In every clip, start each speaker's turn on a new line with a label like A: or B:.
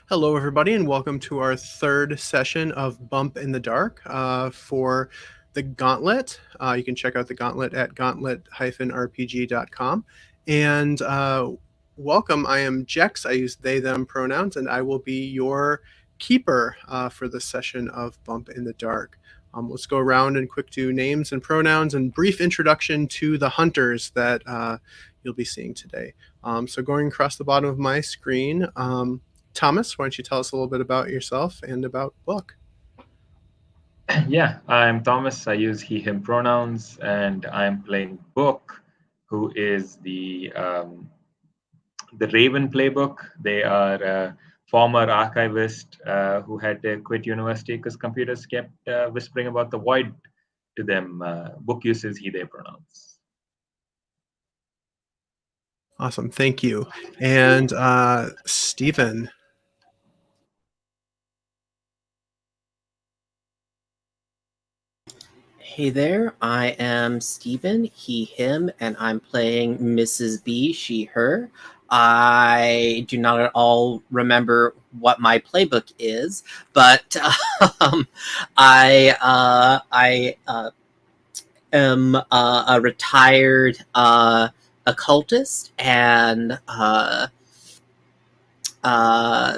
A: Hello, everybody, and welcome to our third session of Bump in the Dark for the Gauntlet. You can check out the Gauntlet at gauntlet-rpg.com. And welcome, I am Jex. I use they, them pronouns, and I will be your keeper for this session of Bump in the Dark. Let's go around and quick do names and pronouns and brief introduction to the hunters that you'll be seeing today. So going across the bottom of my screen, Thomas, why don't you tell us a little bit about yourself and about Book?
B: Yeah, I'm Thomas. I use he, him pronouns, and I'm playing Book, who is the Raven playbook. They are a former archivist who had to quit university because computers kept whispering about the void to them. Book uses he, they pronouns.
A: Awesome, thank you. And Stephen.
C: Hey there, I am Steven, he, him, and I'm playing Mrs. B, she, her. I do not at all remember what my playbook is, but I am a retired occultist and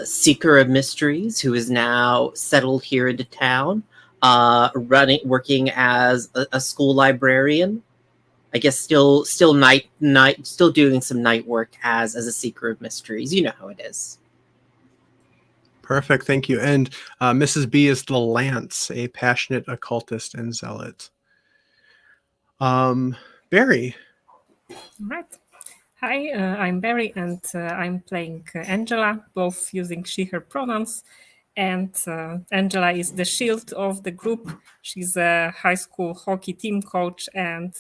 C: seeker of mysteries who is now settled here into town. Working as a school librarian. I guess still doing some night work as a seeker of mysteries. You know how it is.
A: Perfect, thank you. And Mrs. B is the Lance, a passionate occultist and zealot. Barry.
D: All right. Hi, I'm Barry, and I'm playing Angela, both using she, her pronouns. And Angela is the shield of the group. She's a high school hockey team coach and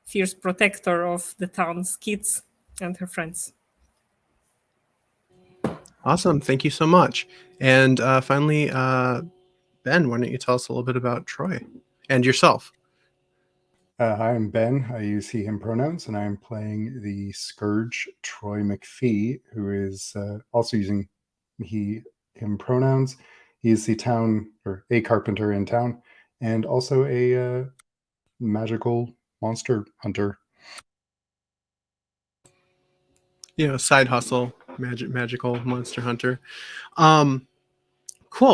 D: fierce protector of the town's kids and her friends.
A: Awesome, thank you so much. And finally, Ben, why don't you tell us a little bit about Troy and yourself?
E: Hi, I'm Ben. I use he, him pronouns, and I'm playing the Scourge, Troy McPhee, who is also using he, him pronouns. He's the town, or a carpenter in town, and also a magical monster hunter.
A: Side hustle, magical monster hunter. Cool.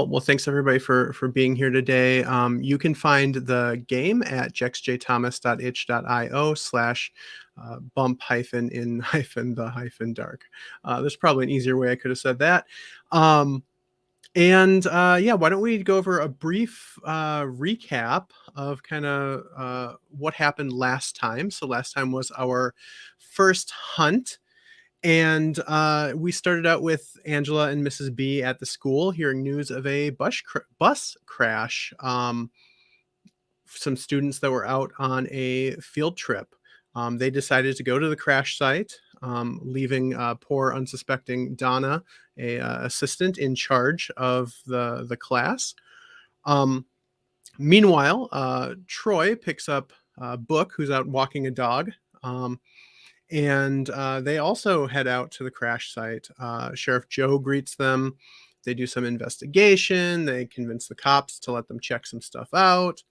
A: Well, thanks everybody for being here today. You can find the game at jexjthomas.itch.io/bump in the dark. There's probably an easier way I could have said that. Why don't we go over a brief recap of kind of what happened last time. So last time was our first hunt. And we started out with Angela and Mrs. B at the school, hearing news of a bus crash. Some students that were out on a field trip. They decided to go to the crash site, leaving poor unsuspecting Donna, a assistant in charge of the class. Meanwhile, Troy picks up Book, who's out walking a dog. And they also head out to the crash site. Sheriff Joe greets them. They do some investigation. They convince the cops to let them check some stuff out.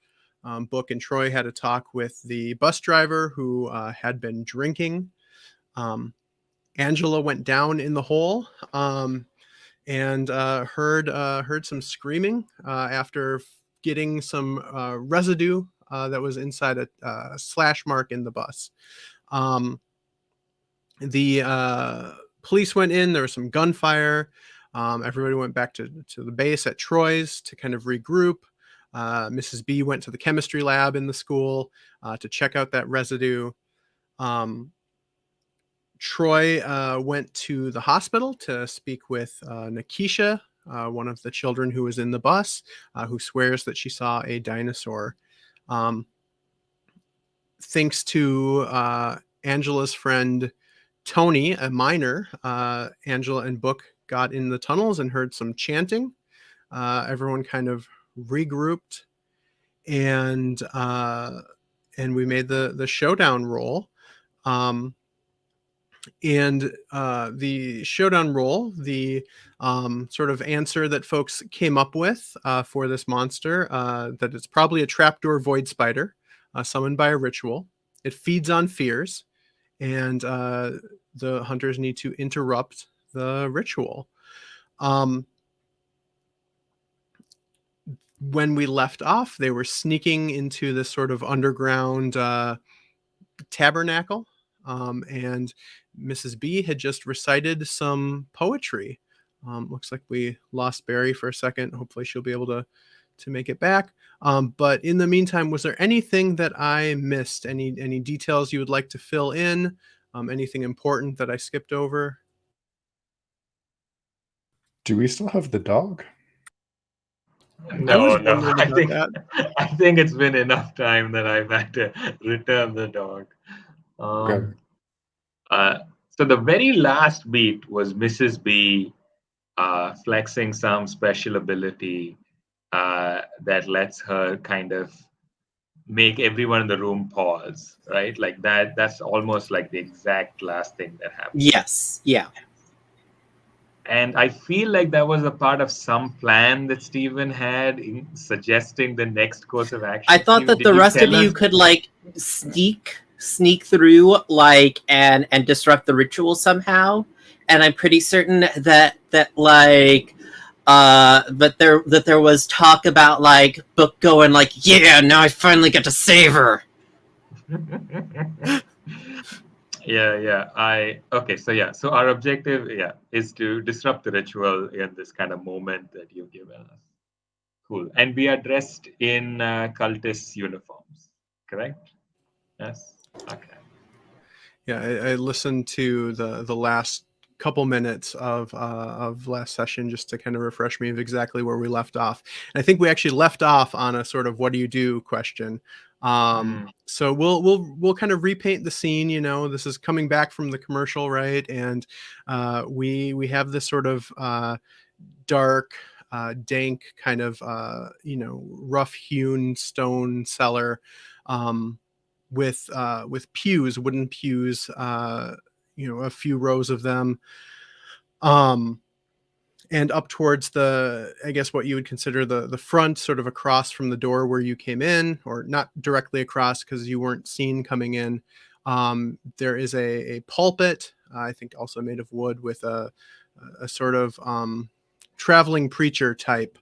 A: Book and Troy had a talk with the bus driver who had been drinking. Angela went down in the hole and heard some screaming after getting some residue that was inside a slash mark in the bus. The police went in. There was some gunfire. Everybody went back to the base at Troy's to kind of regroup. Mrs. B went to the chemistry lab in the school to check out that residue. Troy went to the hospital to speak with Nikisha, one of the children who was in the bus, who swears that she saw a dinosaur. Thanks to Angela's friend Tony, a minor, Angela and Book got in the tunnels and heard some chanting. Everyone kind of regrouped, and we made the showdown roll. And the showdown roll, the sort of answer that folks came up with for this monster, that it's probably a trapdoor void spider summoned by a ritual. It feeds on fears, and the hunters need to interrupt the ritual. When we left off, they were sneaking into this sort of underground tabernacle, and Mrs. B had just recited some poetry. Looks like we lost Barry for a second. Hopefully she'll be able to make it back. But in the meantime, was there anything that I missed? Any details you would like to fill in? Anything important that I skipped over?
E: Do we still have the dog?
A: I was
B: No.
A: wondering about that.
B: I think it's been enough time that I've had to return the dog.
E: Okay.
B: So the very last beat was Mrs. B flexing some special ability that lets her kind of make everyone in the room pause, right? Like that's almost like the exact last thing that happened.
C: Yes. Yeah.
B: And I feel like that was a part of some plan that Stephen had in suggesting the next course of action.
C: I thought
B: Stephen,
C: that the rest of you could like sneak through like and disrupt the ritual somehow. And I'm pretty certain that like but there was talk about like Book going like, yeah, now I finally get to save her.
B: So our objective is to disrupt the ritual in this kind of moment that you've given us. Cool. And we are dressed in cultist uniforms, correct? Yes. Okay.
A: Yeah, I listened to the last couple minutes of last session just to kind of refresh me of exactly where we left off. And I think we actually left off on a sort of what do you do question. So we'll kind of repaint the scene. You know, this is coming back from the commercial, right? And we have this sort of dark, dank kind of rough hewn stone cellar. With pews, wooden pews, a few rows of them, and up towards I guess what you would consider the front, sort of across from the door where you came in, or not directly across because you weren't seen coming in. There is a pulpit, I think also made of wood, with a sort of traveling preacher type,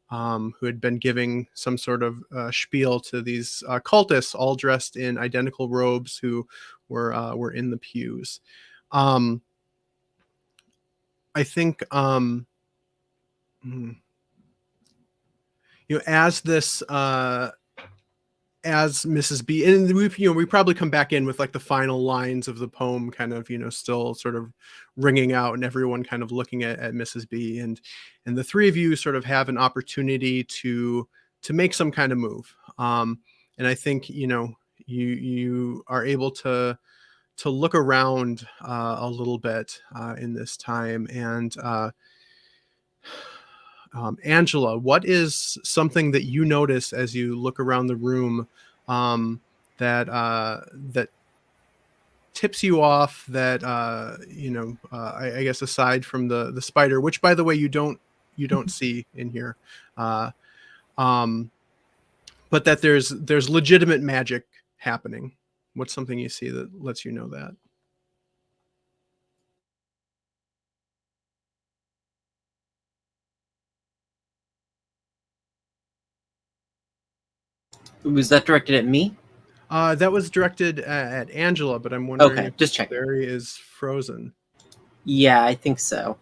A: who had been giving some sort of spiel to these cultists, all dressed in identical robes, who were in the pews. I think as this as Mrs. B, and we probably come back in with like the final lines of the poem kind of, still sort of ringing out, and everyone kind of looking at Mrs. B, and the three of you sort of have an opportunity to make some kind of move. And I think, you are able to look around a little bit in this time. And Angela, what is something that you notice as you look around the room that tips you off, that I guess aside from the spider, which by the way you don't see in here, but that there's legitimate magic happening? What's something you see that lets you know that?
C: Was that directed at me?
A: That was directed at Angela, but I'm wondering if
C: just checking.
A: Barry is frozen.
C: Yeah, I think so.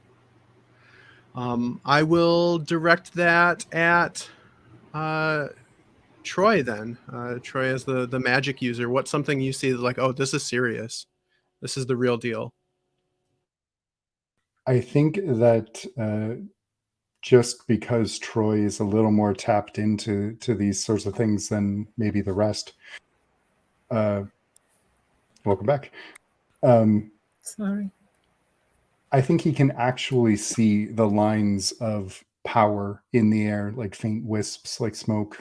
A: I will direct that at Troy then. Troy as the magic user. What's something you see that like, oh, this is serious. This is the real deal.
E: I think that just because Troy is a little more tapped into these sorts of things than maybe the rest. Welcome back.
D: Sorry.
E: I think he can actually see the lines of power in the air, like faint wisps, like smoke.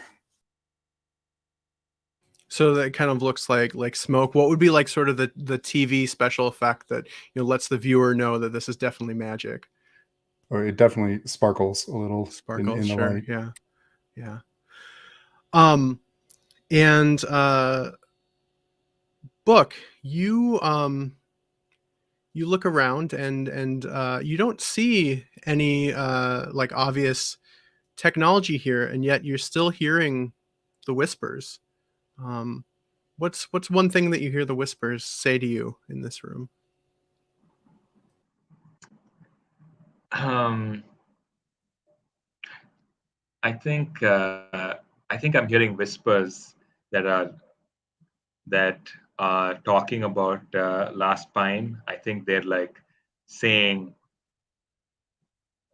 A: So that kind of looks like smoke. What would be like sort of the TV special effect that lets the viewer know that this is definitely magic?
E: Or it definitely sparkles a little
A: Sparkles,
E: in the
A: sure,
E: light.
A: yeah. And Book, you you look around and you don't see any like obvious technology here, and yet you're still hearing the whispers. Um, what's one thing that you hear the whispers say to you in this room?
B: Um, I think I'm hearing whispers that are talking about Last Pine. I think they're like saying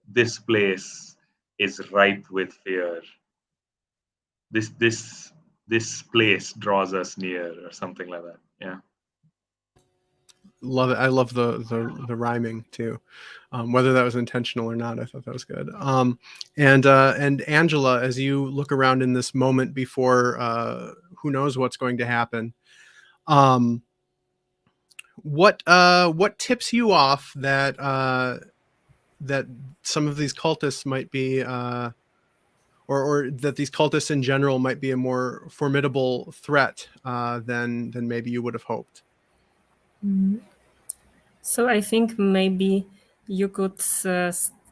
B: this place is ripe with fear. This place draws us near, or something like that. Yeah.
A: Love it. I love the rhyming too. Whether that was intentional or not, I thought that was good. And Angela, as you look around in this moment before who knows what's going to happen, what tips you off that that some of these cultists might be or that these cultists in general might be a more formidable threat than maybe you would have hoped?
D: So I think maybe you could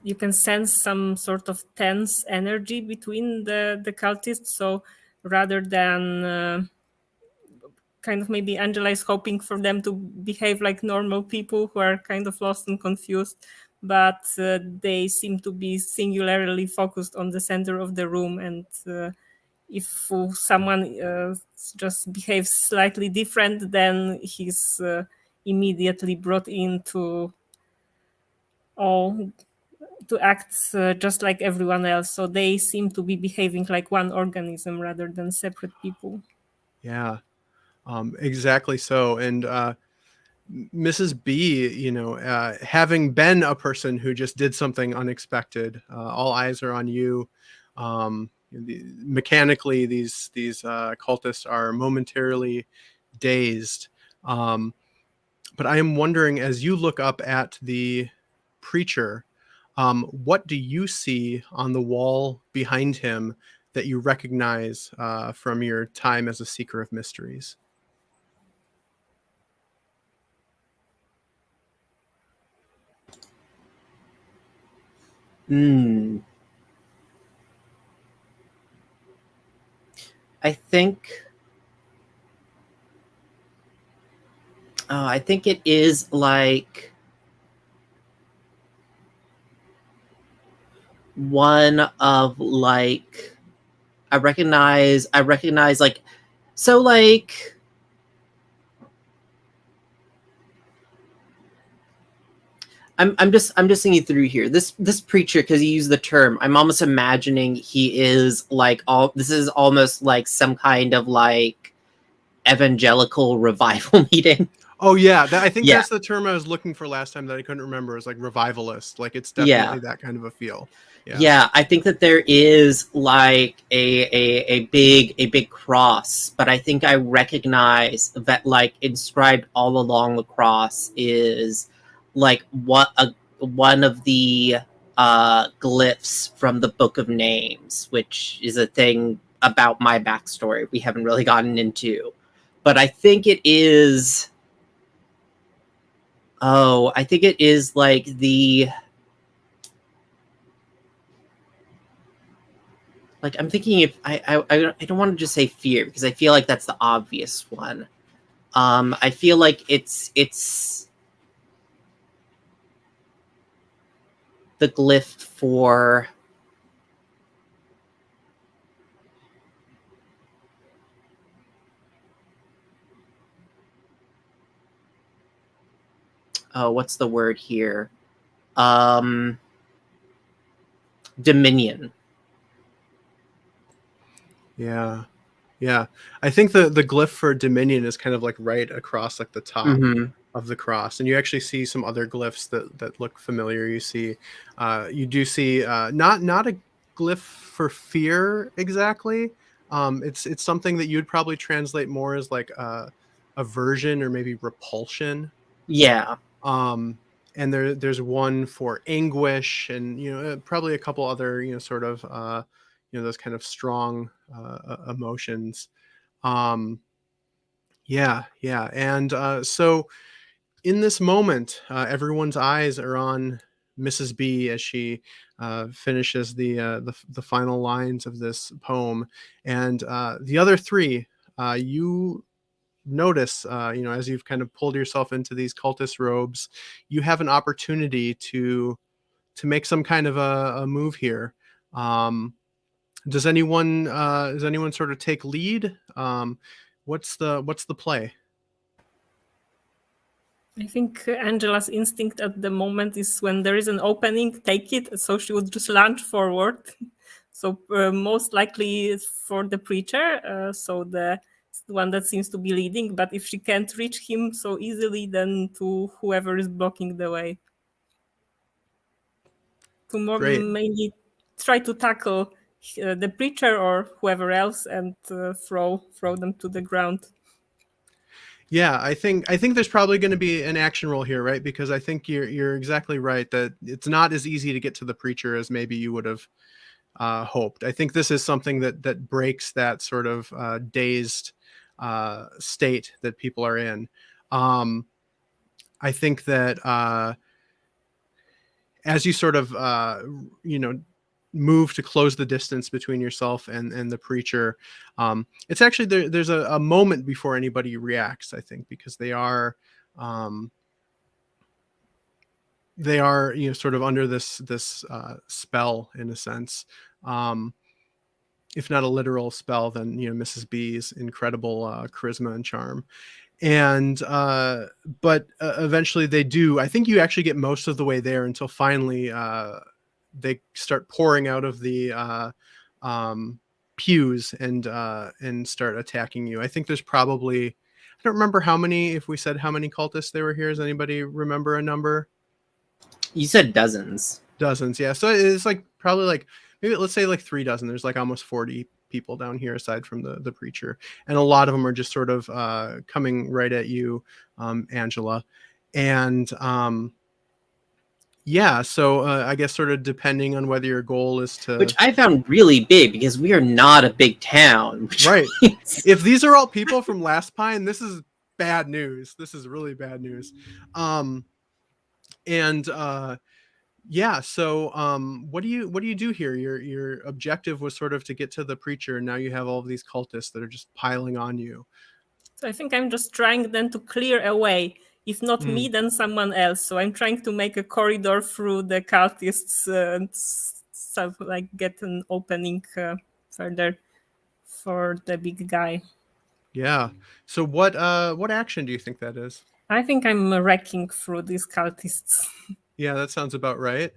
D: you can sense some sort of tense energy between the cultists. So rather than kind of maybe Angela is hoping for them to behave like normal people who are kind of lost and confused, but they seem to be singularly focused on the center of the room. And if someone just behaves slightly different, then he's immediately brought into all to act just like everyone else. So they seem to be behaving like one organism rather than separate people.
A: Yeah, exactly so. And Mrs. B, having been a person who just did something unexpected, all eyes are on you. Mechanically, these cultists are momentarily dazed. But I am wondering, as you look up at the preacher, what do you see on the wall behind him that you recognize from your time as a seeker of mysteries?
C: Hmm. I think. I think it is like one of like I recognize like so like I'm just thinking through here. This preacher, because he used the term, I'm almost imagining he is like this is almost like some kind of like evangelical revival meeting.
A: Oh yeah, I think
C: Yeah.
A: that's the term I was looking for last time that I couldn't remember. Is like revivalist. Like it's
C: Yeah.
A: definitely that kind of a feel. Yeah.
C: Yeah, I think that there is like a big cross, but I think I recognize that like inscribed all along the cross is like one of the glyphs from the Book of Names, which is a thing about my backstory we haven't really gotten into. But I think it is I think it is like the like I'm thinking if I don't want to just say fear because I feel like that's the obvious one. I feel like it's the glyph for what's the word here? Dominion.
A: Yeah. Yeah. I think the glyph for Dominion is kind of like right across like the top of the cross, and you actually see some other glyphs that look familiar. You see, you do see not a glyph for fear exactly, It's something that you'd probably translate more as like aversion or maybe repulsion.
C: Yeah.
A: And there's one for anguish, and probably a couple other sort of those kind of strong emotions. Yeah, yeah, and so in this moment, everyone's eyes are on Mrs. B as she finishes the final lines of this poem, and the other three, you notice, as you've kind of pulled yourself into these cultist robes, you have an opportunity to make some kind of a move here. Does anyone sort of take lead? What's the play?
D: I think Angela's instinct at the moment is when there is an opening, take it. So she would just lunge forward. So most likely for the preacher, so the one that seems to be leading. But if she can't reach him so easily, then to whoever is blocking the way. To more
A: Great.
D: mainly try to tackle the preacher or whoever else and throw them to the ground.
A: Yeah, I think there's probably going to be an action roll here, right? Because I think you're exactly right that it's not as easy to get to the preacher as maybe you would have hoped. I think this is something that breaks that sort of dazed state that people are in. I think that as you sort of move to close the distance between yourself and the preacher, it's actually there's a moment before anybody reacts, I think, because they are sort of under this spell in a sense, if not a literal spell, then Mrs. B's incredible charisma and charm. And but eventually they do. I think you actually get most of the way there until finally they start pouring out of the pews and start attacking you. I think there's probably, I don't remember how many, if we said how many cultists there were here. Does anybody remember a number?
C: You said dozens.
A: Dozens, yeah. So it's like probably like, maybe let's say like 3 dozen. There's like almost 40 people down here aside from the preacher, and a lot of them are just sort of coming right at you, Angela. And yeah, so I guess sort of depending on whether your goal is to,
C: Which I found really big because we are not a big town.
A: Right. If these are all people from Last Pine, this is bad news. This is really bad news. And yeah, so what do you do here? Your objective was sort of to get to the preacher, and now you have all of these cultists that are just piling on you.
D: So I think I'm just trying then to clear away. If not me, then someone else. So I'm trying to make a corridor through the cultists and so like get an opening further for the big guy.
A: Yeah. So what action do you think that is?
D: I think I'm wrecking through these cultists.
A: Yeah, that sounds about right.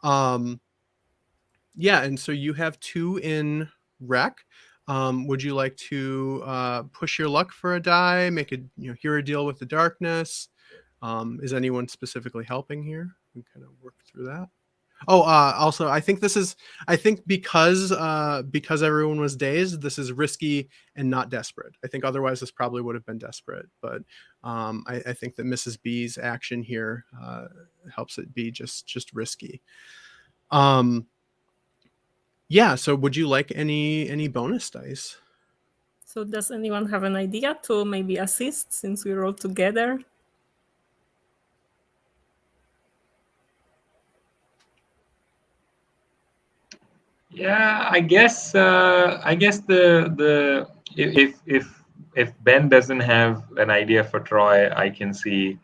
A: Yeah, and so you have 2 in wreck. Would you like to push your luck for a die, make a hear a deal with the darkness? Is anyone specifically helping here? We kind of work through that. Oh, also, I think because everyone was dazed, this is risky and not desperate. I think otherwise this probably would have been desperate, but I think that Mrs. B's action here helps it be just risky. Yeah, so would you like any bonus dice?
D: So does anyone have an idea to maybe assist since we're all together?
B: Yeah, I guess the if Ben doesn't have an idea for Troy, I can see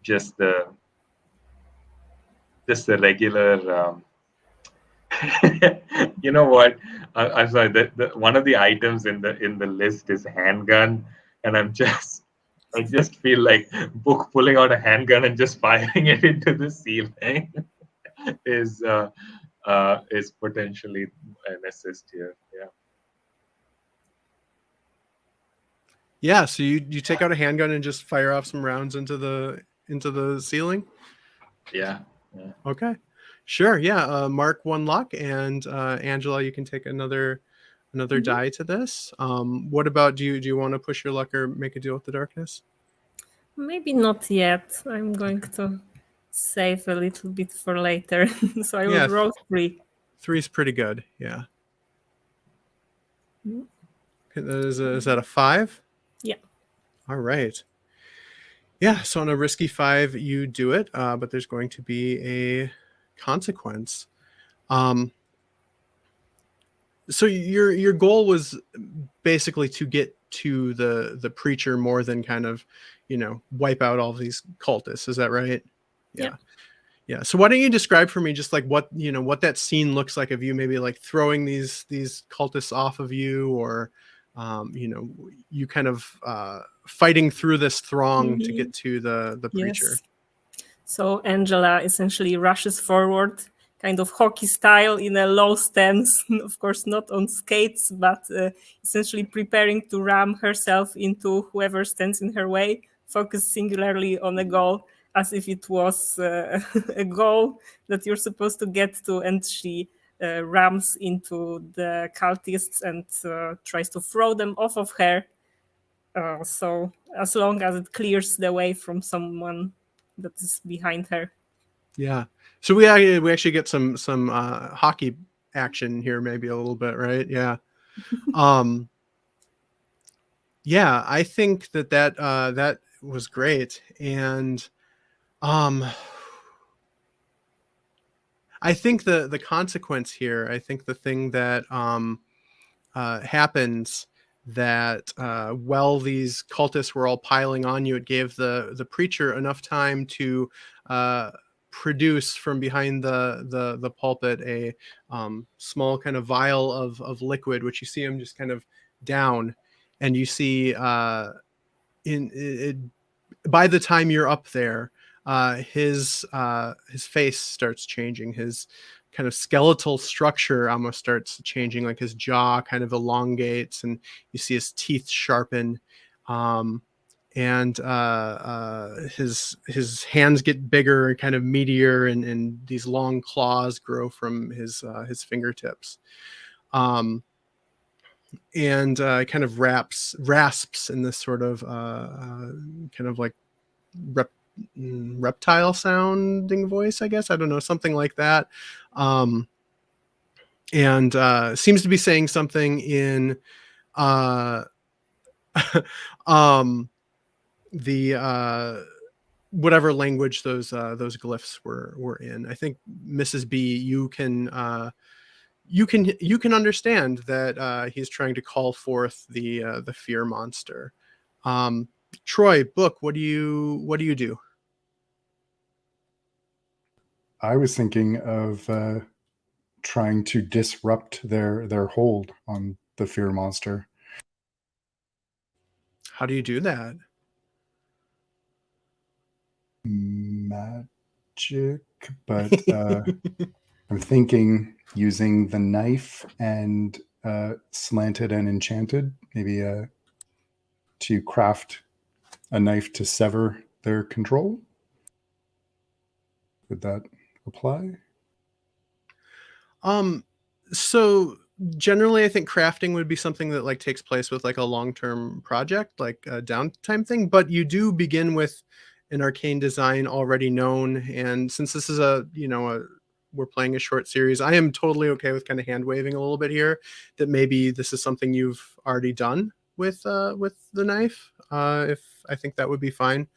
B: just the regular. You know what? I'm sorry. The one of the items in the list is handgun, and I just feel like Book pulling out a handgun and just firing it into the ceiling is potentially an assist here. Yeah.
A: Yeah, so you take out a handgun and just fire off some rounds into the ceiling?
B: Yeah.
A: Okay. Sure, yeah. Mark 1 luck, and Angela, you can take another another die to this. What about, do you want to push your luck or make a deal with the darkness?
D: Maybe not yet. I'm going to save a little bit for later. So I
A: Yeah,
D: would roll 3.
A: 3's pretty good. Yeah.
D: Mhm.
A: Is that a 5?
D: Yeah.
A: All right. Yeah, so on a risky 5, you do it, but there's going to be a consequence. So your goal was basically to get to the preacher more than kind of, wipe out all these cultists. Is that right?
D: Yeah.
A: Yeah. So why don't you describe for me just like what that scene looks like of you maybe like throwing these cultists off of you, or you kind of fighting through this throng to get to the preacher.
D: Yes. So Angela essentially rushes forward, kind of hockey style, in a low stance, of course not on skates, but essentially preparing to ram herself into whoever stands in her way, focus singularly on a goal, as if it was a goal that you're supposed to get to, and she rams into the cultists and tries to throw them off of her. So as long as it clears the way from someone that is behind her.
A: Yeah. So we actually get some hockey action here, maybe a little bit, right? Yeah. Yeah, I think that was great, and I think the consequence here, I think the thing that happens, that while these cultists were all piling on you, it gave the preacher enough time to produce from behind the pulpit a small kind of vial of liquid, which you see him just kind of down, and you see in it, by the time you're up there, his face starts changing. His kind of skeletal structure almost starts changing, like his jaw kind of elongates, and you see his teeth sharpen, and his hands get bigger and kind of meatier, and these long claws grow from his fingertips. And kind of rasps in this sort of kind of like reptile sounding voice, I guess. I don't know, something like that. And seems to be saying something in uh, the whatever language those glyphs were in. I think Mrs. B, you can understand that he's trying to call forth the fear monster. Troy, Book, what do you do?
E: I was thinking of trying to disrupt their hold on the fear monster.
A: How do you do that?
E: Magic, but I'm thinking using the knife and slanted and enchanted, maybe to craft a knife to sever their control. Would that apply?
A: So generally I think crafting would be something that like takes place with like a long-term project, like a downtime thing, but you do begin with an arcane design already known. And since this is we're playing a short series, I am totally okay with kind of hand waving a little bit here, that maybe this is something you've already done with the knife. If I think that would be fine.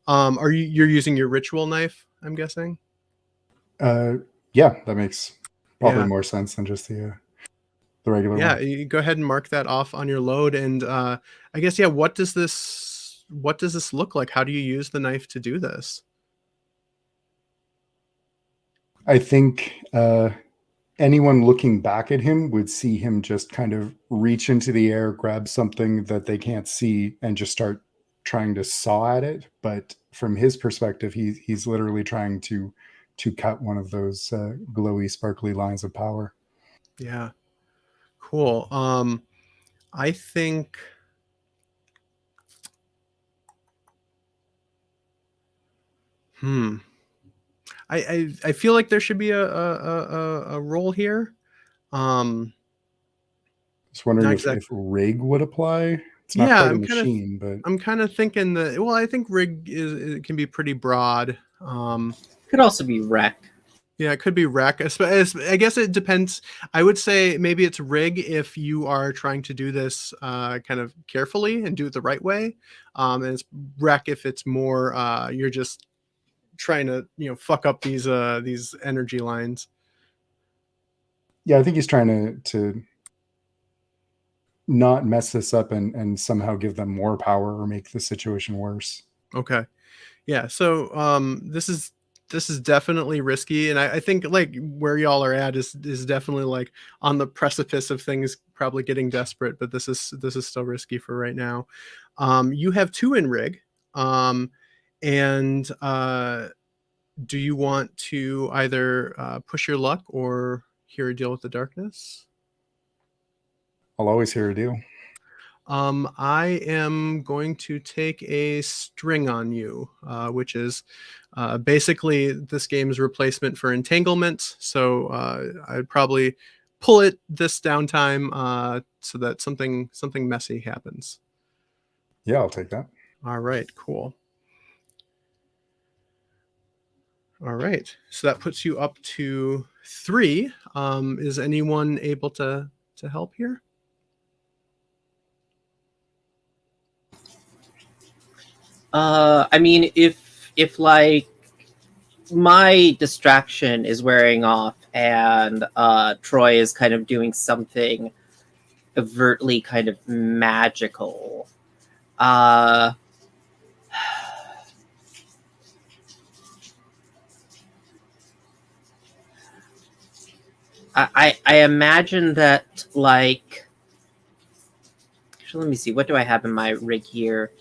A: You're using your ritual knife, I'm guessing?
E: Yeah, that makes probably
A: Yeah.
E: more sense than just the regular
A: Yeah,
E: one.
A: you go ahead and mark that off on your load. And I guess, yeah, what does this look like? How do you use the knife to do this?
E: I think anyone looking back at him would see him just kind of reach into the air, grab something that they can't see, and just start trying to saw at it. But from his perspective, he's literally trying to cut one of those glowy, sparkly lines of power.
A: Yeah, cool. I think I feel like there should be a role here.
E: Just wondering
A: Not
E: if rig would apply. It's not
A: Yeah,
E: quite a machine, but
A: I'm kind of thinking that. Well, I think rig it can be pretty broad.
C: Could also be wreck.
A: Yeah, it could be wreck. I guess it depends. I would say maybe it's rig if you are trying to do this kind of carefully and do it the right way. And it's wreck if it's more you're just trying to fuck up these energy lines.
E: yeah, I think he's trying to not mess this up and somehow give them more power or make the situation worse.
A: Okay. Yeah. So this is definitely risky, and I think like where y'all are at is definitely like on the precipice of things probably getting desperate, but this is still risky for right now. You have 2 in rig, and do you want to either push your luck or hear a deal with the darkness?
E: I'll always hear a deal.
A: I am going to take a string on you, which is basically this game's replacement for entanglement. So I'd probably pull it this downtime so that something messy happens.
E: Yeah, I'll take that.
A: All right, cool. All right, so that puts you up to 3. Is anyone able to help here?
C: I mean, if like my distraction is wearing off and Troy is kind of doing something overtly kind of magical, I imagine that, like, actually, let me see, what do I have in my rig here?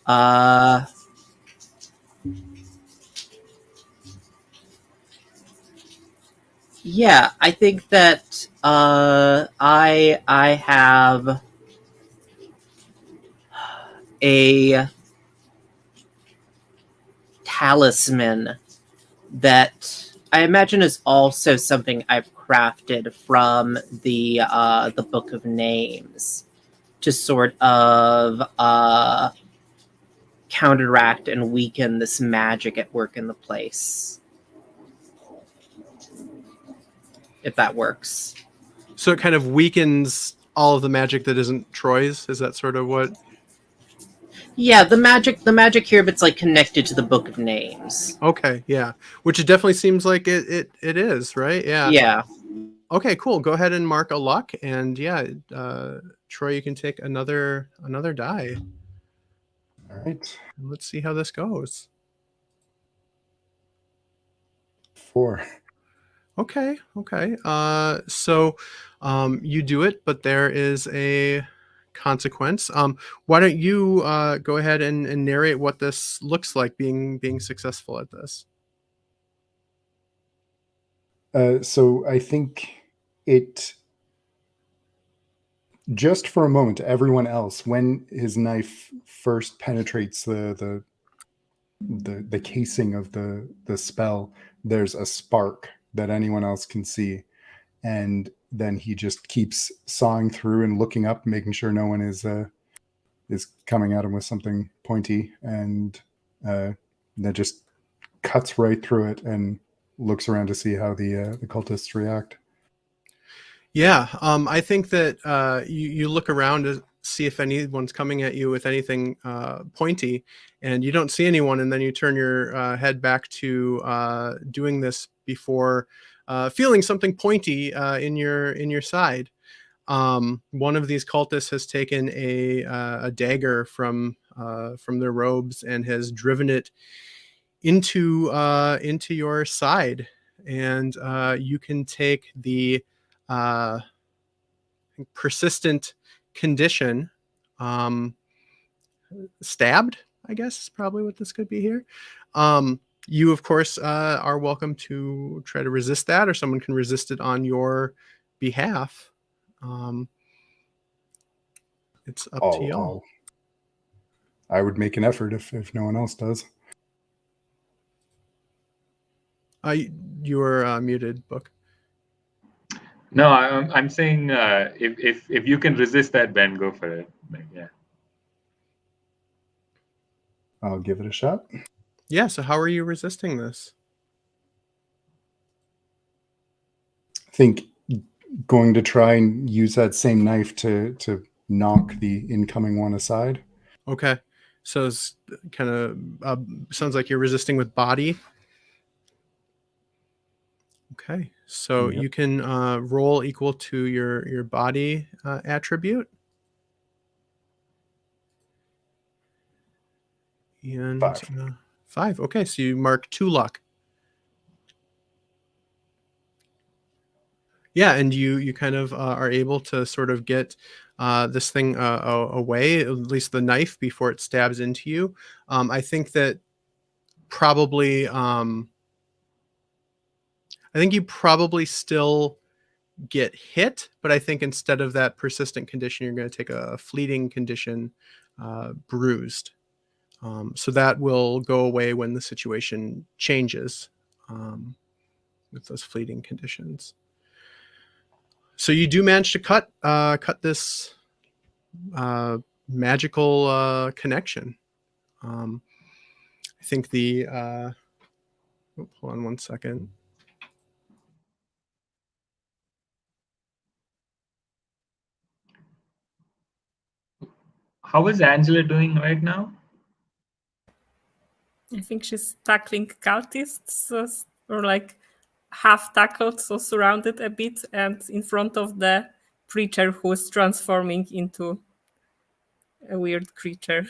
C: Yeah, I think that I have a talisman that I imagine is also something I've crafted from the Book of Names to sort of counteract and weaken this magic at work in the place. If that works.
A: So it kind of weakens all of the magic that isn't Troy's. Is that sort of what?
C: Yeah, the magic here, but it's like connected to the Book of Names.
A: Okay, yeah, which it definitely seems like it is, right? Yeah.
C: Yeah.
A: Okay, cool. Go ahead and mark a luck, and yeah, Troy, you can take another die.
E: All right.
A: Let's see how this goes.
E: 4.
A: Okay. So you do it, but there is a consequence. Why don't you go ahead and narrate what this looks like being successful at this?
E: So I think it, just for a moment, to everyone else, when his knife first penetrates the casing of the spell, there's a spark that anyone else can see, and then he just keeps sawing through and looking up, making sure no one is coming at him with something pointy, and that just cuts right through it and looks around to see how the cultists react.
A: Yeah, I think that you look around to see if anyone's coming at you with anything pointy, and you don't see anyone, and then you turn your head back to doing this before feeling something pointy in your side. One of these cultists has taken a dagger from their robes and has driven it into your side, and you can take the persistent condition. Stabbed, I guess, is probably what this could be here. You, of course, are welcome to try to resist that, or someone can resist it on your behalf. It's up to y'all.
E: I would make an effort if no one else does.
A: You are muted, Book.
B: No, I'm saying if you can resist that, Ben, go for it. Like, yeah.
E: I'll give it a shot.
A: Yeah. So how are you resisting this?
E: I think going to try and use that same knife to knock the incoming one aside.
A: Okay. So it's kind of sounds like you're resisting with body. Okay. So
E: Yep.
A: you can roll equal to your body attribute. And
E: 5.
A: 5. Okay. So you mark 2 luck. Yeah, and you kind of are able to sort of get this thing away, at least the knife, before it stabs into you. I think that probably, I think you probably still get hit, but I think instead of that persistent condition, you're going to take a fleeting condition, bruised. So that will go away when the situation changes with those fleeting conditions. So you do manage to cut this magical connection. I think the hold on one second.
B: How is Angela doing right now?
D: I think she's tackling cultists, or like half tackled, so surrounded a bit, and in front of the preacher who is transforming into a weird creature.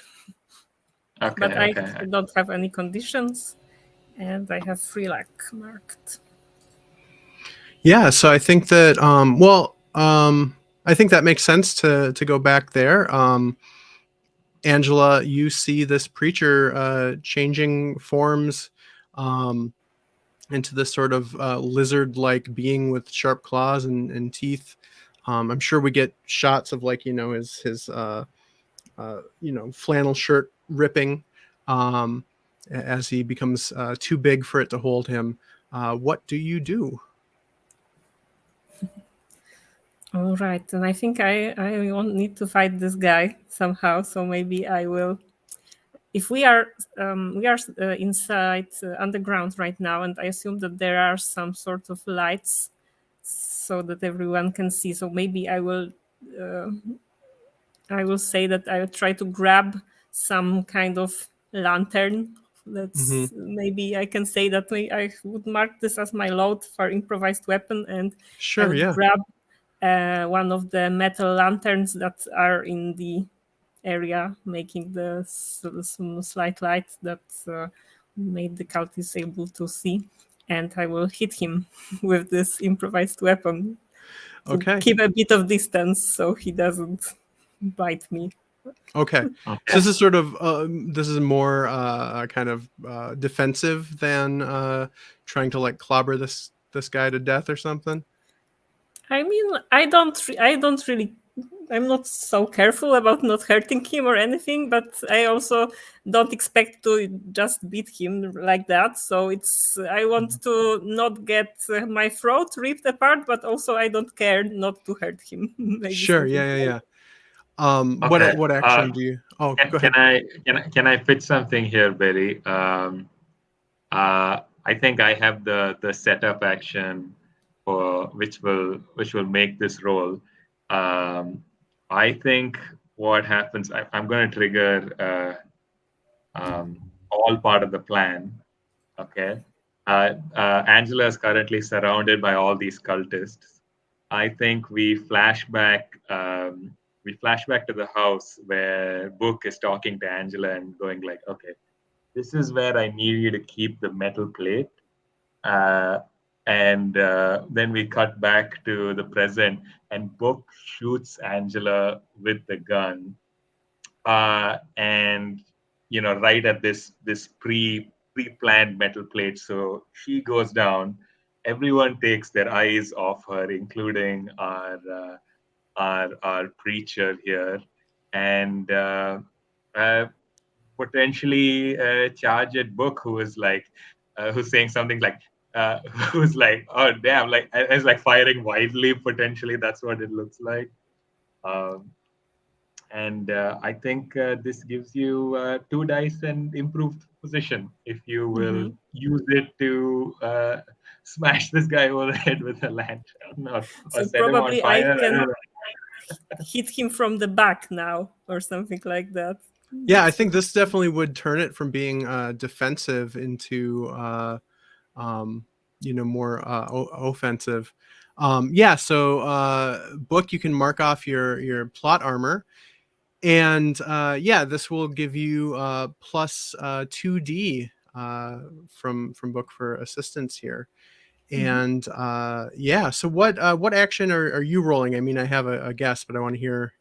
B: Okay,
D: But I
B: okay.
D: don't have any conditions, and I have 3 luck marked.
A: Yeah, so I think that I think that makes sense to go back there. Angela, you see this preacher changing forms into this sort of lizard-like being with sharp claws and teeth. I'm sure we get shots of, like, his flannel shirt ripping as he becomes too big for it to hold him. What do you do?
D: All right, and I think I won't need to fight this guy somehow. So maybe I will. If we are inside underground right now, and I assume that there are some sort of lights so that everyone can see. So maybe I will say that I will try to grab some kind of lantern. That's maybe I can say that I would mark this as my load for improvised weapon, and I
A: Sure,
D: would
A: yeah.
D: grab one of the metal lanterns that are in the area, making the slight light that made the cultist able to see. And I will hit him with this improvised weapon to
A: Okay.
D: keep a bit of distance so he doesn't bite me.
A: Okay.
B: Okay.
A: So this is sort of this is more kind of defensive than trying to, like, clobber this guy to death or something.
D: I mean, I don't really. I'm not so careful about not hurting him or anything, but I also don't expect to just beat him like that. So I want to not get my throat ripped apart, but also I don't care not to hurt him. Maybe
A: Sure.
D: something
A: Yeah.
D: like
B: Okay.
A: What action do you? Oh, go ahead.
B: Can I fit something here, Barry? I think I have the setup action for which will make this roll. I think what happens, I'm going to trigger all part of the plan. Okay. Angela is currently surrounded by all these cultists. I think we flash back to the house where Book is talking to Angela and going like, okay, this is where I need you to keep the metal plate. And then we cut back to the present, and Book shoots Angela with the gun. And right at this pre-planned metal plate, so she goes down. Everyone takes their eyes off her, including our preacher here, and potentially charge at Book, who is like who's saying something like, who's like, oh damn, like it's like firing widely. Potentially, that's what it looks like. And I think this gives you 2 dice and improved position if you will use it to smash this guy over the head with a lantern or
D: So
B: set him on
D: probably I
B: fire.
D: can hit him from the back now or something like that.
A: Yeah, I think this definitely would turn it from being defensive into more offensive. Yeah, so book, you can mark off your plot armor, and yeah, this will give you plus 2d from book for assistance here. And yeah, so what action are you rolling? I mean, I have a guess, but I want to hear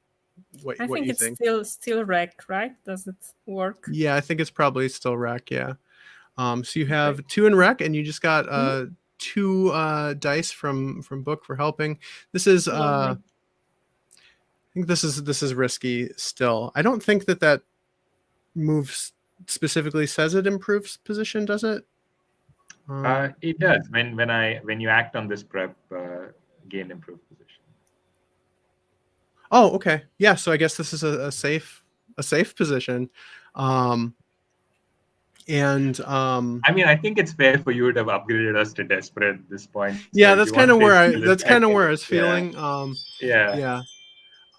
A: what
D: I think
A: you
D: it's
A: think.
D: still wreck, right? Does it work?
A: Yeah, I think it's probably still wreck. Yeah. So you have 2 in rec, and you just got 2 dice from book for helping. This is I think this is risky still. I don't think that move specifically says it improves position, does it?
B: It does. When you act on this prep, gain improved position.
A: Oh, okay. Yeah, so I guess this is a safe position. And
B: I mean, I think it's fair for you to have upgraded us to desperate at this point.
A: yeah,
B: So
A: that's kind of where I was
B: Yeah.
A: feeling.
B: Yeah.
A: Yeah.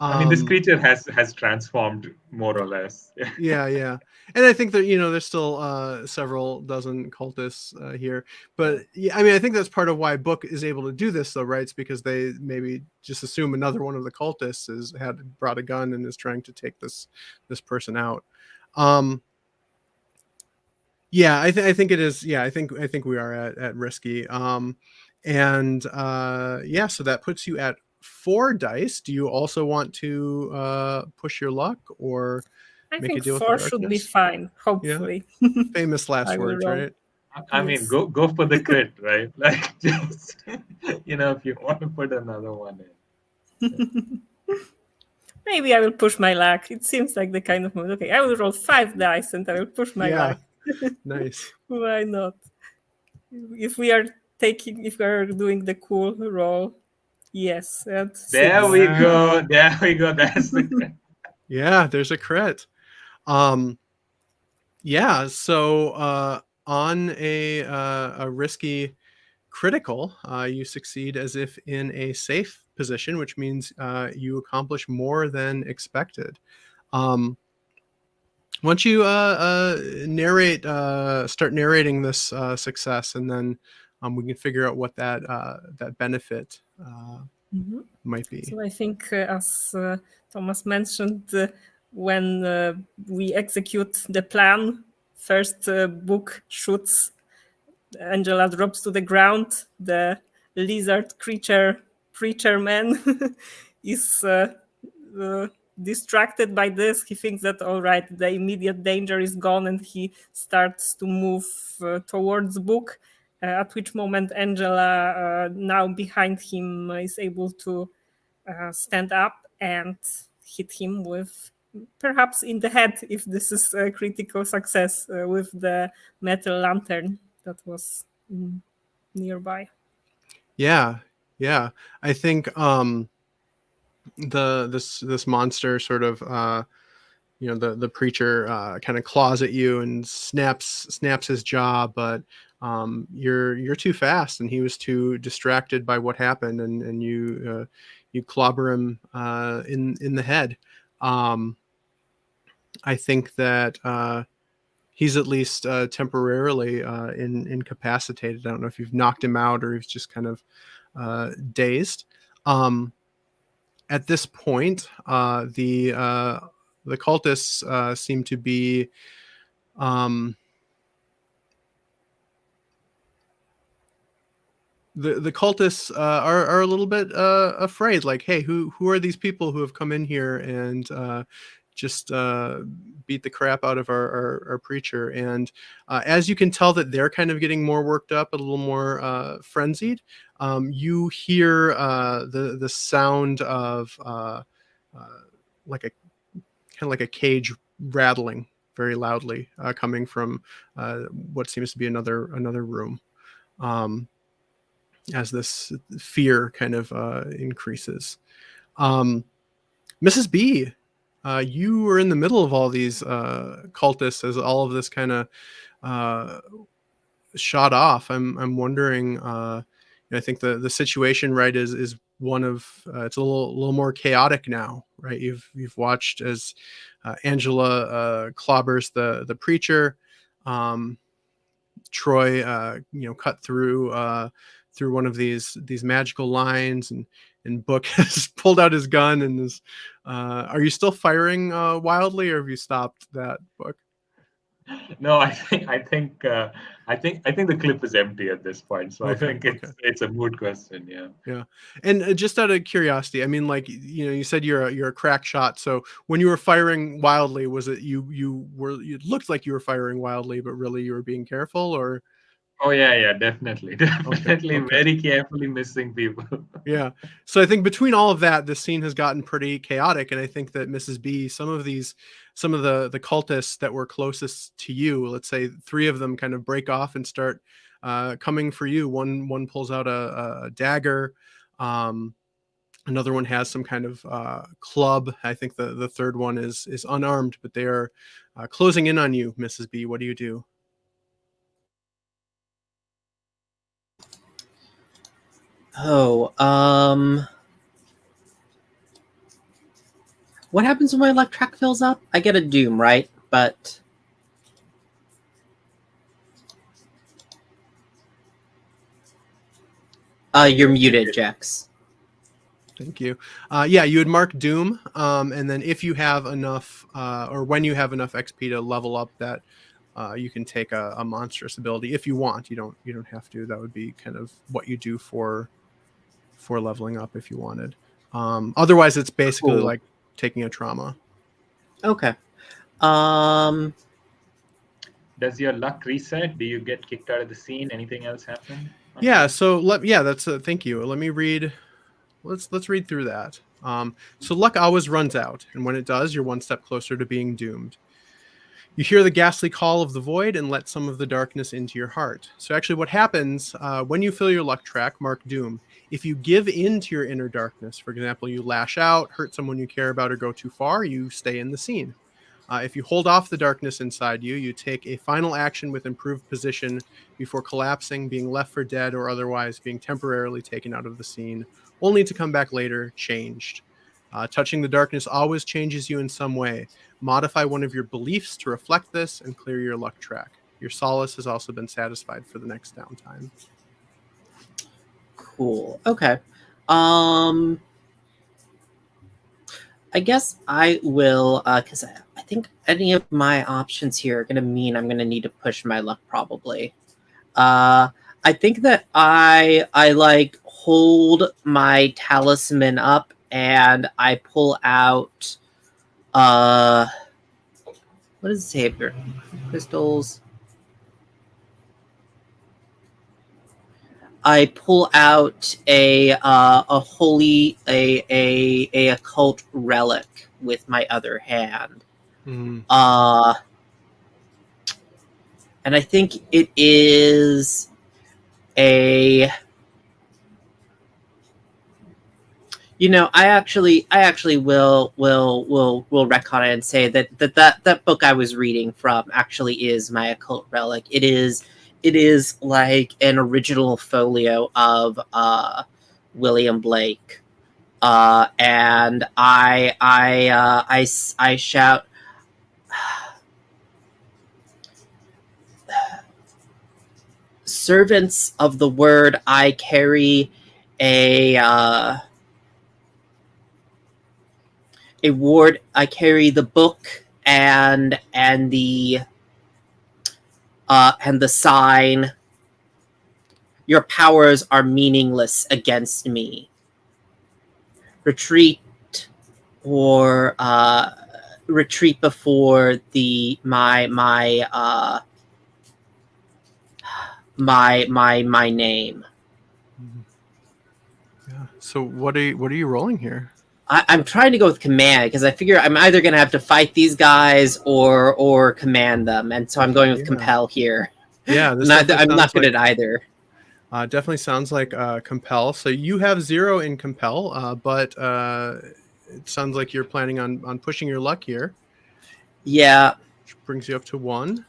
B: I mean, this creature has transformed more or less.
A: Yeah. And I think that, there's still several dozen cultists here. But yeah, I mean, I think that's part of why Book is able to do this, though, right? It's because they maybe just assume another one of the cultists had brought a gun and is trying to take this person out. Yeah, I think it is. Yeah, I think we are at risky. And yeah, so that puts you at 4 dice. Do you also want to push your luck, or
D: I
A: make a
D: think
A: deal with
D: 4
A: the
D: should be
A: darkness?
D: fine, hopefully.
A: Famous last
D: I will
A: words,
D: roll.
A: right?
B: I mean,
D: Yes.
B: go for the crit, right? Like, just if you want to put another one in.
D: Maybe I will push my luck. It seems like the kind of move. Okay, I will roll 5 dice and I will push my luck.
A: Nice.
D: Why not? If we are doing the cool roll, yes. And 6.
B: There we go. There we go. That's the crit.
A: Yeah, there's a crit. Yeah, so on a risky critical, you succeed as if in a safe position, which means you accomplish more than expected. Once you start narrating this success, and then we can figure out what that benefit might be.
D: So I think, as Thomas mentioned, when we execute the plan, first Book shoots, Angela drops to the ground. The lizard creature preacher man is distracted by this. He thinks that, all right, the immediate danger is gone, and he starts to move towards Book, at which moment Angela, now behind him, is able to stand up and hit him with, perhaps in the head, if this is a critical success, with the metal lantern that was nearby.
A: Yeah. I think this monster sort of the preacher kind of claws at you and snaps his jaw, but you're too fast, and he was too distracted by what happened, and you clobber him in the head. I think that he's at least temporarily incapacitated. I don't know if you've knocked him out or he's just kind of dazed. At this point, the cultists seem to be the cultists are a little bit afraid. Like, hey, who are these people who have come in here and just beat the crap out of our preacher? And as you can tell that they're kind of getting more worked up, a little more frenzied. You hear the sound of like a cage rattling very loudly, coming from what seems to be another room. as this fear kind of increases. Mrs. B, you were in the middle of all these cultists as all of this kind of shot off. I'm wondering. I think the situation, right, is one of it's a little more chaotic now, right? You've watched as Angela clobbers the preacher. Troy, cut through one of these magical lines, and Book has pulled out his gun and is. Are you still firing wildly, or have you stopped that, Book?
B: No, I think the clip is empty at this point. So
A: Okay,
B: I think it's a moot question. Yeah.
A: Yeah. And just out of curiosity, I mean, like, you said you're a crack shot. So when you were firing wildly, was it it looked like you were firing wildly, but really you were being careful, or?
B: Oh yeah, definitely,
A: Okay.
B: very carefully missing people.
A: Yeah. So I think between all of that, this scene has gotten pretty chaotic, and I think that Mrs. B, some of the cultists that were closest to you, let's say 3 of them, kind of break off and start coming for you. One pulls out a dagger. Another one has some kind of club. I think the third one is unarmed, but they are closing in on you, Mrs. B. What do you do?
C: Oh, what happens when my luck track fills up? I get a doom, right? But you're muted, Jax.
A: Thank you. Yeah, you would mark doom, and then if you have enough, or when you have enough XP to level up that, you can take a monstrous ability if you want. You don't have to. That would be kind of what you do for leveling up if you wanted. Otherwise, it's basically like taking a trauma.
C: Okay.
B: Does your luck reset? Do you get kicked out of the scene? Anything else happen?
A: Yeah. So that's thank you. Let me read. Let's read through that. So luck always runs out, and when it does, you're one step closer to being doomed. You hear the ghastly call of the void and let some of the darkness into your heart. So actually what happens when you fill your luck track, mark doom, if you give in to your inner darkness, for example, you lash out, hurt someone you care about, or go too far, you stay in the scene. If you hold off the darkness inside you, you take a final action with improved position before collapsing, being left for dead, or otherwise being temporarily taken out of the scene, only to come back later changed. Touching the darkness always changes you in some way. Modify one of your beliefs to reflect this and clear your luck track. Your solace has also been satisfied for the next downtime.
C: Cool. Okay. I guess I will, because I think any of my options here are going to mean I'm going to need to push my luck probably. I think that I like hold my talisman up and I pull out, what does it say here? Crystals. I pull out a holy a occult relic with my other hand.
A: Mm.
C: And I think it is a. I actually will retcon it and say that book I was reading from actually is my occult relic. It is like an original folio of William Blake, and I shout, servants of the word, I carry a ward. I carry the book and the sign. Your powers are meaningless against me. Retreat or retreat before my name.
A: Yeah. So what are you rolling here?
C: I'm trying to go with command because I figure I'm either going to have to fight these guys or command them, and so I'm going with compel here.
A: Yeah,
C: I'm not good at either.
A: Definitely sounds like compel. So you have 0 in compel, but it sounds like you're planning on pushing your luck here,
C: Yeah.
A: which brings you up to 1.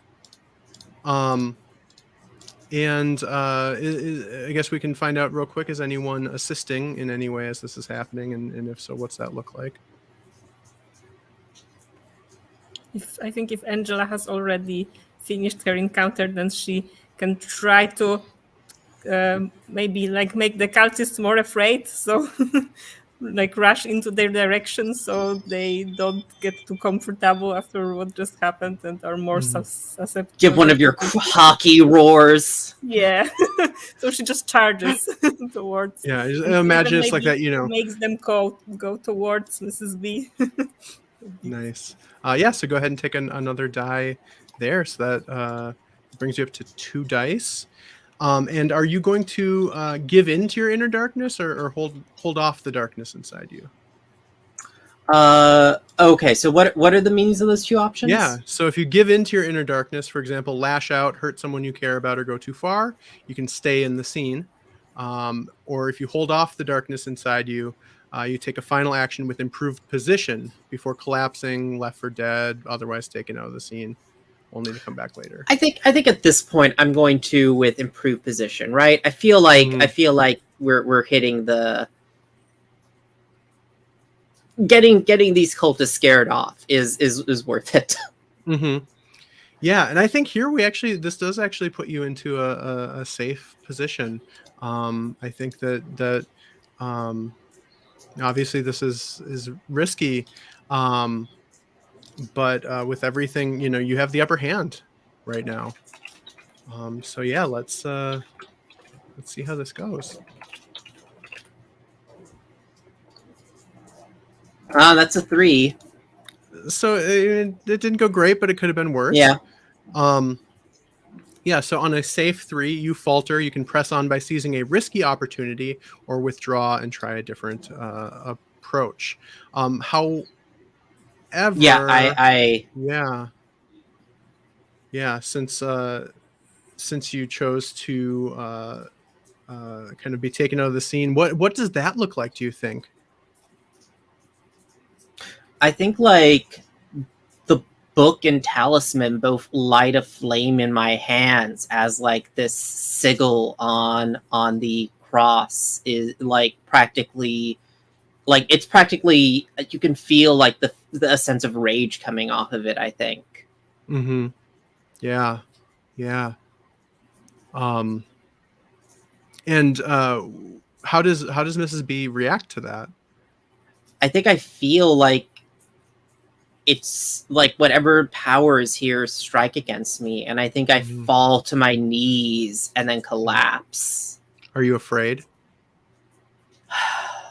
A: And I guess we can find out real quick, is anyone assisting in any way as this is happening? And if so, what's that look like?
D: I think if Angela has already finished her encounter, then she can try to maybe like make the cultists more afraid, so like rush into their direction so they don't get too comfortable after what just happened and are more susceptible.
C: Give one of your hockey roars.
D: Yeah. So she just charges towards.
A: Yeah, imagine it's like that,
D: Makes them go towards Mrs. B.
A: Nice. Yeah, so go ahead and take another die there. So that brings you up to 2 dice. And are you going to give in to your inner darkness or hold off the darkness inside you?
C: Okay, so what are the meanings of those 2 options?
A: Yeah, so if you give in to your inner darkness, for example, lash out, hurt someone you care about, or go too far, you can stay in the scene. Or if you hold off the darkness inside you, you take a final action with improved position before collapsing, left for dead, otherwise taken out of the scene, only to come back later.
C: I think at this point I'm going to with improved position, right? I feel like we're hitting the getting these cultists scared off is worth it.
A: Mm-hmm. Yeah, and I think here this does actually put you into a safe position. I think that obviously this is risky, but with everything, you have the upper hand right now. So yeah, let's see how this goes.
C: That's a 3.
A: So it didn't go great, but it could have been worse.
C: Yeah.
A: Yeah, so on a safe 3, you falter. You can press on by seizing a risky opportunity or withdraw and try a different approach. However, since you chose to kind of be taken out of the scene, what does that look like, do you think?
C: I think like the book and talisman both light a flame in my hands as like this sigil on the cross is like practically you can feel like the sense of rage coming off of it, I think.
A: Mm-hmm. Yeah. And how does Mrs. B react to that?
C: I think I feel like it's like whatever powers here strike against me, and I think I fall to my knees and then collapse.
A: Are you afraid?
C: I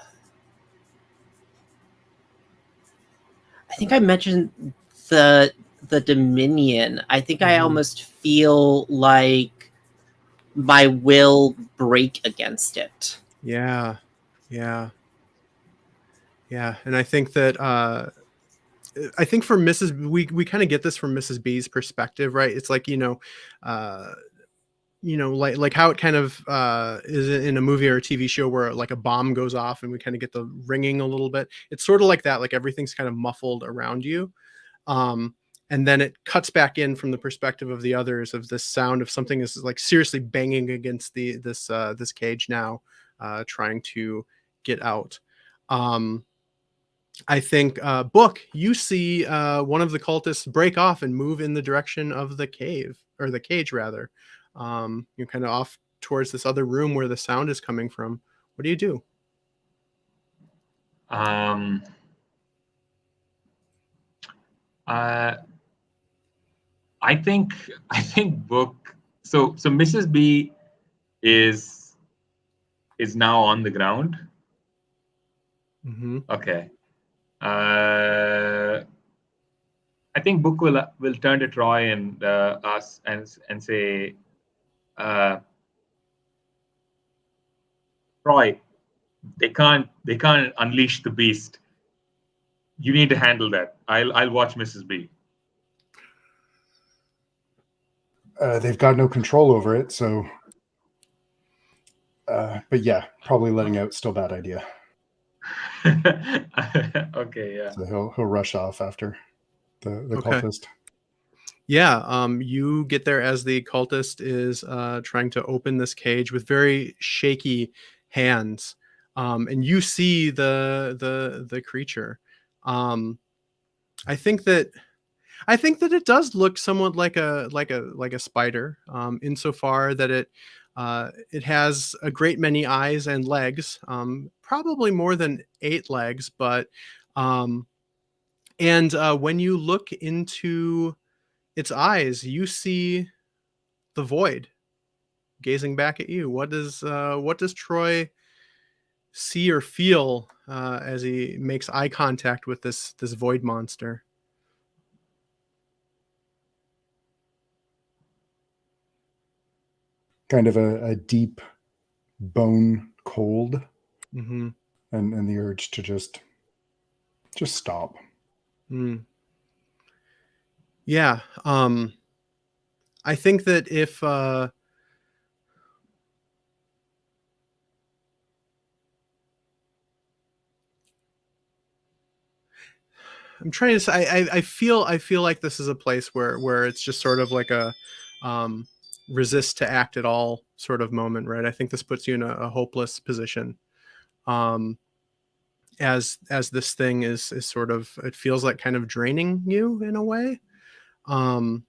C: think I mentioned the Dominion. I think I almost feel like my will break against it.
A: Yeah. And I think that for Mrs. we kind of get this from Mrs. B's perspective, right? It's like, like how it kind of is in a movie or a TV show where like a bomb goes off and we kind of get the ringing a little bit. It's sort of like that, like everything's kind of muffled around you. And then it cuts back in from the perspective of the others of this sound of something is like seriously banging against this cage now, trying to get out. I think, Book, you see one of the cultists break off and move in the direction of the cave, or the cage rather. You're kind of off towards this other room where the sound is coming from. What do you do?
B: I think Book. So Mrs. B is now on the ground.
A: Mm-hmm.
B: Okay. I think Book will turn to Troy and ask and say, Troy, they can't unleash the beast. You need to handle that. I'll watch Mrs. B.
E: They've got no control over it, so But yeah, probably letting out still bad idea.
B: Okay, yeah.
E: So he'll rush off after the
A: Okay.
E: cultist.
A: Yeah, you get there as the cultist is trying to open this cage with very shaky hands, and you see the creature. I think that it does look somewhat like a spider, insofar that it has a great many eyes and legs, probably more than 8 legs, but and when you look into its eyes, you see the void gazing back at you. What does Troy see or feel as he makes eye contact with this void monster?
E: Kind of a deep bone cold,
A: Mm-hmm.
E: and the urge to just stop.
A: Mm. Yeah. I think that if I'm trying to say, I feel like this is a place where it's just sort of like a um, resist to act at all sort of moment, right? I think this puts you in a hopeless position. As this thing is sort of, it feels like kind of draining you in a way. I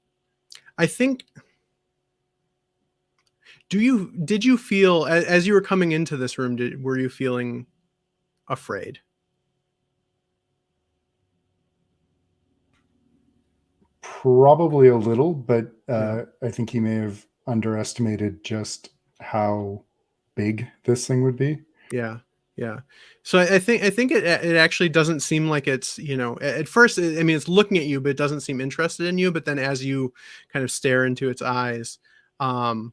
A: think, did you feel as you were coming into this room, were you feeling afraid?
E: Probably a little, but
A: Yeah.
E: I think he may have underestimated just how big this thing would be.
A: Yeah. Yeah. So I think it actually doesn't seem like it's, at first, I mean, it's looking at you, but it doesn't seem interested in you. But then as you kind of stare into its eyes, it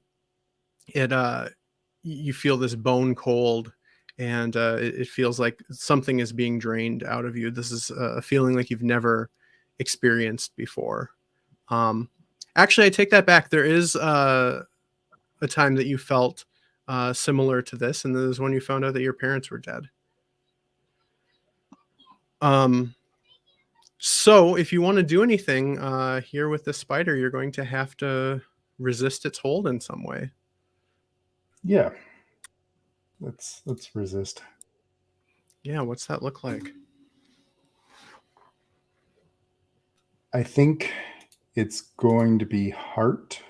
A: you feel this bone cold, and it feels like something is being drained out of you. This is a feeling like you've never experienced before. Um, Actually, I take that back. There is a time that you felt similar to this, and this is when you found out that your parents were dead. So if you want to do anything here with this spider, you're going to have to resist its hold in some way.
E: Yeah. Let's resist.
A: Yeah, what's that look like?
E: I think it's going to be heart,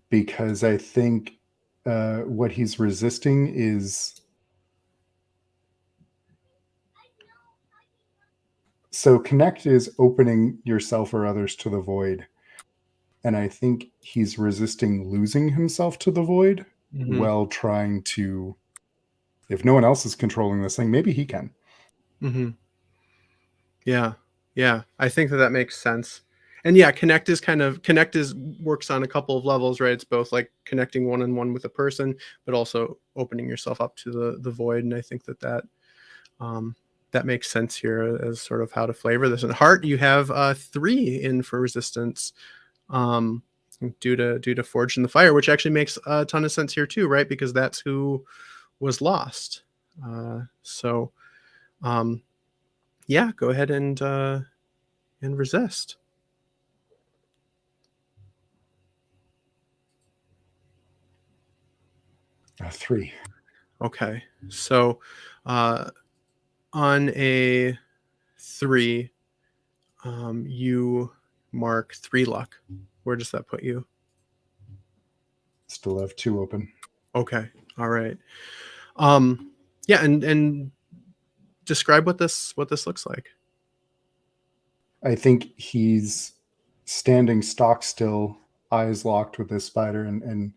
E: because I think what he's resisting is, so connect is opening yourself or others to the void, and I think he's resisting losing himself to the void while trying to, if no one else is controlling this thing, maybe he can.
A: Yeah. Yeah. I think that makes sense. And yeah, connect is works on a couple of levels, right? It's both like connecting one-on-one with a person, but also opening yourself up to the void. And I think that makes sense here as sort of how to flavor this. And heart, you have 3 in for resistance, due to Forged in the Fire, which actually makes a ton of sense here too, right? Because that's who was lost. So yeah, go ahead and resist.
E: A 3.
A: Okay, so on a 3, you mark 3 luck. Where does that put you?
E: Still have 2 open.
A: Okay, all right. Yeah, and describe what this looks like.
E: I think he's standing stock still, eyes locked with this spider, and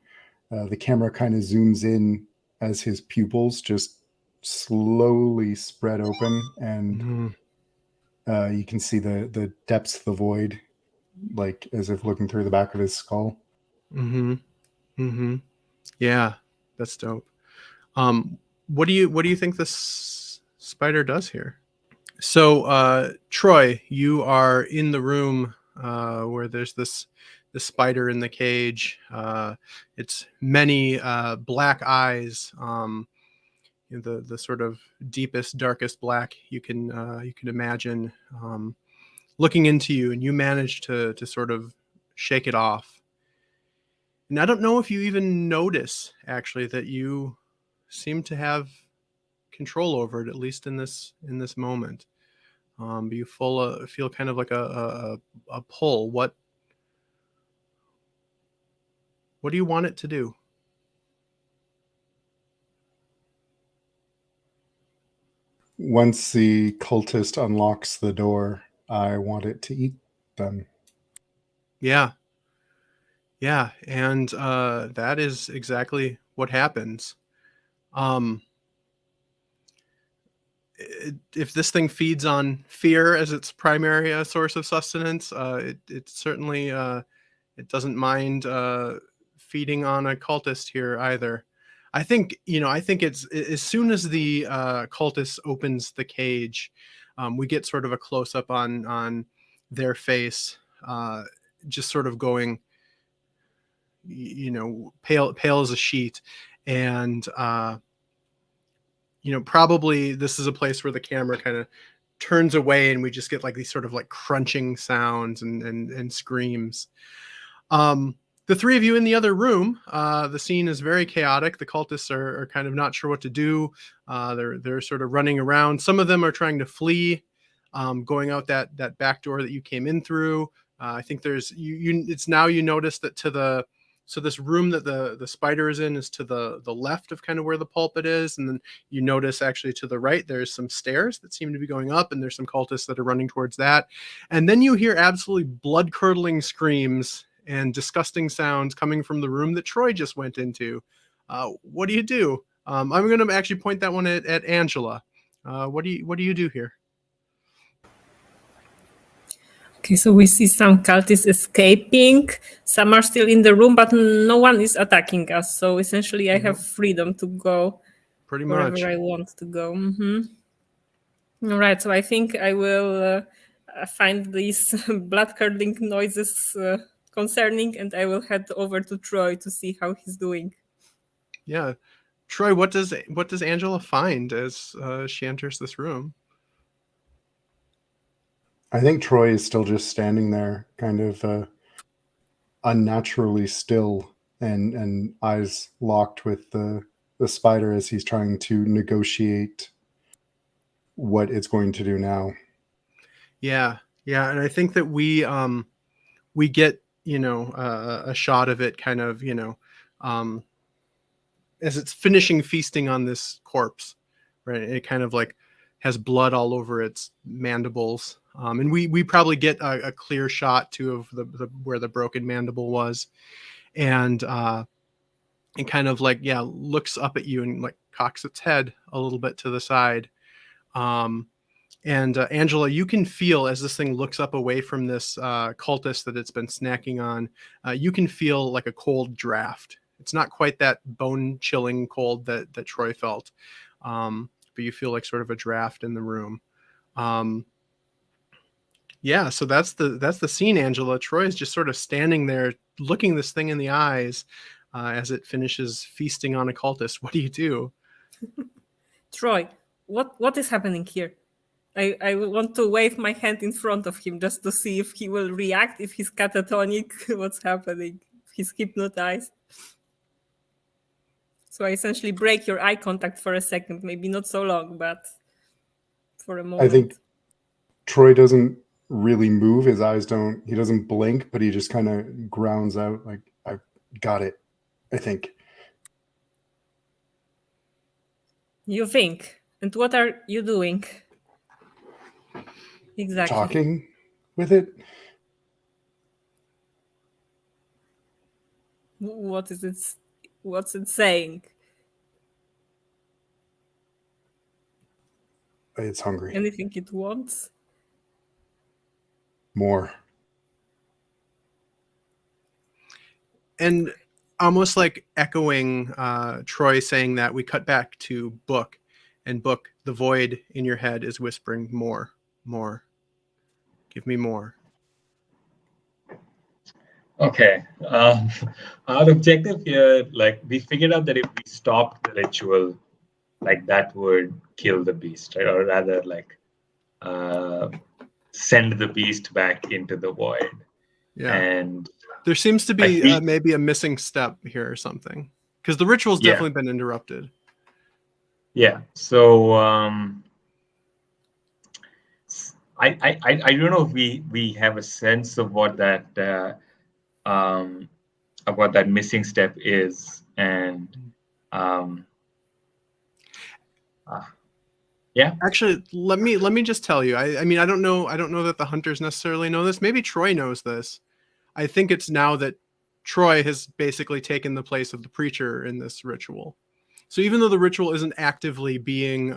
E: the camera kind of zooms in as his pupils just slowly spread open, and you can see the depths of the void, like as if looking through the back of his skull.
A: Yeah, that's dope. What do you think this spider does here? So Troy, you are in the room where there's this spider in the cage. Its many black eyes, the sort of deepest, darkest black you can imagine, looking into you, and you manage to sort of shake it off. And I don't know if you even notice actually that you seem to have control over it, at least in this moment. But you feel kind of like a pull. What do you want it to do?
E: Once the cultist unlocks the door, I want it to eat them.
A: Yeah. Yeah, and that is exactly what happens. If this thing feeds on fear as its primary source of sustenance, it certainly it doesn't mind feeding on a cultist here either. I think it's as soon as the cultist opens the cage, we get sort of a close up on their face, just sort of going, pale as a sheet, and probably this is a place where the camera kind of turns away, and we just get like these sort of like crunching sounds and screams. The three of you in the other room, the scene is very chaotic. The cultists are kind of not sure what to do. They're sort of running around. Some of them are trying to flee, going out that back door that you came in through. I think there's it's now you notice that so this room that the spider is in is to the left of kind of where the pulpit is, and then you notice actually to the right there's some stairs that seem to be going up, and there's some cultists that are running towards that. And then you hear absolutely blood-curdling screams and disgusting sounds coming from the room that Troy just went into. What do you do? I'm going to actually point that one at Angela. What do you do here?
D: Okay, so we see some cultists escaping. Some are still in the room, but no one is attacking us. So essentially, I have freedom to go
A: pretty
D: wherever
A: much
D: I want to go. All right, so I think I will find these blood-curdling noises concerning, and I will head over to Troy to see how he's doing.
A: Yeah, Troy, what does Angela find as she enters this room?
E: I think Troy is still just standing there, kind of unnaturally still, and eyes locked with the spider as he's trying to negotiate what it's going to do now.
A: Yeah, and I think that we get a shot of it, kind of as it's finishing feasting on this corpse, right? It kind of like has blood all over its mandibles. And we probably get a clear shot too of the where the broken mandible was, and kind of like looks up at you and like cocks its head a little bit to the side. And Angela, you can feel as this thing looks up away from this cultist that it's been snacking on, you can feel like a cold draft. It's not quite that bone-chilling cold that Troy felt, but you feel like sort of a draft in the room. Yeah, so that's the scene, Angela. Troy is just sort of standing there looking this thing in the eyes as it finishes feasting on a cultist. What do you do?
D: Troy, what is happening here? I want to wave my hand in front of him just to see if he will react, if he's catatonic, what's happening, if he's hypnotized. So I essentially break your eye contact for a second, maybe not so long, but for a moment.
E: I think Troy doesn't really move. His eyes he doesn't blink, but he just kind of grounds out like, I got it, I think.
D: You think? And what are you doing? Exactly.
E: Talking with it.
D: What is it? What's it saying?
E: It's hungry.
D: Anything it wants?
E: More.
A: And almost like echoing Troy saying that, we cut back to Book, and Book, the void in your head is whispering, more, give me more.
B: Okay. Our objective here, like we figured out that if we stopped the ritual, like that would kill the beast, right? Or rather, like send the beast back into the void.
A: Yeah.
B: And
A: There seems to
B: like
A: be maybe a missing step here or something, because the ritual's
B: Yeah.
A: definitely been interrupted.
B: yeah. So I don't know if we have a sense of what that missing step is, and yeah.
A: Actually, let me just tell you. I mean, I don't know that the hunters necessarily know this. Maybe Troy knows this. I think it's now that Troy has basically taken the place of the preacher in this ritual. So even though the ritual isn't actively being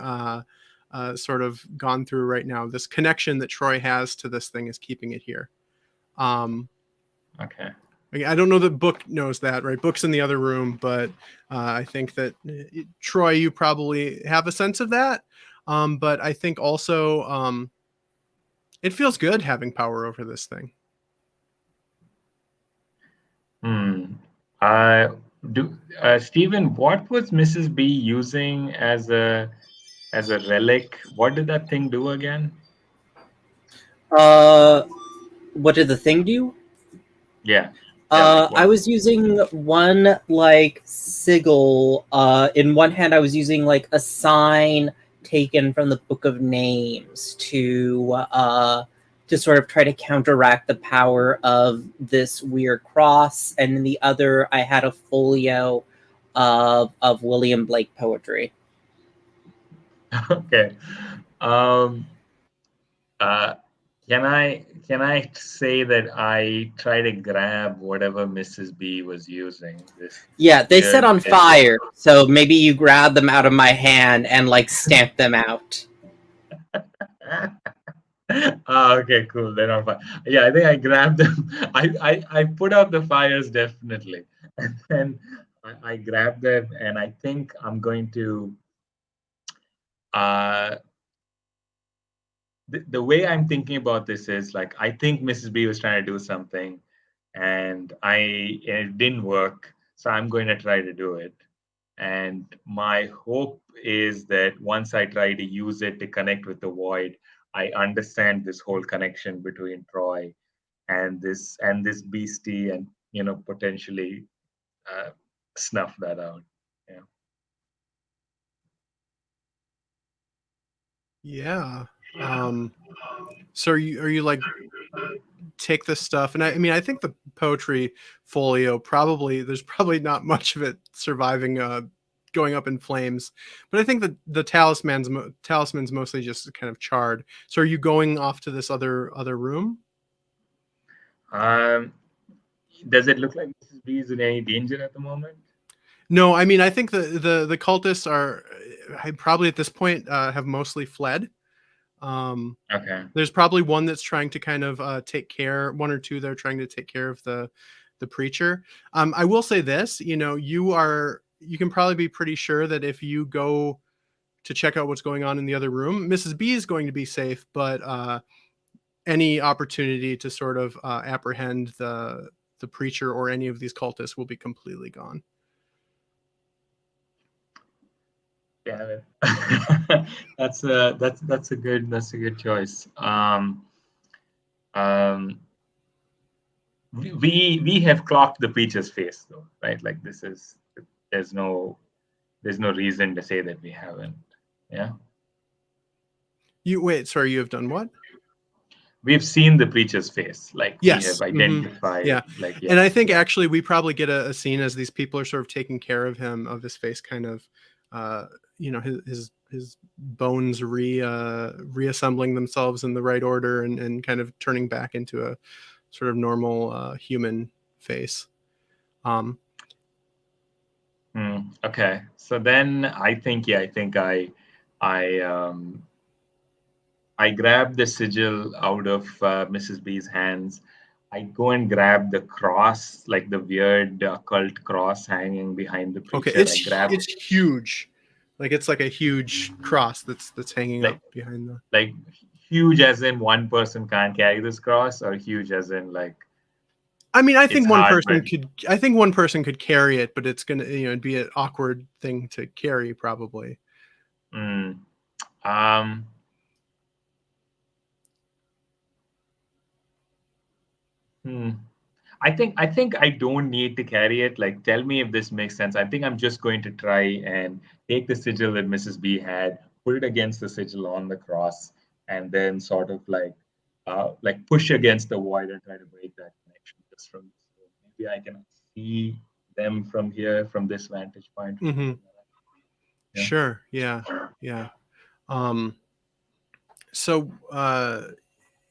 A: sort of gone through right now, this connection that Troy has to this thing is keeping it here.
B: Okay.
A: I don't know that Book knows that, right? Book's in the other room, but I think that Troy, you probably have a sense of that. But I think also it feels good having power over this thing.
B: Stephen, what was Mrs. B using as a relic? What did that thing do again?
C: What did the thing do?
B: Yeah.
C: I was using one like sigil. In one hand, I was using like a sign taken from the Book of Names to sort of try to counteract the power of this weird cross, and in the other, I had a folio of William Blake poetry.
B: Okay. Can I say that I try to grab whatever Mrs. B was using?
C: Yeah, they set on fire, so maybe you grab them out of my hand and like stamp them out.
B: Okay, cool. They're on fire. Yeah, I think I grabbed them. I put out the fires definitely, and then I grabbed them, and I think I'm going to. The way I'm thinking about this is like I think Mrs. B was trying to do something, and it didn't work, so I'm going to try to do it. And my hope is that once I try to use it to connect with the void, I understand this whole connection between Troy and this beastie, and potentially snuff that out.
A: Yeah. So are you like take this stuff, and I mean I think the poetry folio there's probably not much of it surviving going up in flames, but I think that the talisman's mostly just kind of charred. So are you going off to this other room?
B: Does it look like Mrs. B is in any danger at the moment?
A: No, I mean I think the cultists are probably at this point have mostly fled.
B: Okay.
A: There's probably one that's trying to kind of take care, one or two that are trying to take care of the preacher. I will say this, you can probably be pretty sure that if you go to check out what's going on in the other room, Mrs. B is going to be safe, but any opportunity to sort of apprehend the preacher or any of these cultists will be completely gone.
B: Yeah, that's a good choice. We have clocked the preacher's face though, right? Like there's no reason to say that we haven't. Yeah.
A: You have done what?
B: We've seen the preacher's face, like
A: yes.
B: We have identified.
A: Yeah.
B: Like,
A: and I think actually we probably get a scene as these people are sort of taking care of him, of his face kind of his bones reassembling themselves in the right order and kind of turning back into a sort of normal human face.
B: Okay, so then I think I grab the sigil out of Mrs. B's hands. I go and grab the cross, like the weird occult cross hanging behind the preacher.
A: Okay, it's huge. Like it's like a huge cross that's hanging up behind the.
B: Like huge as in one person can't carry this cross, or huge as in like.
A: I mean, I think
B: it's
A: one
B: hard,
A: person
B: but
A: could. I think one person could carry it, but it's gonna, it'd be an awkward thing to carry, probably.
B: mm, um, hmm. I think I don't need to carry it. Like, tell me if this makes sense. I think I'm just going to try and take the sigil that Mrs. B had, put it against the sigil on the cross, and then sort of like push against the void and try to break that connection just from this. So maybe I can see them from here, from this vantage point.
A: Mm-hmm.
B: Yeah.
A: Sure. Yeah. Yeah. Um. So,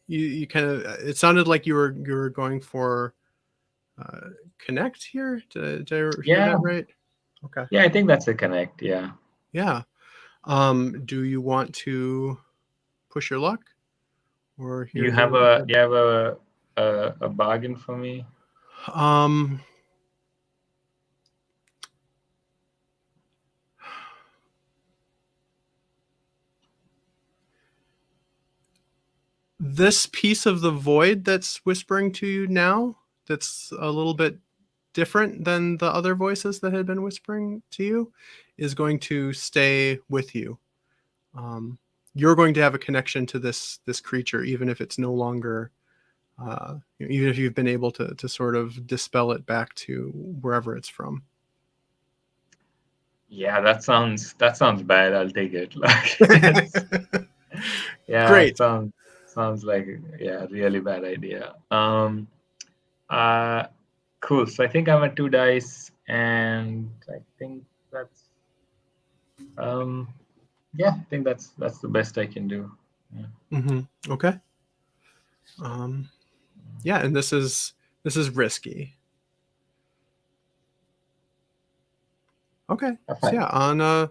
A: you kind of. It sounded like you were going for connect here. Did I hear
B: Yeah,
A: that right? Okay.
B: yeah, I think that's a connect. Yeah.
A: Yeah. Do you want to push your luck, or hear the?
B: You have a bargain for me?
A: Um. This piece of the void that's whispering to you now, that's a little bit different than the other voices that had been whispering to you, is going to stay with you. Um, you're going to have a connection to this creature, even if it's no longer, even if you've been able to sort of dispel it back to wherever it's from.
B: Yeah, that sounds bad. I'll take it. Like, yeah, it
A: Great.
B: sounds like a really bad idea. Uh, cool. So I think I'm at 2 dice, and I think that's yeah, I think that's the best I can do. Yeah.
A: Mm-hmm. Okay. Yeah, and this is risky. Okay. So
B: Okay.
A: yeah, on a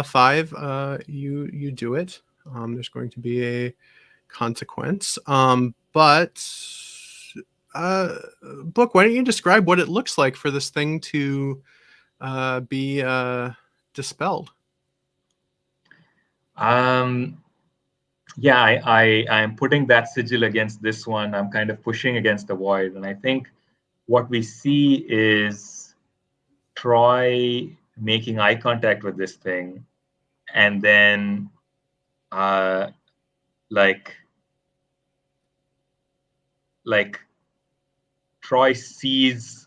A: 5, you do it. There's going to be a consequence. But Book, why don't you describe what it looks like for this thing to be dispelled?
B: Yeah, I'm putting that sigil against this one. I'm kind of pushing against the void, and I think what we see is Troy making eye contact with this thing, and then uh, like like Troy sees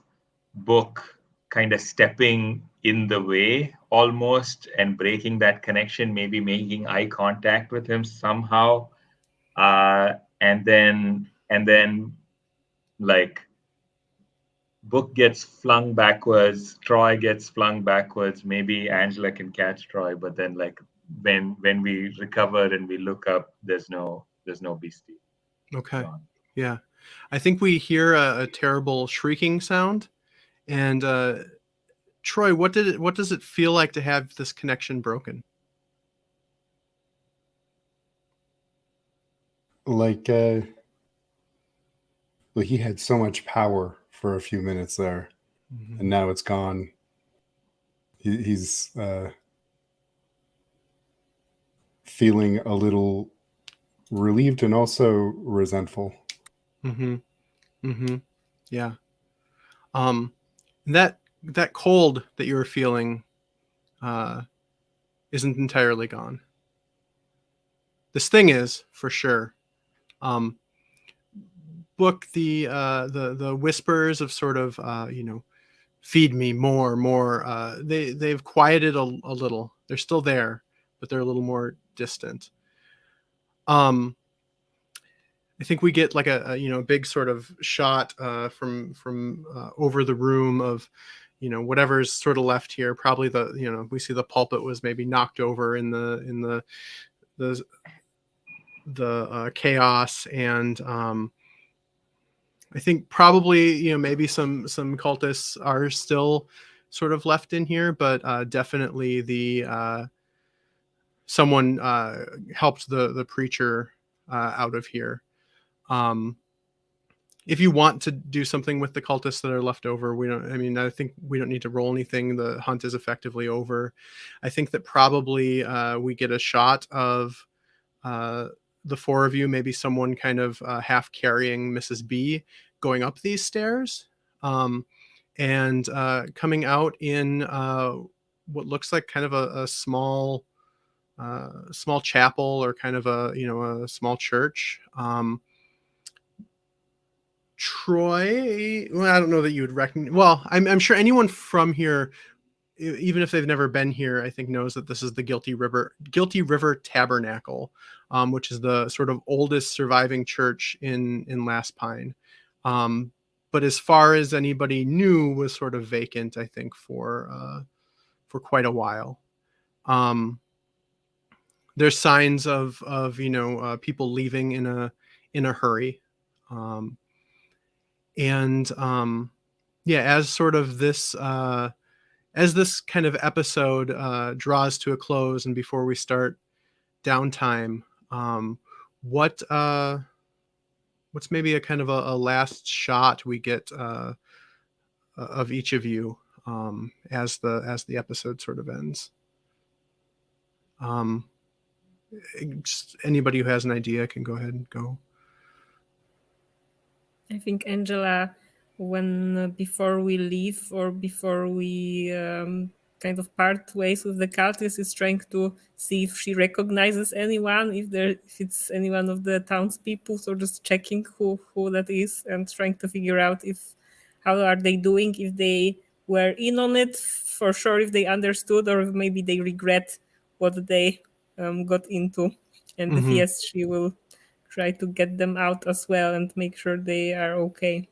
B: Book kind of stepping in the way almost and breaking that connection, maybe making eye contact with him somehow, and then like Book gets flung backwards, Troy gets flung backwards. Maybe Angela can catch Troy, but then like when we recover and we look up, there's no beastie.
A: Okay.
B: Gone.
A: Yeah. I think we hear a terrible shrieking sound. And Troy, what does it feel like to have this connection broken?
E: Like, well, he had so much power for a few minutes there,
A: Mm-hmm.
E: and now it's gone. He's feeling a little relieved and also resentful.
A: Mm-hmm. Mm-hmm. Yeah. That cold that you were feeling uh, isn't entirely gone. This thing is for sure. Um, Book, the whispers of sort of feed me more. They've quieted a little. They're still there, but they're a little more distant. I think we get like a big sort of shot from over the room of whatever's sort of left here. Probably we see the pulpit was maybe knocked over in the chaos, and I think probably maybe some cultists are still sort of left in here, but definitely the someone helped the preacher out of here. Um, if you want to do something with the cultists that are left over, I think we don't need to roll anything. The hunt is effectively over. I think that probably we get a shot of the 4 of you, maybe someone kind of half carrying Mrs. B going up these stairs. And coming out in what looks like kind of a small chapel, or kind of a small church. Troy, well, I don't know that you would recognize. Well, I'm sure anyone from here, even if they've never been here, I think knows that this is the Guilty River Tabernacle, which is the sort of oldest surviving church in Last Pine. But as far as anybody knew, was sort of vacant, I think, for quite a while. There's signs of people leaving in a hurry. And yeah, as sort of this as this kind of episode draws to a close, and before we start downtime, what's maybe a kind of a last shot we get of each of you as the episode sort of ends? Just anybody who has an idea can go ahead and go.
D: I think Angela, when before we leave, or before we kind of part ways with the cultist, is trying to see if she recognizes anyone, if it's any one of the townspeople, so just checking who that is, and trying to figure out how are they doing, if they were in on it for sure, if they understood, or if maybe they regret what they got into. And if yes, she will try to get them out as well and make sure they are okay.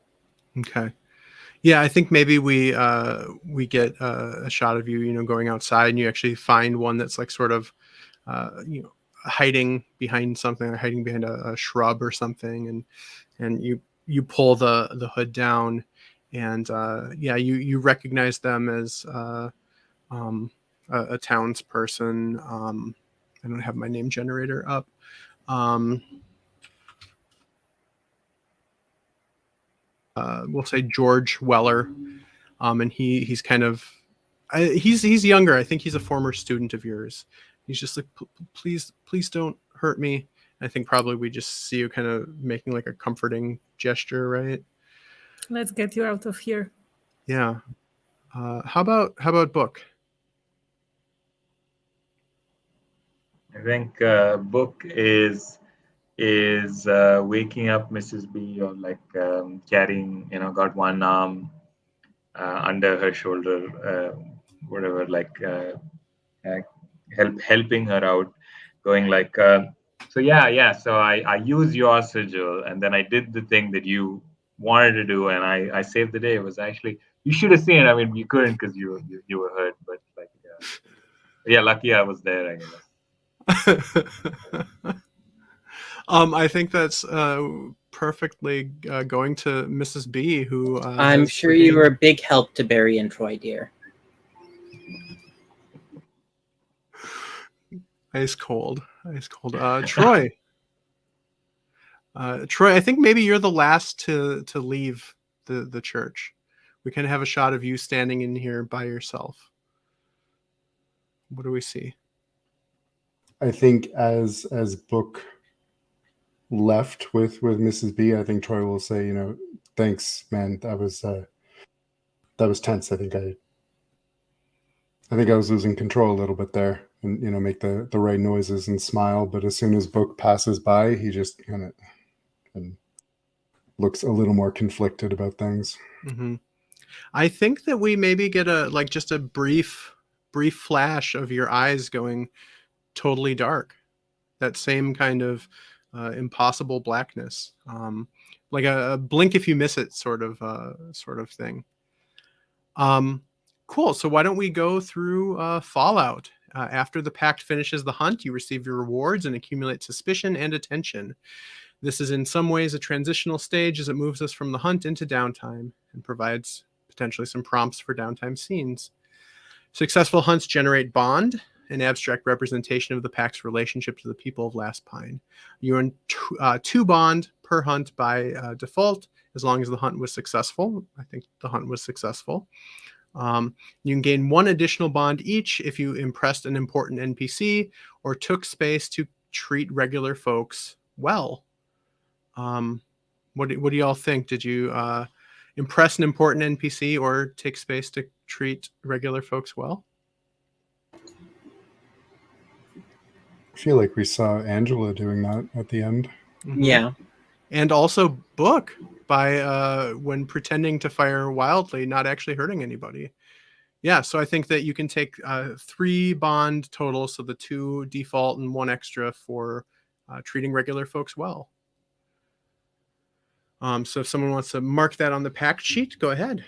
A: Okay. Yeah, I think maybe we get a shot of you, going outside, and you actually find one that's like sort of, hiding behind something, or hiding behind a shrub or something, and you pull the hood down, and yeah, you recognize them as a townsperson. I don't have my name generator up. We'll say George Weller, and he's kind of he's younger. I think he's a former student of yours. He's just like, please don't hurt me. I think probably we just see you kind of making like a comforting gesture, right?
D: Let's get you out of here.
A: Yeah. How about Book?
B: I think Book is waking up Mrs. B, or like carrying, got one arm under her shoulder, whatever, like helping her out, going like, so yeah. So I used your sigil, and then I did the thing that you wanted to do, and I saved the day. It was actually, you should have seen it. I mean, you couldn't because you were hurt, but like, yeah, lucky I was there, I guess.
A: I think that's perfectly going to Mrs. B, who
C: I'm sure you were a big help to Barry and Troy, dear.
A: Ice cold. Troy. Troy, I think maybe you're the last to leave the church. We kind of have a shot of you standing in here by yourself. What do we see?
E: I think as Book left with Mrs. B, I think Troy will say, thanks, man. That was tense. I think I was losing control a little bit there, and make the right noises and smile. But as soon as Book passes by, he just kind of looks a little more conflicted about things.
A: Mm-hmm. I think that we maybe get just a brief flash of your eyes going totally dark. That same kind of impossible blackness, like a blink if you miss it sort of thing. Cool. So why don't we go through Fallout? After the pact finishes the hunt, you receive your rewards and accumulate suspicion and attention. This is in some ways a transitional stage as it moves us from the hunt into downtime and provides potentially some prompts for downtime scenes. Successful hunts generate bond, an abstract representation of the pact's relationship to the people of Last Pine. You earn 2 bond per hunt by default, as long as the hunt was successful. I think the hunt was successful. You can gain 1 additional bond each if you impressed an important NPC or took space to treat regular folks well. What do y'all think? Did you impress an important NPC or take space to treat regular folks well.
E: I feel like we saw Angela doing that at the end.
A: Mhm.
C: Yeah.
A: And also Book by when pretending to fire wildly, not actually hurting anybody. Yeah, so I think that you can take 3 bond total, so the 2 default and 1 extra for treating regular folks well. So if someone wants to mark that on the pact sheet, go ahead.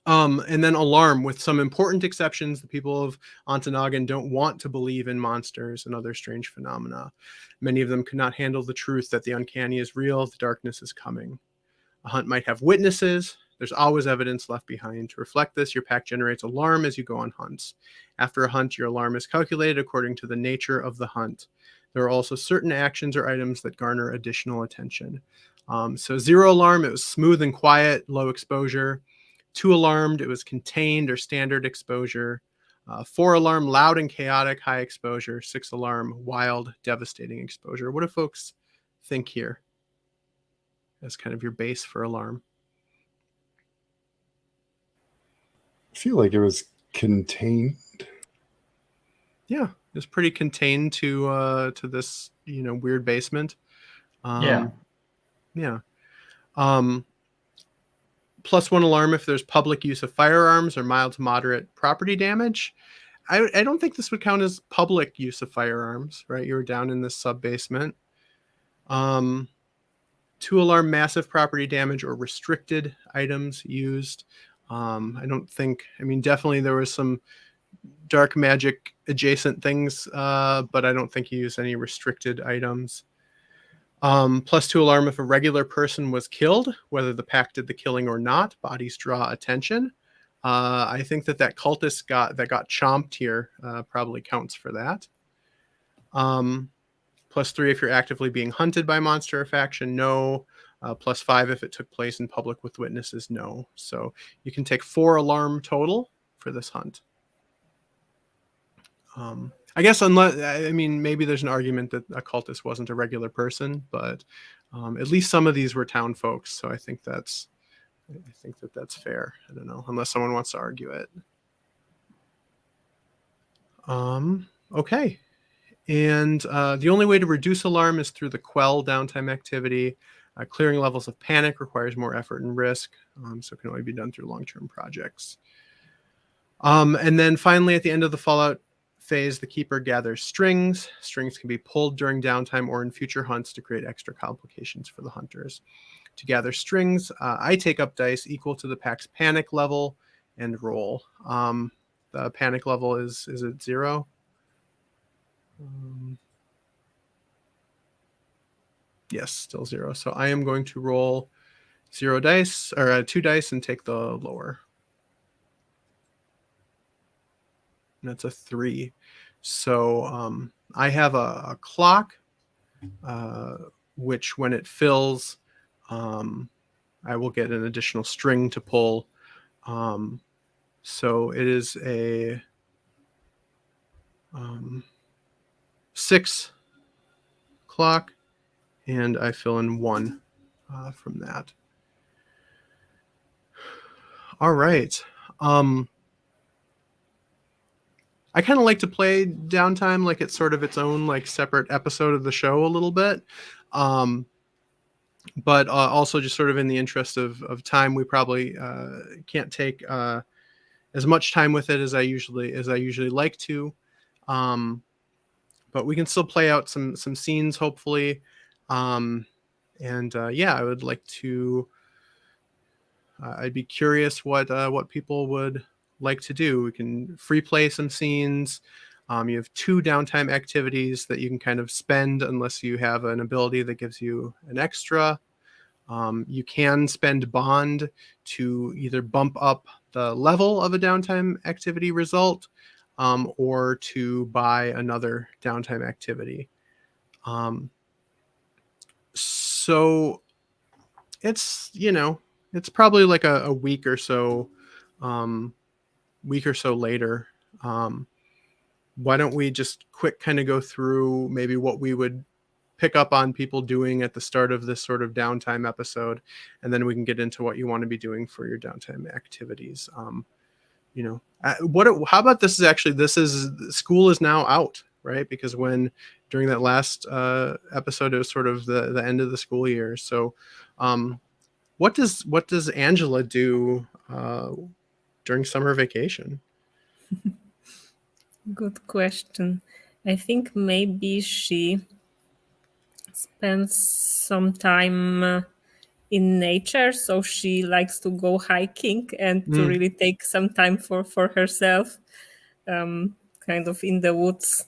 A: And then Alarm, with some important exceptions. The people of Ontonagon don't want to believe in monsters and other strange phenomena. Many of them could not handle the truth that the uncanny is real, the darkness is coming. A hunt might have witnesses. There's always evidence left behind. To reflect this, your pack generates alarm as you go on hunts. After a hunt, your alarm is calculated according to the nature of the hunt. There are also certain actions or items that garner additional attention. So 0 alarm, it was smooth and quiet, low exposure. 2 alarmed, it was contained or standard exposure. 4 alarm, loud and chaotic, high exposure. 6 alarm, wild, devastating exposure. What do folks think here as kind of your base for alarm?
E: I feel like it was contained.
A: Yeah, it was pretty contained to this weird basement.
B: Yeah.
A: Yeah. +1 alarm if there's public use of firearms or mild to moderate property damage. I don't think this would count as public use of firearms, right? You were down in this sub basement. 2 alarm massive property damage or restricted items used. I don't think. I mean, definitely there was some dark magic adjacent things, but I don't think he used any restricted items. +2 alarm if a regular person was killed, whether the pack did the killing or not. Bodies draw attention. I think that cultist that got chomped here probably counts for that. +3 if you're actively being hunted by monster or faction, no. +5 if it took place in public with witnesses, no. So you can take 4 alarm total for this hunt. I guess maybe there's an argument that a cultist wasn't a regular person, but at least some of these were town folks, so I think that's fair. I don't know, unless someone wants to argue it. Okay. And the only way to reduce alarm is through the quell downtime activity. Clearing levels of panic requires more effort and risk, so it can only be done through long-term projects. And then finally, at the end of the Fallout phase, the Keeper gathers strings. Strings can be pulled during downtime or in future hunts to create extra complications for the hunters. To gather strings, I take up dice equal to the pack's panic level and roll. The panic level is it 0? Yes, still 0. So I am going to roll 0 dice, or 2 dice, and take the lower. And that's a 3. So I have a clock, which when it fills, I will get an additional string to pull. So it is a 6 clock, and I fill in 1 from that. All right. I kind of like to play downtime like it's sort of its own like separate episode of the show a little bit. But also just sort of in the interest of time, we probably can't take as much time with it as I usually like to. But we can still play out some scenes, hopefully. I would like to. I'd be curious what people would like to do. We can free play some scenes. You have 2 downtime activities that you can kind of spend unless you have an ability that gives you an extra. You can spend bond to either bump up the level of a downtime activity result, or to buy another downtime activity. So it's it's probably like a week or so later. Why don't we just quick kind of go through maybe what we would pick up on people doing at the start of this sort of downtime episode, and then we can get into what you want to be doing for your downtime activities. How about this is school is now out, right? Because during that last episode, it was sort of the end of the school year. So what does Angela do during summer vacation?
D: Good question. I think maybe she spends some time in nature, so she likes to go hiking and to really take some time for herself, kind of in the woods.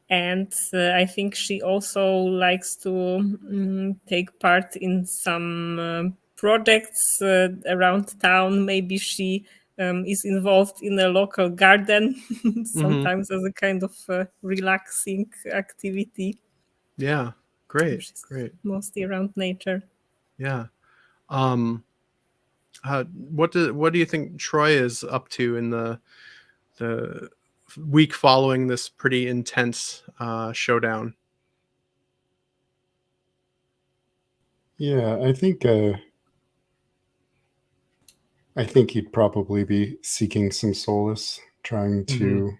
D: And I think she also likes to take part in some projects around town. Maybe she is involved in a local garden, sometimes as a kind of relaxing activity.
A: Yeah, great,
D: She's
A: great.
D: mostly around nature.
A: Yeah. What do you think Troy is up to in the week following this pretty intense showdown?
E: Yeah, I think he'd probably be seeking some solace, trying to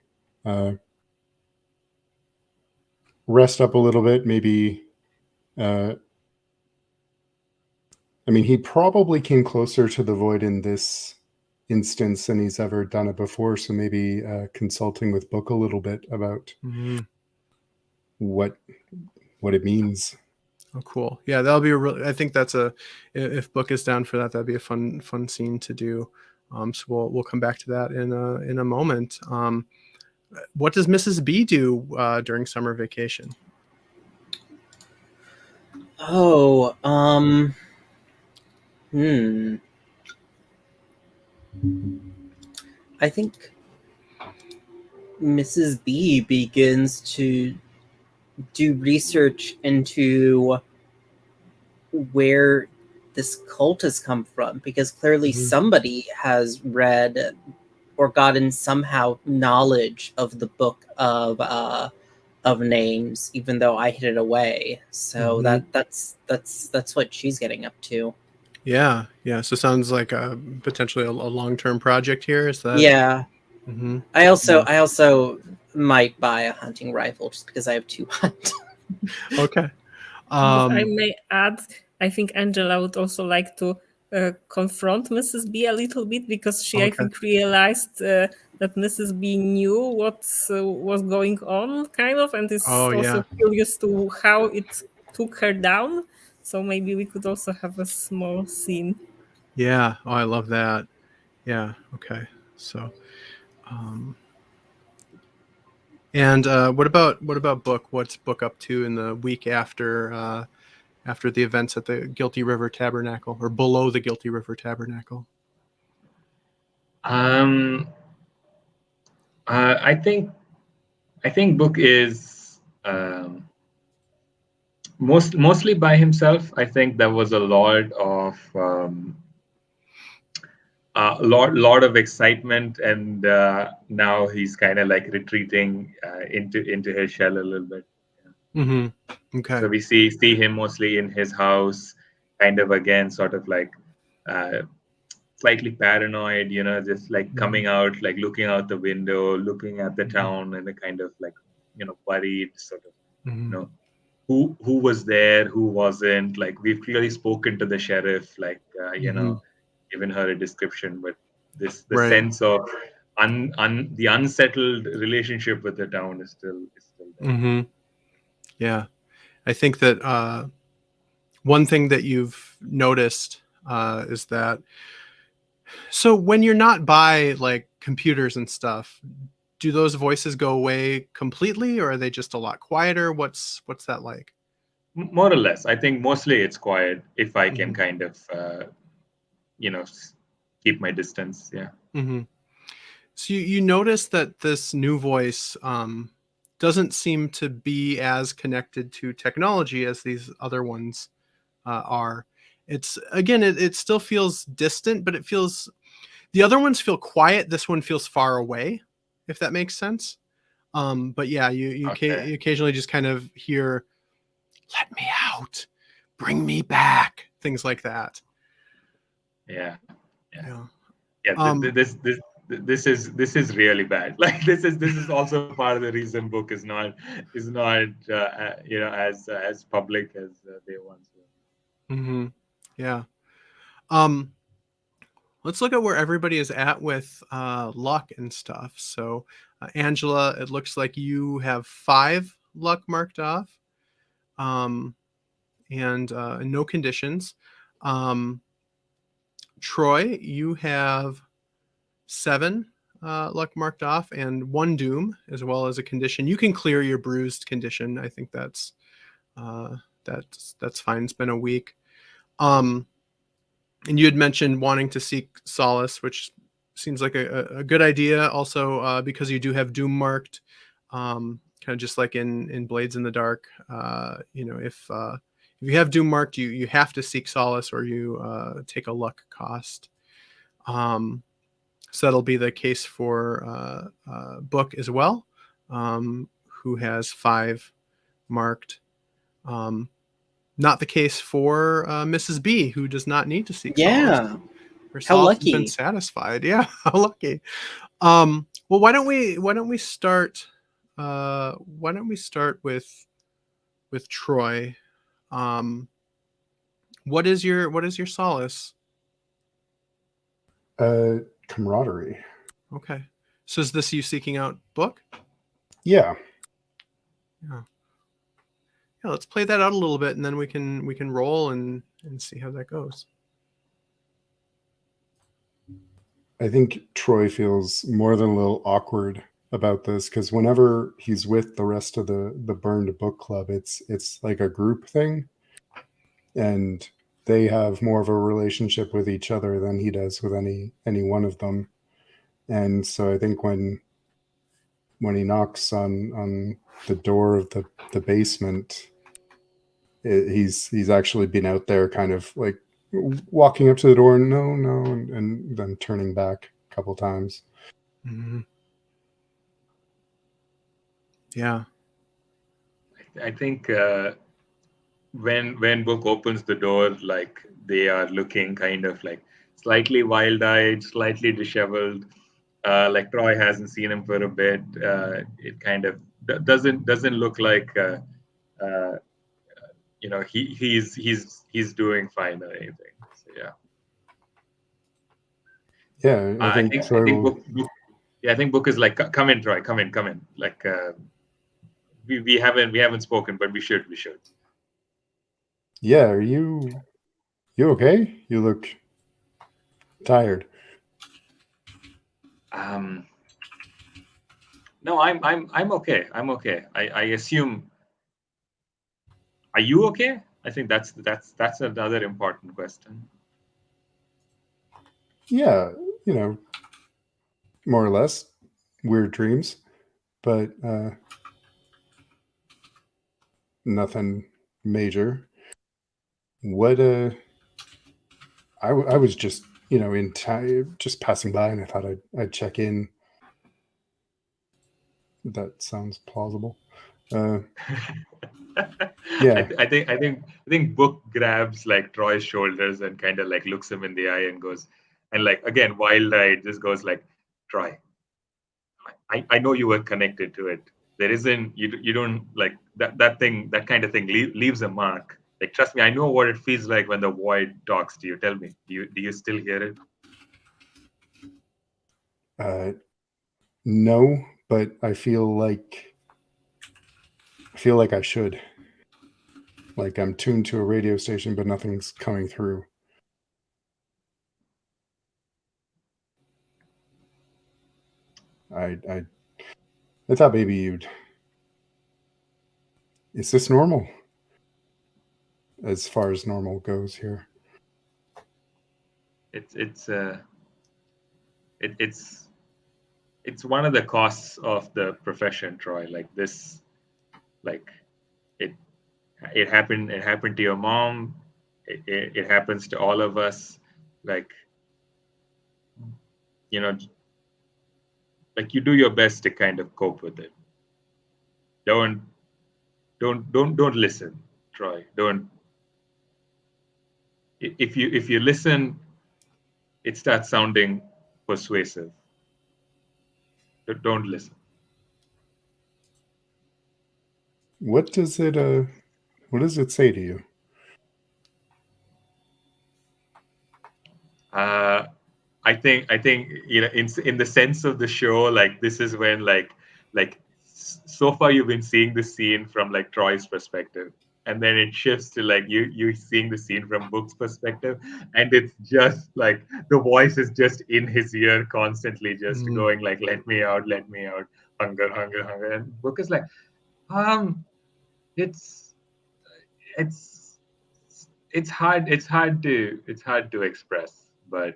E: rest up a little bit. Maybe, he probably came closer to the void in this instance than he's ever done it before. So maybe consulting with Book a little bit about what it means.
A: Oh, cool. Yeah, that'll be I think if Book is down for that, that'd be a fun scene to do. So we'll come back to that in a moment. What does Mrs. B do during summer vacation?
C: Oh, I think Mrs. B begins to do research into where this cult has come from, because clearly somebody has read or gotten somehow knowledge of the book of names, even though I hid it away. So that's what she's getting up to.
A: Yeah. So sounds like potentially a long-term project here. Is that?
C: Yeah. I also might buy a hunting rifle just because I have 2 hunt.
A: Okay.
D: If I may add, I think Angela would also like to confront Mrs. B a little bit, because she, I think, realized that Mrs. B knew what was going on, kind of, and is also curious to how it took her down. So maybe we could also have a small scene.
A: Yeah. Oh, I love that. Yeah. Okay. So, and what about Book? What's Book up to in the week after the events at the Guilty River Tabernacle, or below the Guilty River Tabernacle?
B: I think Book is mostly by himself. I think there was a lot of excitement, and now he's kind of like retreating into his shell a little bit.
A: Okay.
B: So we see him mostly in his house, kind of again, sort of like slightly paranoid, just like coming out, like looking out the window, looking at the town, and a kind of like, worried sort of, who was there, who wasn't. Like, we've clearly spoken to the sheriff, like, given her a description, but the sense of the unsettled relationship with the town is still there.
A: Yeah. I think that one thing that you've noticed is that, so when you're not by like computers and stuff, do those voices go away completely, or are they just a lot quieter? What's that like?
B: More or less. I think mostly it's quiet if I can kind of, keep my distance. Yeah.
A: So you notice that this new voice doesn't seem to be as connected to technology as these other ones are. It's, again, it still feels distant, but the other ones feel quiet. This one feels far away, if that makes sense. But yeah, you occasionally just kind of hear let me out, bring me back, things like that.
B: Yeah.
A: Um,
B: This is really bad. Like this is also part of the reason book is not as public as they once were.
A: Mm-hmm. Yeah. Let's look at where everybody is at with luck and stuff. So, Angela, it looks like you have 5 luck marked off, and no conditions. Troy, you have 7 luck marked off and 1 doom, as well as a condition. You can clear your bruised condition. I think that's fine. It's been a week. And you had mentioned wanting to seek solace, which seems like a good idea. Also, because you do have doom marked, kind of just like in Blades in the Dark. If you have doom marked, you have to seek solace, or you take a luck cost. So that'll be the case for Book as well, who has 5 marked. Not the case for Mrs. B, who does not need to seek solace. Her
C: How
A: solace has been
C: lucky.
A: satisfied. Yeah, how lucky. Well, why don't we start? Why don't we start with Troy? What is your solace?
E: Camaraderie.
A: Okay. So is this you seeking out Book?
E: Yeah.
A: Yeah. Yeah, let's play that out a little bit, and then we can roll and see how that goes.
E: I think Troy feels more than a little awkward about this, because whenever he's with the rest of the Burned Book Club, it's like a group thing, and they have more of a relationship with each other than he does with any one of them. And so I think when he knocks on the door of the basement, he's actually been out there kind of like walking up to the door and no, and then turning back a couple times.
A: Mm-hmm. Yeah.
B: I think when Book opens the door, like they are looking kind of like slightly wild-eyed, slightly disheveled. Like Troy hasn't seen him for a bit. It kind of doesn't look like he's doing fine or anything. So yeah.
E: Yeah, I think Troy
B: I think
E: will...
B: Book. Yeah, I think Book is like, come in, Troy, come in. Like we haven't spoken, but we should.
E: Yeah, are you okay? You look tired.
B: No, I'm okay. I'm okay. I assume. Are you okay? I think that's another important question.
E: Yeah, more or less. Weird dreams, but nothing major. What I was just in time, just passing by, and I thought I'd check in. That sounds plausible. Yeah.
B: I think Book grabs like Troy's shoulders and kind of like looks him in the eye and goes, and like again wild-eyed just goes like, Troy, I know you were connected to it. There isn't, you don't like that thing, that kind of thing leaves a mark. Like, trust me, I know what it feels like when the void talks to you. Tell me, do you still hear it?
E: No, but I feel like I should. Like I'm tuned to a radio station, but nothing's coming through. I thought maybe you'd... Is this normal? As far as normal goes here.
B: It's one of the costs of the profession, Troy. Like this, like it happened to your mom. It happens to all of us. Like, like you do your best to kind of cope with it. Don't listen. Troy. Don't. If you listen, it starts sounding persuasive. Don't listen.
E: What does it say to you?
B: I think in the sense of the show, like this is when like so far you've been seeing the scene from like Troy's perspective, and then it shifts to like you seeing the scene from Book's perspective, and it's just like the voice is just in his ear constantly, just going like, let me out, hunger, hunger, hunger. And Book is like, it's it's hard to express, but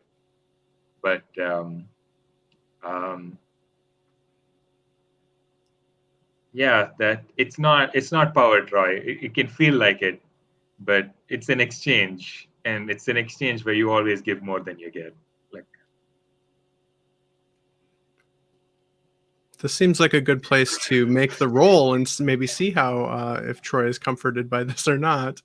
B: yeah, that it's not power, Troy. It can feel like it, but it's an exchange, and it's an exchange where you always give more than you get. Like,
A: This seems like a good place to make the roll and maybe see how if Troy is comforted by this or not.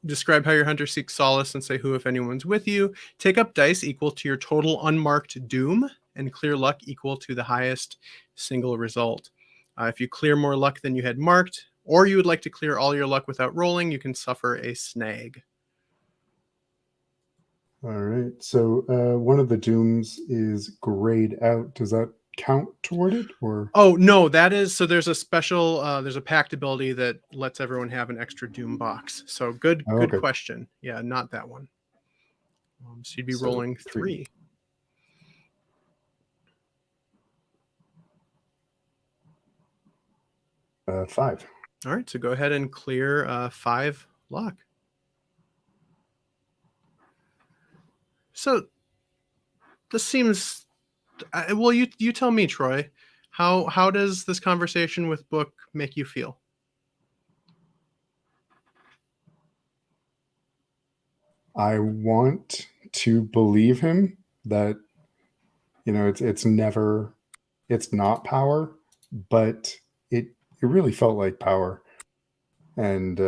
A: Describe how your hunter seeks solace and say who, if anyone's with you. Take up dice equal to your total unmarked doom and clear luck equal to the highest single result. If you clear more luck than you had marked, or you would like to clear all your luck without rolling, you can suffer a snag.
E: All right. So one of the dooms is grayed out. Does that count toward it, or?
A: Oh no, that is so. There's a special. There's a pact ability that lets everyone have an extra doom box. So good
E: Okay.
A: question. Yeah, not that one. So you'd be rolling 3.
E: 5.
A: All right, so go ahead and clear 5 luck. So this seems. Well, you tell me, Troy. How does this conversation with Book make you feel?
E: I want to believe him that it's not power, but it really felt like power, and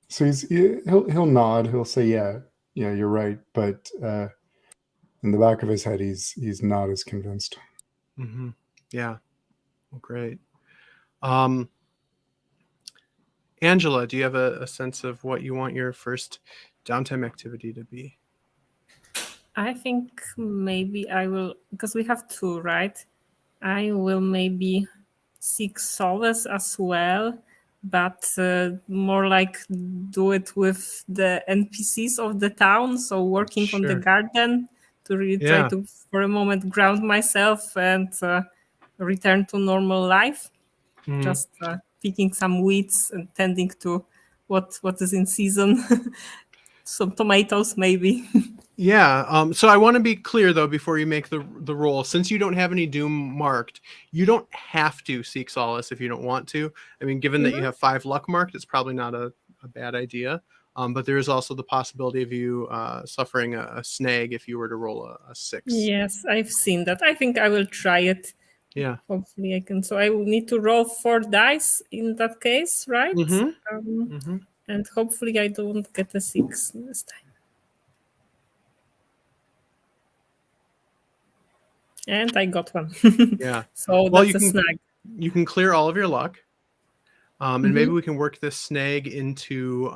E: so he'll nod, he'll say yeah, you're right, but in the back of his head he's not as convinced.
A: Mm-hmm. Yeah. Well, great. Angela, do you have a sense of what you want your first downtime activity to be?
D: I think maybe I will, because we have 2, right? I will maybe seek solace as well, but more like do it with the NPCs of the town. So working on the garden to really try to, for a moment, ground myself and return to normal life. Just picking some weeds and tending to what is in season. Some tomatoes, maybe.
A: Yeah. So I want to be clear, though, before you make the roll. Since you don't have any doom marked, you don't have to seek solace if you don't want to. I mean, given that you have 5 luck marked, it's probably not a bad idea. But there is also the possibility of you suffering a snag if you were to roll a 6.
D: Yes, I've seen that. I think I will try it.
A: Yeah.
D: Hopefully I can. So I will need to roll 4 dice in that case, right? And hopefully I don't get a 6 this time. And I got 1.
A: Yeah.
D: So that's a snag.
A: You can clear all of your luck. And maybe we can work this snag into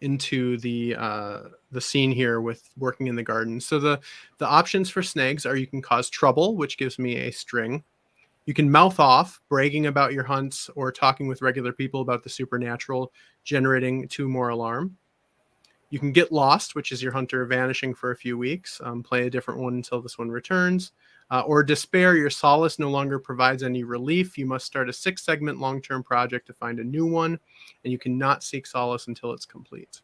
A: the scene here with working in the garden. So the options for snags are: you can cause trouble, which gives me a string. You can mouth off, bragging about your hunts or talking with regular people about the supernatural, generating 2 more alarm. You can get lost, which is your hunter vanishing for a few weeks. Play a different one until this one returns. Or despair, your solace no longer provides any relief. You must start a 6-segment long-term project to find a new one, and you cannot seek solace until it's complete.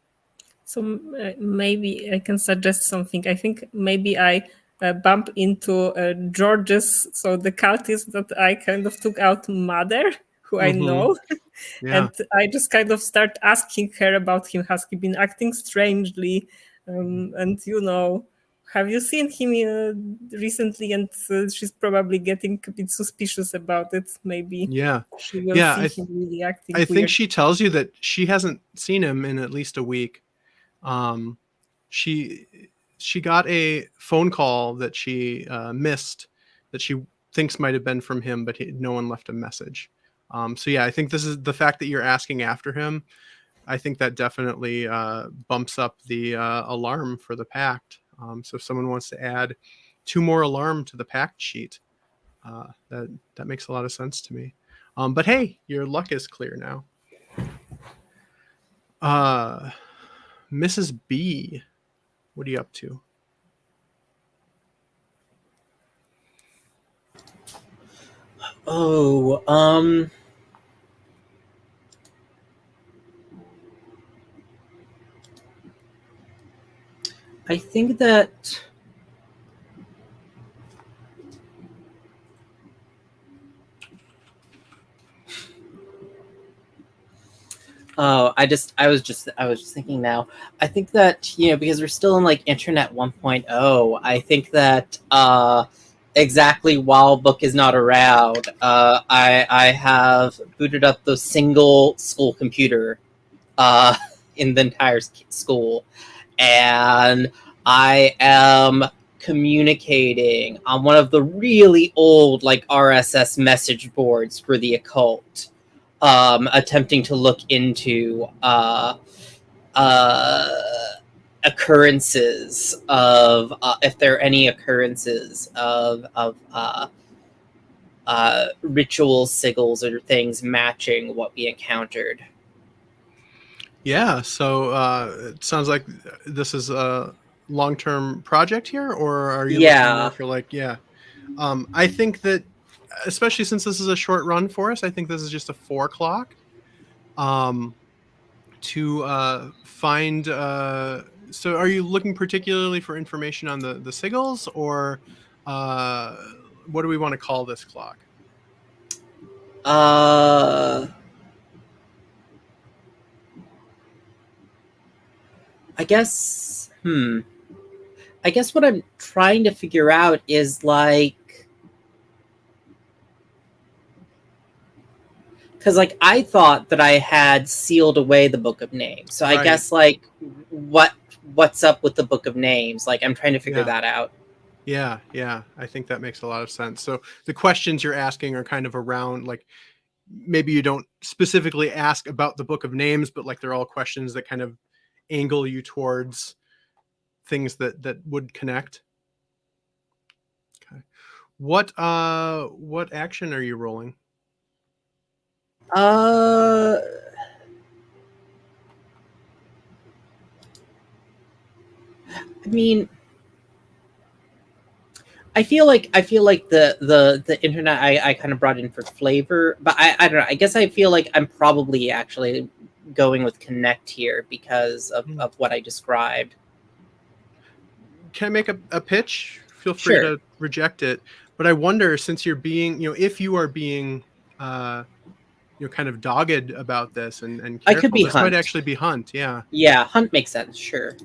D: So maybe I can suggest something. I think maybe I bump into George's, so the cultist that I kind of took out, mother, who I know. And I just kind of start asking her about him. Has he been acting strangely? And have you seen him recently? And she's probably getting a bit suspicious about it. Maybe she will see him really acting
A: I
D: weird.
A: think she tells you that she hasn't seen him in at least a week. She got a phone call that she missed that she thinks might have been from him, but no one left a message. So yeah, I think this is the fact that you're asking after him. I think that definitely bumps up the alarm for the pact. So if someone wants to add 2 more alarm to the pact sheet, that makes a lot of sense to me. But hey, your luck is clear now. Mrs. B, what are you up to?
C: Oh, I think that I was just thinking now. I think that, because we're still in like Internet 1.0, I think that exactly while Book is not around, I have booted up the single school computer in the entire school, and I am communicating on one of the really old like RSS message boards for the occult, attempting to look into occurrences of if there are any occurrences of ritual sigils or things matching what we encountered.
A: Yeah, so it sounds like this is a long-term project here, or are you looking more for like, I think that, especially since this is a short run for us, I think this is just a 4 o'clock to find. So are you looking particularly for information on the sigils, or what do we want to call this clock?
C: I guess what I'm trying to figure out is like, because like I thought that I had sealed away the Book of Names, so I guess like what's up with the Book of Names? Like I'm trying to figure that out.
A: Yeah, I think that makes a lot of sense. So the questions you're asking are kind of around like, maybe you don't specifically ask about the Book of Names, but like they're all questions that kind of angle you towards things that would connect. Okay. What action are you rolling?
C: I mean, I feel like the internet I kind of brought in for flavor, but I don't know. I guess I feel like I'm probably actually going with connect here because of what I described.
A: Can I make a pitch? Feel free to reject it. But I wonder, since you're being, if you are being, kind of dogged about this and careful,
C: I could be
A: this
C: Hunt.
A: might actually be Hunt. Yeah.
C: Yeah, Hunt makes sense. Sure.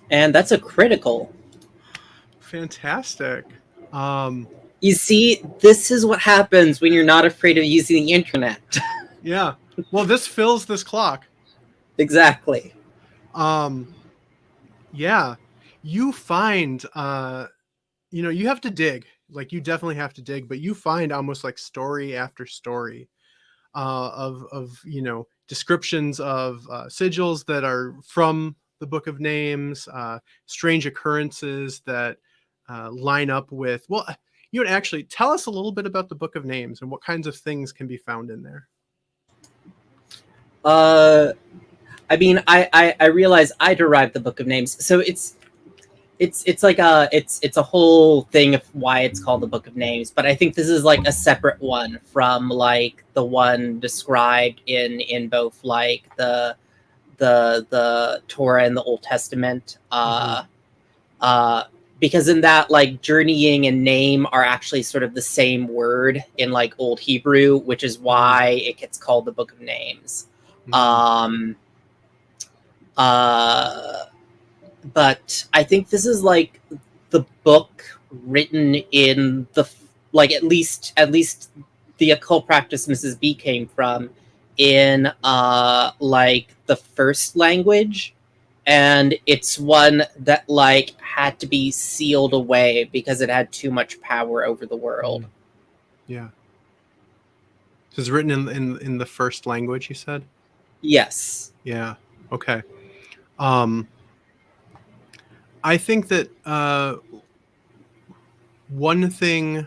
C: And that's a critical.
A: Fantastic.
C: You see, this is what happens when you're not afraid of using the internet.
A: Yeah. Well, this fills this clock.
C: Exactly.
A: Yeah. You find, you have to dig. Like, you definitely have to dig, but you find almost like story after story of descriptions of sigils that are from the Book of Names, strange occurrences that line up with, well, you would actually tell us a little bit about the Book of Names and what kinds of things can be found in there.
C: I mean, I realize I derived the Book of Names, so it's like it's a whole thing of why it's called the Book of Names, but I think this is like a separate one from like the one described in both like the the Torah and the Old Testament. Because in that, like, journeying and name are actually sort of the same word in like Old Hebrew, which is why it gets called the Book of Names. But I think this is like the book written in the, like, at least the occult practice Mrs. B came from, in like the first language, and it's one that like had to be sealed away because it had too much power over the world.
A: Yeah. So it's written in the first language, you said?
C: Yes.
A: Yeah. Okay. I think that one thing.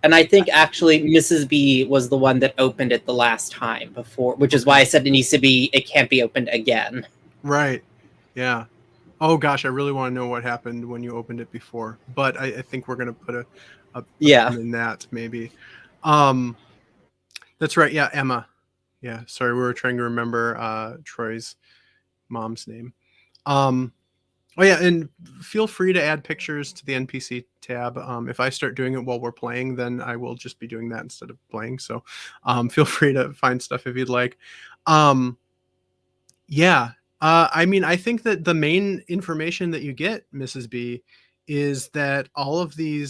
C: And I think actually Mrs. B was the one that opened it the last time before, which is why I said it can't be opened again.
A: Right. Yeah. Oh gosh, I really want to know what happened when you opened it before, but I think we're gonna put a pin in that maybe. That's right. Yeah, Emma. Yeah. Sorry, we were trying to remember Troy's mom's name. Oh yeah, and feel free to add pictures to the NPC tab. If I start doing it while we're playing, then I will just be doing that instead of playing. So feel free to find stuff if you'd like. Yeah. I mean, I think that the main information that you get, Mrs. B, is that all of the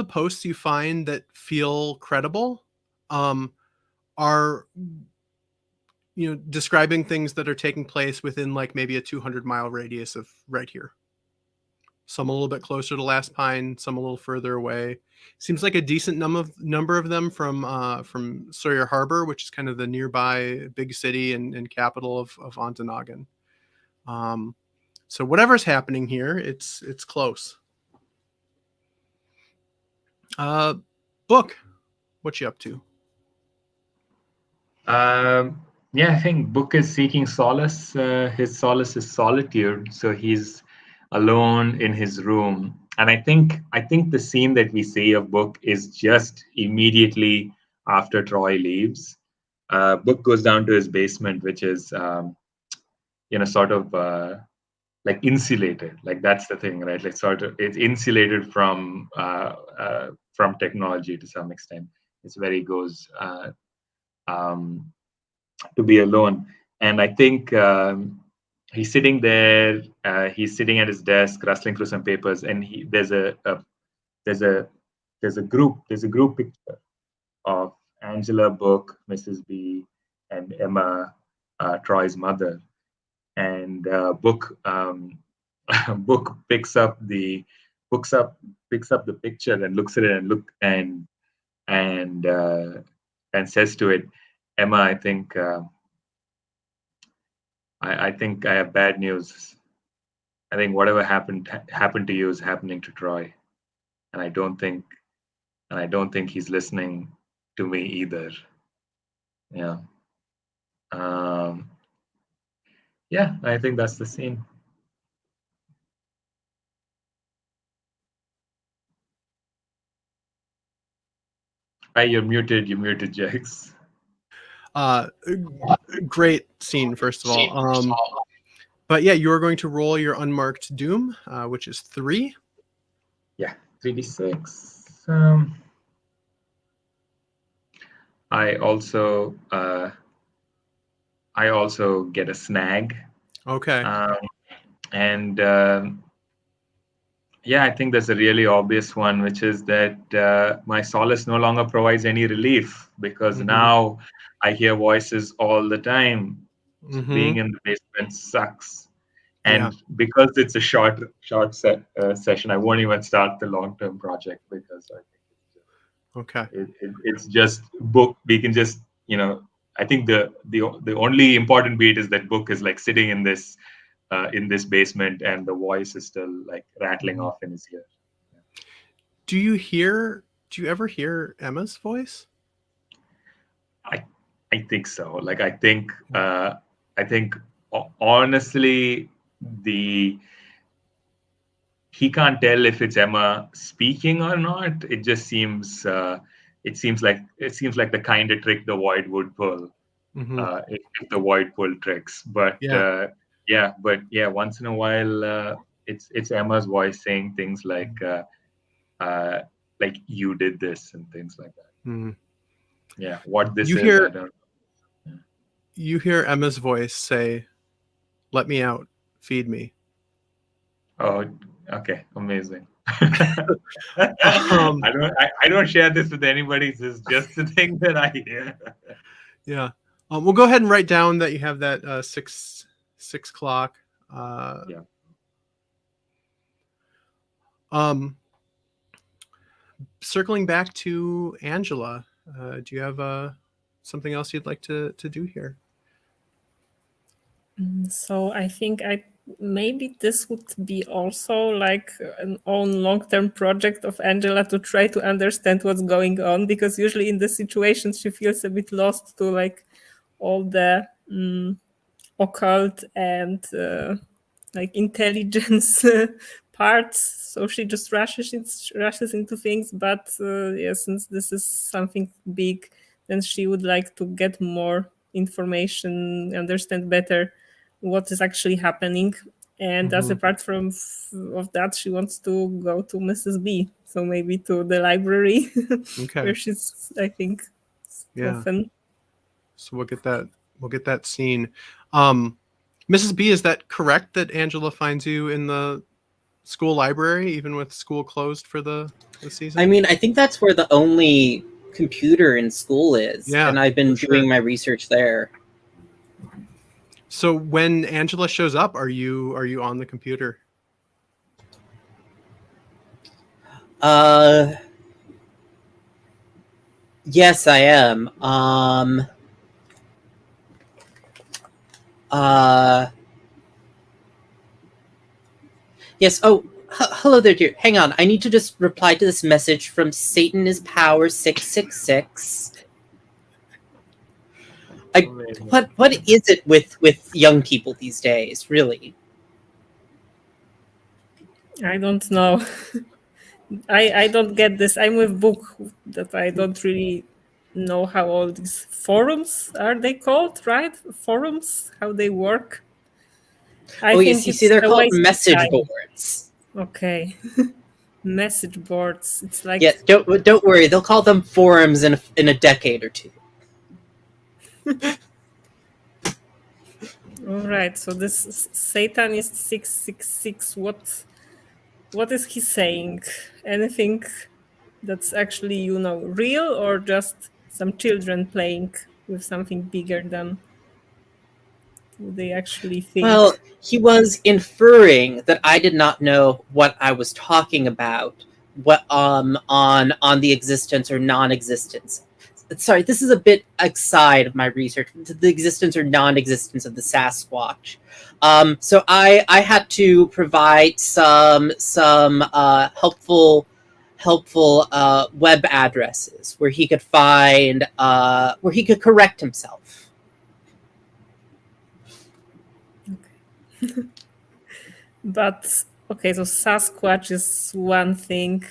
A: posts you find that feel credible are, you know, describing things that are taking place within like maybe a 200-mile radius of right here. Some a little bit closer to Last Pine, some a little further away. Seems like a decent number of them from Sawyer Harbor, which is kind of the nearby big city and capital of Ontonagon. So whatever's happening here, it's close. Book, what you up to?
B: Yeah, I think Book is seeking solace. His solace is solitude. So he's alone in his room. And I think the scene that we see of Book is just immediately after Troy leaves. Book goes down to his basement, which is sort of like insulated. Like that's the thing, right? Like sort of it's insulated from technology to some extent. It's where he goes to be alone. And I think he's sitting there. He's sitting at his desk, rustling through some papers, and there's a group picture of Angela, Book, Mrs. B, and Emma, Troy's mother. And Book Book picks up the picture and looks at it and says to it, Emma, I think I think I have bad news. I think whatever happened to you is happening to Troy, and I don't think he's listening to me either. Yeah. Yeah, I think that's the scene. Hi, you're muted, Jax.
A: Great scene, first of all. But yeah, you're going to roll your unmarked doom, which is 3.
B: Yeah, 3d6. I also get a snag.
A: Okay.
B: Yeah, I think there's a really obvious one, which is that my solace no longer provides any relief because now I hear voices all the time. So being in the basement sucks. And because it's a short session, I won't even start the long-term project because I think it's just Book. We can just, I think the only important beat is that Book is like sitting in this basement and the voice is still like rattling off in his ear.
A: Do you ever hear Emma's voice?
B: I think so. Like I think honestly he can't tell if it's Emma speaking or not. It just seems it seems like the kind of trick the void would pull. If the void pull tricks, but once in a while, it's Emma's voice saying things like you did this and things like that. Yeah, what this
A: You
B: is,
A: hear-
B: I don't.
A: You hear Emma's voice say, "Let me out, feed me."
B: Oh, okay, amazing.
A: Um,
B: I don't share this with anybody. This is just the thing that I hear.
A: Yeah. We'll go ahead and write down that you have that 6 o'clock.
B: Yeah.
A: Circling back to Angela, do you have something else you'd like to do here?
D: So I think maybe this would be also like an own long-term project of Angela to try to understand what's going on, because usually in the situations she feels a bit lost to like all the occult and like intelligence parts. So she just rushes into things. But since this is something big, then she would like to get more information, understand better what is actually happening. And as apart from of that, she wants to go to Mrs. B. So maybe to the library, where she's, I think, often.
A: So we'll get that scene. Mrs. B, is that correct that Angela finds you in the school library, even with school closed for the season?
C: I mean, I think that's where the only computer in school is, and I've been doing my research there.
A: So when Angela shows up, are you on the computer?
C: Yes, I am. Yes. Oh, hello there, dear. Hang on. I need to just reply to this message from Satan is Power 666. What is it with young people these days, really?
D: I don't know. I don't get this. I'm with book that I don't really know how all these forums are they called, right? Forums, how they work.
C: Yes, you see, they're called message boards.
D: Okay. Message boards. It's like,
C: yeah. Don't worry. They'll call them forums in a decade or two.
D: All right. So this Satanist 666. What is he saying? Anything that's actually real, or just some children playing with something bigger than they actually think?
C: Well, he was inferring that I did not know what I was talking about, what on the existence or non-existence. Sorry, this is a bit outside of my research. The existence or non-existence of the Sasquatch. So I had to provide some helpful web addresses where he could find where he could correct himself.
D: Okay. But okay, so Sasquatch is one thing,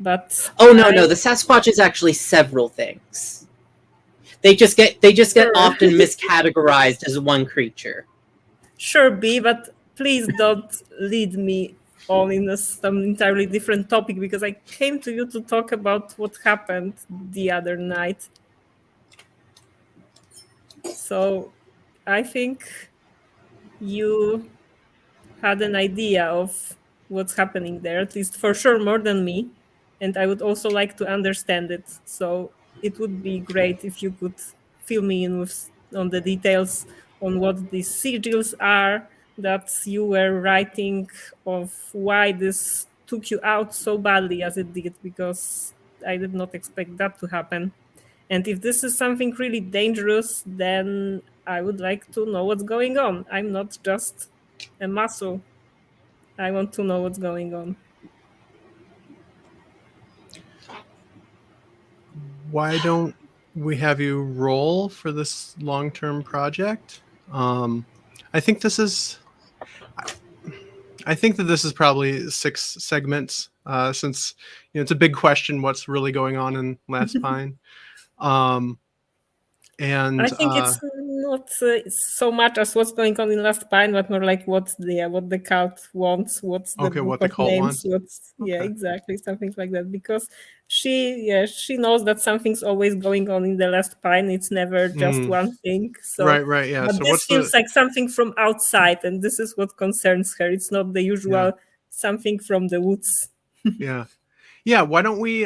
D: but
C: no, the Sasquatch is actually several things. They just get often miscategorized as one creature.
D: Sure, B, but please don't lead me on in some entirely different topic, because I came to you to talk about what happened the other night. So I think you had an idea of what's happening there, at least for sure more than me. And I would also like to understand it. So it would be great if you could fill me in on the details on what these sigils are that you were writing, of why this took you out so badly as it did, because I did not expect that to happen. And if this is something really dangerous, then I would like to know what's going on. I'm not just a muscle. I want to know what's going on.
A: Why don't we have you roll for this long-term project? I think that this is probably 6 segments, since it's a big question what's really going on in Last Pine. And
D: I think it's not so much as what's going on in Last Pine, but more like what the cult wants, what's the book
A: what the
D: of
A: cult
D: names,
A: wants.
D: yeah,
A: Okay.
D: exactly, something like that. Because she knows that something's always going on in the Last Pine. It's never just one thing. So
A: right, yeah.
D: but
A: So
D: this
A: what's
D: feels like something from outside, and this is what concerns her. It's not the usual something from the woods.
A: Yeah. Why don't we?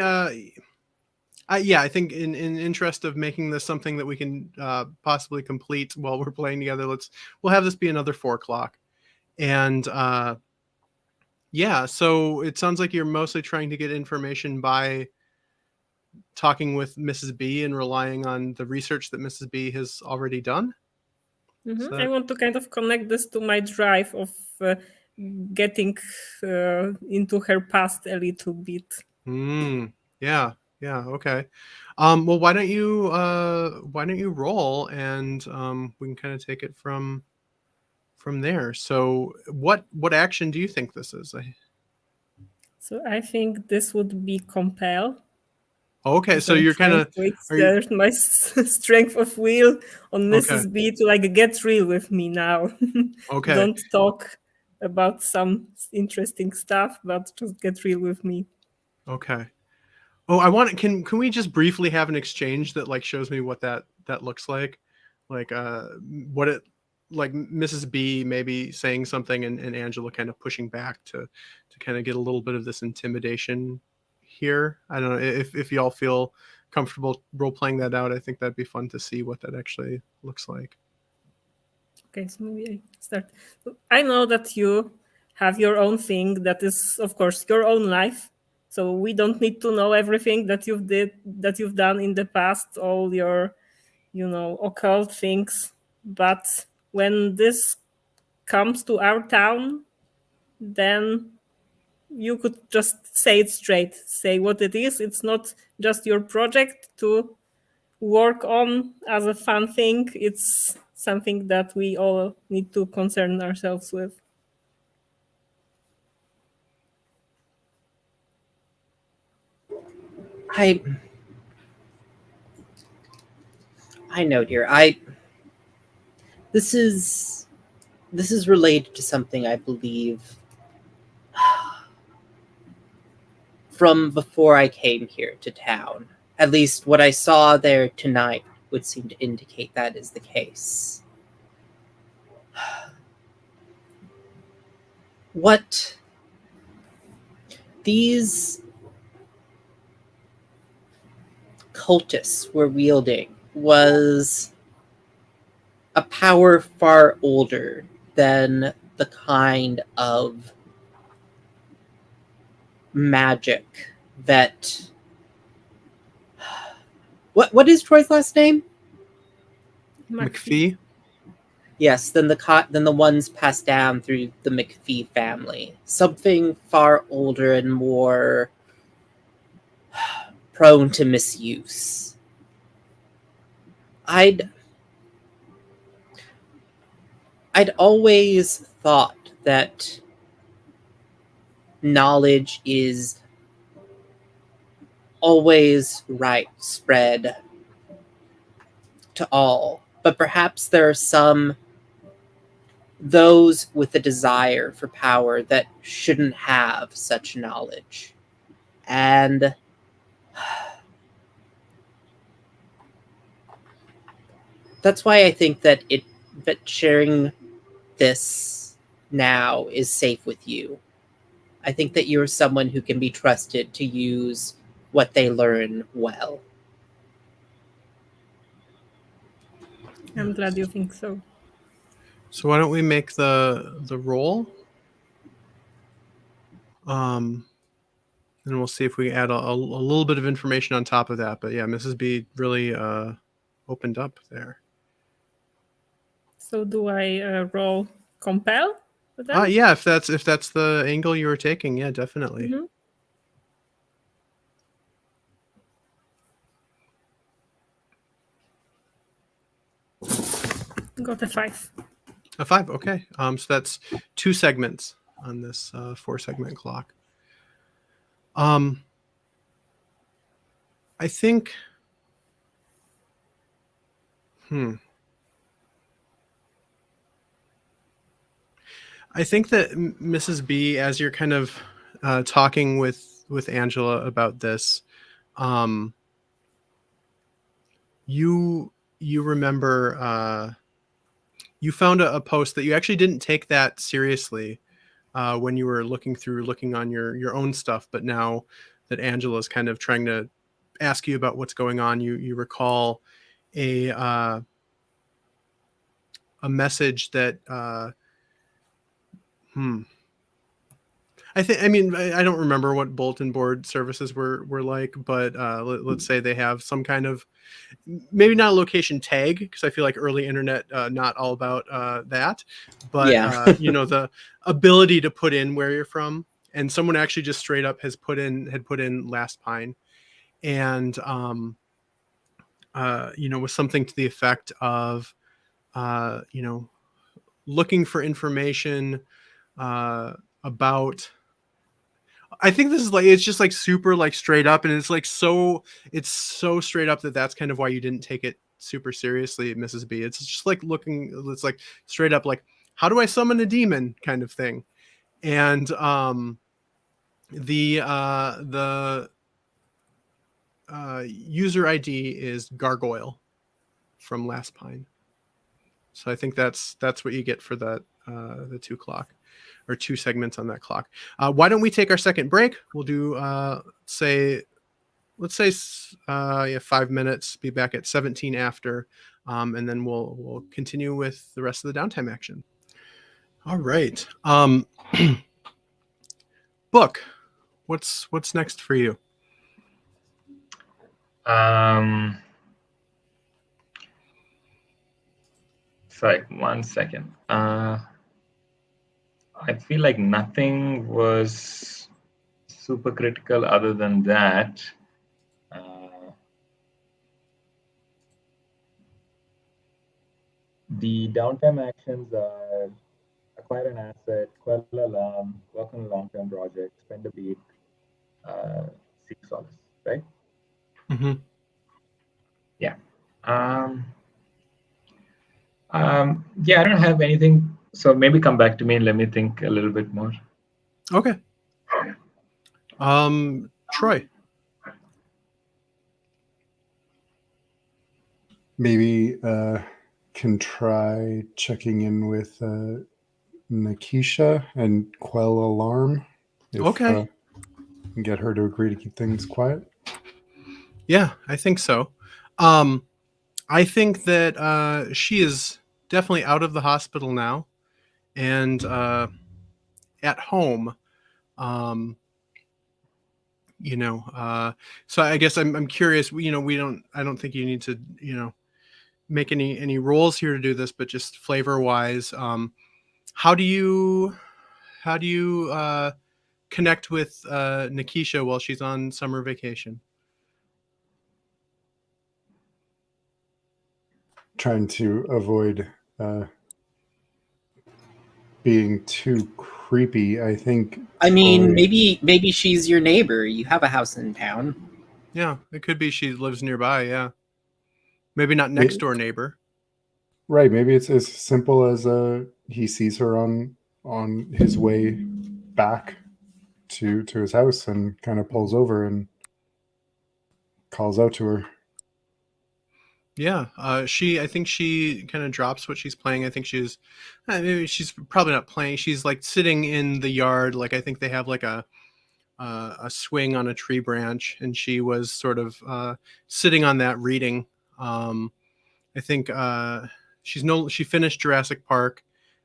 A: I think in interest of making this something that we can possibly complete while we're playing together, we'll have this be another 4:00, and so it sounds like you're mostly trying to get information by talking with Mrs. B and relying on the research that Mrs. B has already done.
D: I want to kind of connect this to my drive of getting into her past a little bit.
A: Yeah, okay. Well, why don't you roll, and we can kind of take it from there. So what action do you think this is?
D: So I think this would be compel.
A: Okay, so you're kind of
D: exert my strength of will on Mrs.
A: Okay.
D: B to like get real with me now.
A: Okay.
D: Don't talk about some interesting stuff, but just get real with me.
A: Okay. Oh, can we just briefly have an exchange that like shows me what that looks like? Like what it like Mrs. B maybe saying something and Angela kind of pushing back to kind of get a little bit of this intimidation here. I don't know if y'all feel comfortable role playing that out. I think that'd be fun to see what that actually looks like.
D: Okay, so maybe I start. I know that you have your own thing that is, of course, your own life. So we don't need to know everything that you've done in the past, all your, occult things. But when this comes to our town, then you could just say it straight, say what it is. It's not just your project to work on as a fun thing. It's something that we all need to concern ourselves with.
C: I know, dear. This is related to something I believe from before I came here to town. At least what I saw there tonight would seem to indicate that is the case. What these cultists were wielding was a power far older than the kind of magic that... What is Troy's last name?
A: McPhee?
C: Yes, than the ones passed down through the McPhee family. Something far older and more prone to misuse. I'd always thought that knowledge is always right spread to all, but perhaps there are those with a desire for power that shouldn't have such knowledge. And that's why I think that sharing this now is safe with you. I think that you're someone who can be trusted to use what they learn well.
D: I'm glad you think so.
A: So why don't we make the roll? And we'll see if we add a little bit of information on top of that. But yeah, Mrs. B really opened up there.
D: So do I roll compel?
A: Yeah, if that's the angle you were taking, yeah, definitely.
D: Mm-hmm. Got a 5.
A: A 5, okay. So that's 2 segments on this 4-segment clock. I think. I think that Mrs. B, as you're kind of talking with Angela about this, um, you remember you found a post that you actually didn't take that seriously when you were looking on your own stuff, but now that Angela's kind of trying to ask you about what's going on, you recall a message that I don't remember what bulletin board services were like, but let's say they have some kind of, maybe not a location tag, because I feel like early internet not all about that, but
C: Yeah.
A: the ability to put in where you're from. And someone actually just straight up had put in Last Pine, and was something to the effect of looking for information about. I think this is like, it's just like super like straight up, and it's like it's so straight up that that's kind of why you didn't take it super seriously, Mrs. B. It's just like it's like straight up like, how do I summon a demon kind of thing. And the user ID is Gargoyle from Last Pine. So I think that's what you get for that the 2 clock. Or 2 segments on that clock. Why don't we take our second break? We'll do let's say 5 minutes. Be back at 17 after, and then we'll continue with the rest of the downtime action. All right, Book. What's next for you?
B: Sorry, 1 second. I feel like nothing was super critical other than that. The downtime actions are acquire an asset, quell alarm, work on a long-term project, spend a beat, seek solace, right?
A: Mm-hmm.
B: Yeah. Yeah, I don't have anything. So maybe come back to me and let me think a little bit more.
A: Okay. Troy.
E: Maybe can try checking in with Nikisha and quell alarm.
A: Okay.
E: Get her to agree to keep things quiet.
A: Yeah, I think so. I think that she is definitely out of the hospital now, and at home. So I guess I'm curious. I don't think you need to make any roles here to do this, but just flavor wise, how do you connect with Nikisha while she's on summer vacation?
E: Trying to avoid being too creepy, I think.
C: I mean, maybe she's your neighbor. You have a house in town.
A: Yeah, it could be she lives nearby. Yeah, maybe not next door neighbor.
E: Right. Maybe it's as simple as he sees her on his way back to his house and kind of pulls over and calls out to her.
A: Yeah, I think she kind of drops what she's playing. I think maybe she's probably not playing. She's like sitting in the yard. Like I think they have like a swing on a tree branch, and she was sort of sitting on that reading. I think she finished Jurassic Park.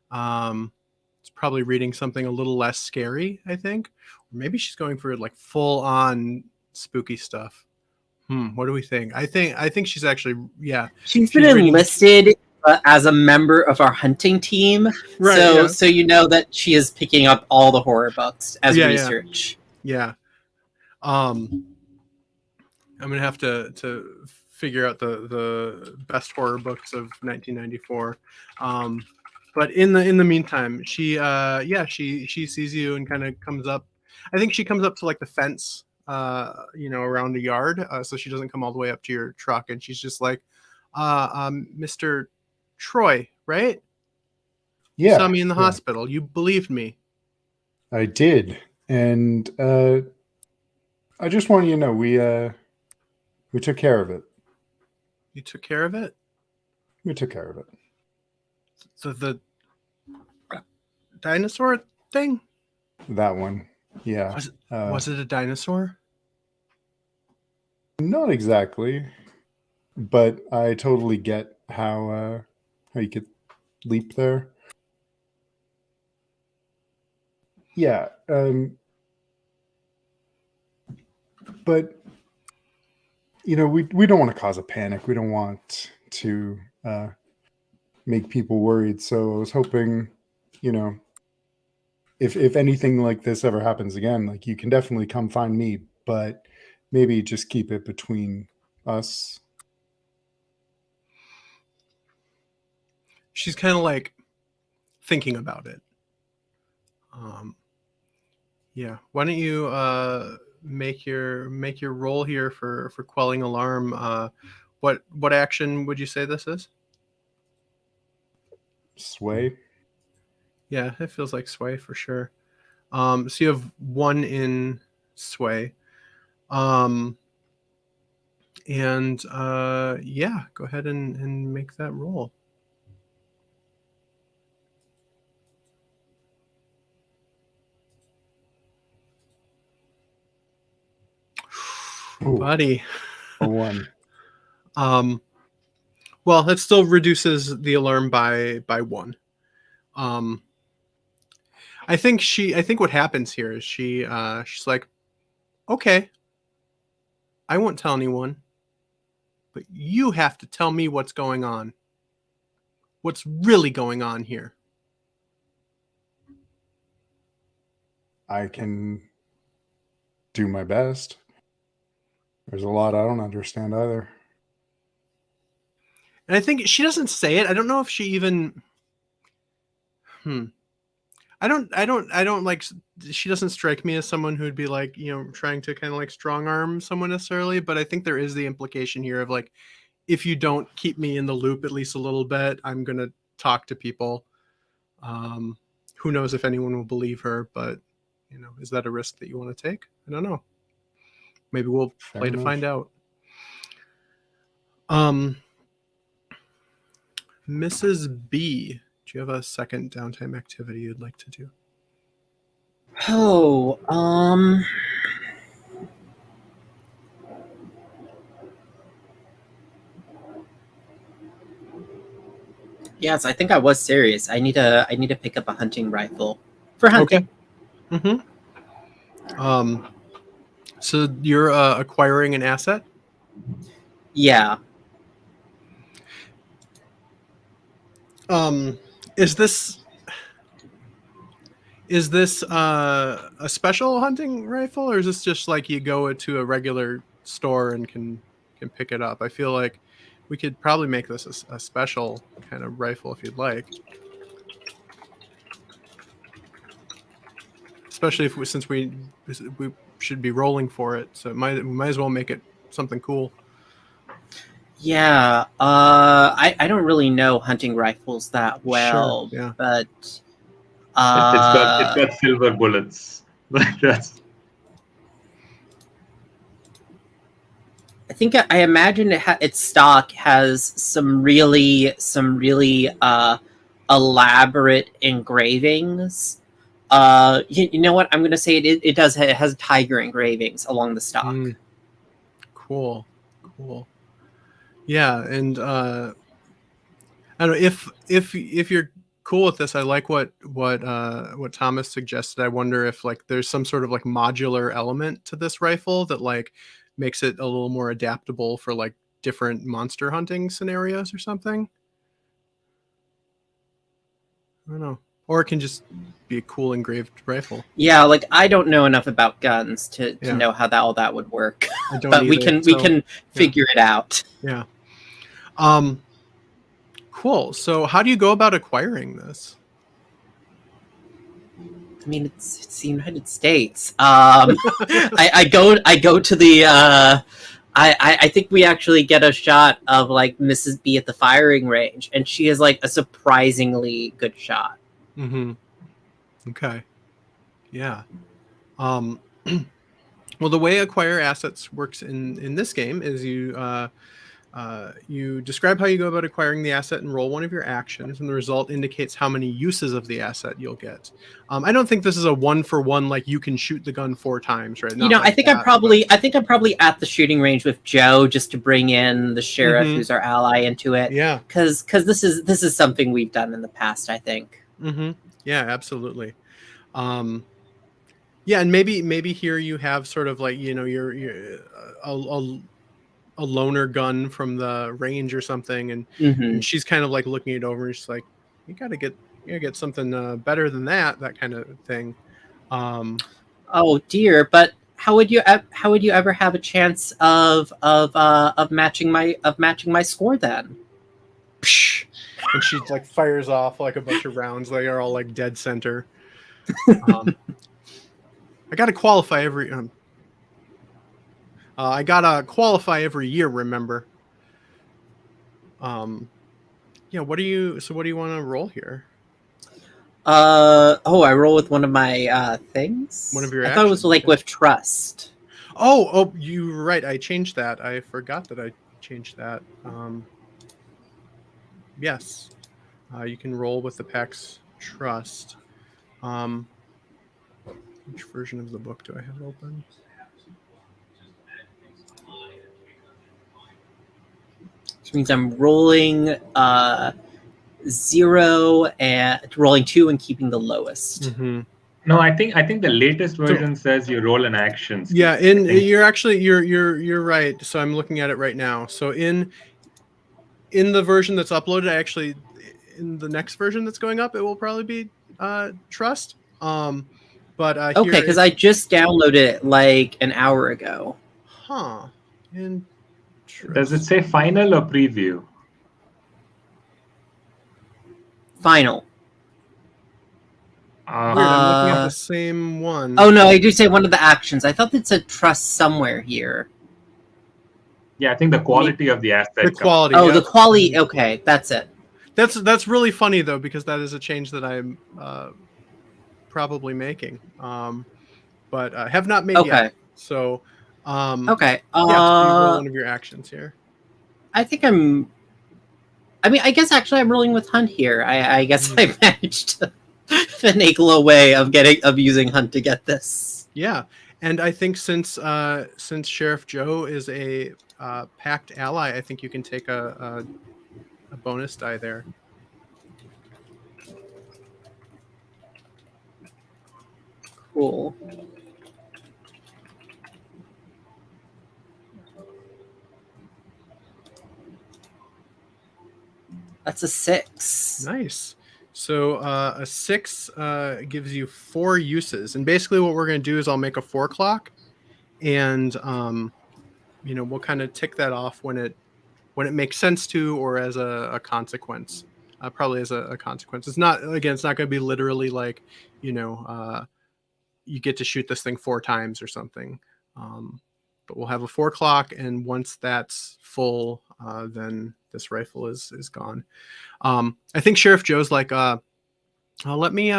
A: It's probably reading something a little less scary, I think. Or maybe she's going for like full on spooky stuff. What do we think? I think she's actually, yeah.
C: She's been enlisted as a member of our hunting team.
A: Right.
C: So you know that she is picking up all the horror books as research.
A: Yeah. I'm gonna have to figure out the best horror books of 1994. But in the meantime, she sees you and kind of comes up. I think she comes up to like the fence around the yard, so she doesn't come all the way up to your truck. And she's just like, Mr. Troy, right? You saw
E: Yeah,
A: me in the
E: yeah,
A: hospital. You believed me.
E: I did. And I just want you to know we took care of it.
A: You took care of it.
E: We took care of it.
A: The dinosaur thing.
E: That one. Yeah.
A: Was it a dinosaur?
E: Not exactly, but I totally get how you could leap there. Yeah, but we don't want to cause a panic. We don't want to make people worried. So I was hoping, if anything like this ever happens again, like you can definitely come find me, but maybe just keep it between us.
A: She's kind of like thinking about it. Yeah. Why don't you make your roll here for quelling alarm? What action would you say this is?
E: Sway.
A: Yeah, it feels like sway for sure. So you have 1 in sway. And yeah, go ahead and make that roll.
E: Ooh,
A: Buddy.
E: a 1.
A: Well, it still reduces the alarm by 1. I think what happens here is she's like, okay, I won't tell anyone, but you have to tell me what's going on. What's really going on here?
E: I can do my best. There's a lot I don't understand either.
A: And I think she doesn't say it. I don't know if she even. I don't like. She doesn't strike me as someone who'd be like, trying to kind of like strong arm someone necessarily. But I think there is the implication here of like, if you don't keep me in the loop at least a little bit, I'm gonna talk to people. Who knows if anyone will believe her? But is that a risk that you want to take? I don't know. Maybe we'll play to find out. Mrs. B, do you have a second downtime activity you'd like to do?
C: Oh, yes, I think I was serious. I need to pick up a hunting rifle for hunting.
A: Okay. So you're acquiring an asset?
C: Yeah.
A: Is this a special hunting rifle, or is this just like you go to a regular store and can pick it up? I feel like we could probably make this a special kind of rifle if you'd like. Especially since we should be rolling for it, so we might as well make it something cool.
C: Yeah, I don't really know hunting rifles that well,
A: Sure, yeah.
C: but
B: it's got silver bullets. That's.
C: I think I imagine its stock has some really elaborate engravings. You know what? I'm going to say it does. It has tiger engravings along the stock.
A: Cool. Yeah, and I don't know if you're cool with this. I like what Thomas suggested. I wonder if like there's some sort of like modular element to this rifle that like makes it a little more adaptable for like different monster hunting scenarios or something. I don't know. Or it can just be a cool engraved rifle.
C: Yeah, like I don't know enough about guns to know how all that would work.
A: I don't
C: but
A: either,
C: we can figure it out.
A: Yeah. Cool. So how do you go about acquiring this?
C: I mean, it's the United States. I go to the. I think we actually get a shot of like Mrs. B at the firing range, and she is like a surprisingly good shot.
A: Mm-hmm. Okay. Yeah. Well, the way acquire assets works in this game is you describe how you go about acquiring the asset and roll one of your actions, and the result indicates how many uses of the asset you'll get. I don't think this is a 1-for-1, like you can shoot the gun 4 times, right? Not
C: I
A: like
C: think
A: that,
C: I think I'm probably at the shooting range with Joe just to bring in the sheriff,
A: Mhm.
C: who's our ally, into it.
A: Yeah.
C: Because this is something we've done in the past, I think.
A: Mm-hmm. Yeah, absolutely. Yeah, and maybe here you have sort of like, you're a loner gun from the range or something, and she's kind of like looking it over, and she's like, you gotta get something better than that kind of thing.
C: Oh dear, but how would you ever have a chance of matching my score then?
A: Psh, and she like fires off like a bunch of rounds. They are all like dead center. I gotta qualify every I gotta qualify every year, remember. Yeah, what do you want to roll here?
C: I roll with one of my things.
A: One of your
C: I thought it was
A: actions,
C: like
A: yeah.
C: with trust.
A: Oh, you're right. I changed that. I forgot that I changed that. Yes. You can roll with the PAX trust. Which version of the book do I have open?
C: Which means I'm rolling 0 and rolling 2 and keeping the lowest.
A: Mm-hmm.
B: No, I think the latest version says you roll an action. Steve.
A: Yeah, you're right. So I'm looking at it right now. So in the version that's uploaded, actually in the next version that's going up, it will probably be trust. But
C: okay, because I just downloaded it like an hour ago.
A: Huh.
B: Does it say final or preview?
C: Final.
A: Weird, I'm looking at the same one.
C: Oh no, I do say one of the actions. I thought it said trust somewhere here.
B: Yeah, I think the quality of the asset.
A: The quality.
C: Oh,
A: yeah.
C: the quality. Okay, that's it.
A: That's really funny though, because that is a change that I'm probably making, but have not made yet. So,
C: okay.
A: Yeah, so you roll one of your actions here.
C: I think I mean, I guess actually I'm rolling with Hunt here. I guess I managed to finagle a way of using Hunt to get this.
A: Yeah, and I think since Sheriff Joe is a packed ally, I think you can take a bonus die there.
C: Cool. That's a 6.
A: Nice. So a 6 gives you 4 uses, and basically what we're going to do is I'll make a 4 clock, and we'll kind of tick that off when it makes sense to, or as a consequence. Probably as a consequence. It's not going to be literally like you get to shoot this thing 4 times or something. But we'll have a 4 clock, and once that's full, then this rifle is gone. I think Sheriff Joe's like, let me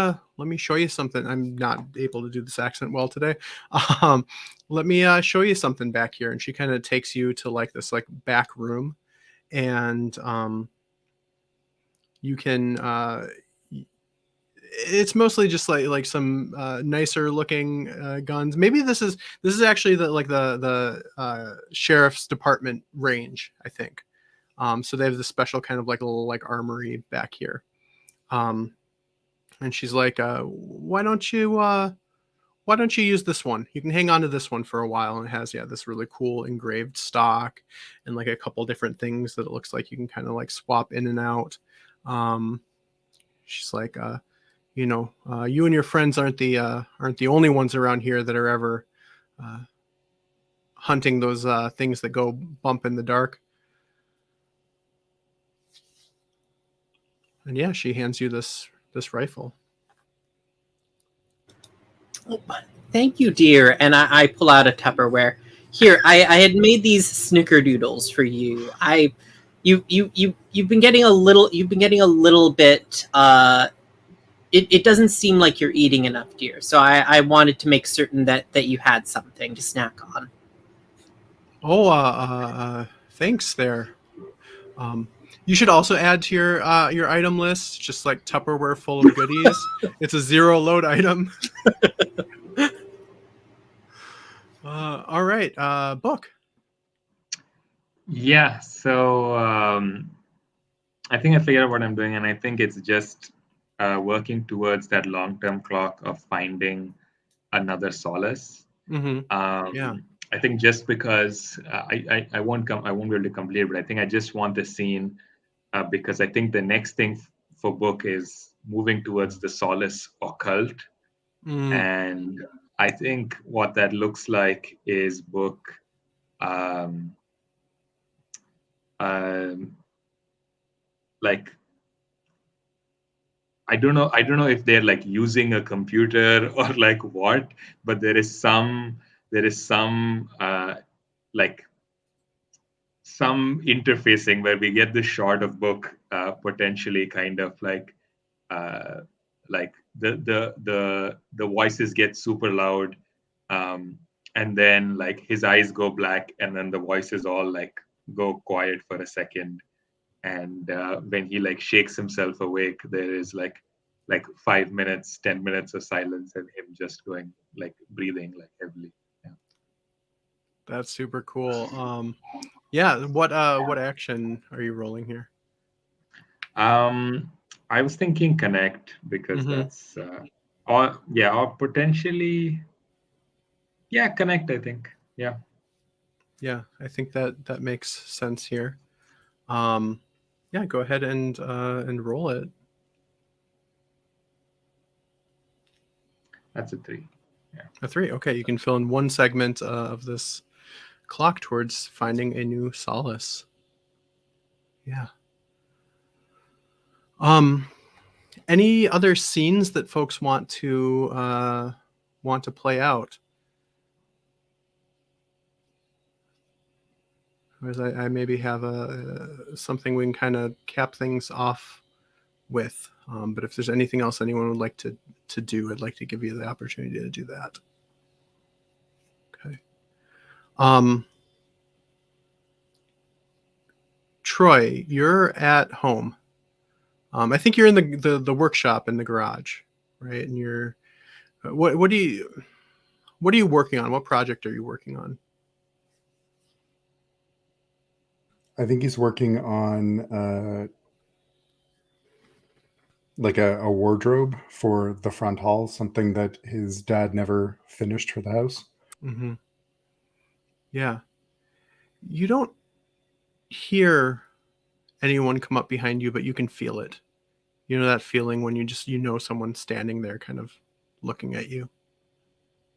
A: show you something. I'm not able to do this accent well today. Let me show you something back here. And she kind of takes you to like this like back room, and you can. It's mostly just like some nicer looking guns. Maybe this is actually the sheriff's department range, I think. So they have this special kind of like a little like armory back here. And she's like, why don't you use this one? You can hang on to this one for a while. And it has, this really cool engraved stock and like a couple different things that it looks like you can kind of like swap in and out. She's like, you and your friends aren't the only ones around here that are ever hunting those things that go bump in the dark. And yeah, she hands you this rifle.
C: Thank you, dear. And I pull out a Tupperware. Here, I had made these snickerdoodles for you. You've been getting a little bit it doesn't seem like you're eating enough, dear. So I wanted to make certain that you had something to snack on.
A: Oh, thanks there. You should also add to your item list just like Tupperware full of goodies. It's a 0 load item. All right, book.
B: Yeah, so I think I figured out what I'm doing, and I think it's just working towards that long-term clock of finding another solace.
A: Yeah.
B: I think just because I won't be able to complete it, but I think I just want the scene because I think the next thing for book is moving towards the solace occult, and I think what that looks like is book. Like I don't know if they're like using a computer or like what, but there is some like some interfacing where we get this shot of book potentially kind of uh, like the voices get super loud, and then like his eyes go black and then the voices all like go quiet for a second, and when he like shakes himself awake there is like 5 minutes 10 minutes of silence and him just going like breathing like heavily.
A: That's super cool. Yeah, what action are you rolling here?
B: I was thinking connect because that's or potentially connect, I think. Yeah,
A: I think that makes sense here. Yeah, go ahead and roll it.
B: that's a 3.
A: A 3. Okay, you can fill in one segment of this clock towards finding a new solace. Yeah. Any other scenes that folks want to play out? Whereas I maybe have something we can kind of cap things off with. But if there's anything else anyone would like to do, I'd like to give you the opportunity to do that. Okay. Troy, you're at home. I think you're in the workshop in the garage, right? And you're what are you working on? What project are you working on?
E: I think he's working on like a wardrobe for the front hall, something that his dad never finished for the house.
A: Mm-hmm. Yeah. You don't hear anyone come up behind you, but you can feel it. You know that feeling when you know someone's standing there kind of looking at you.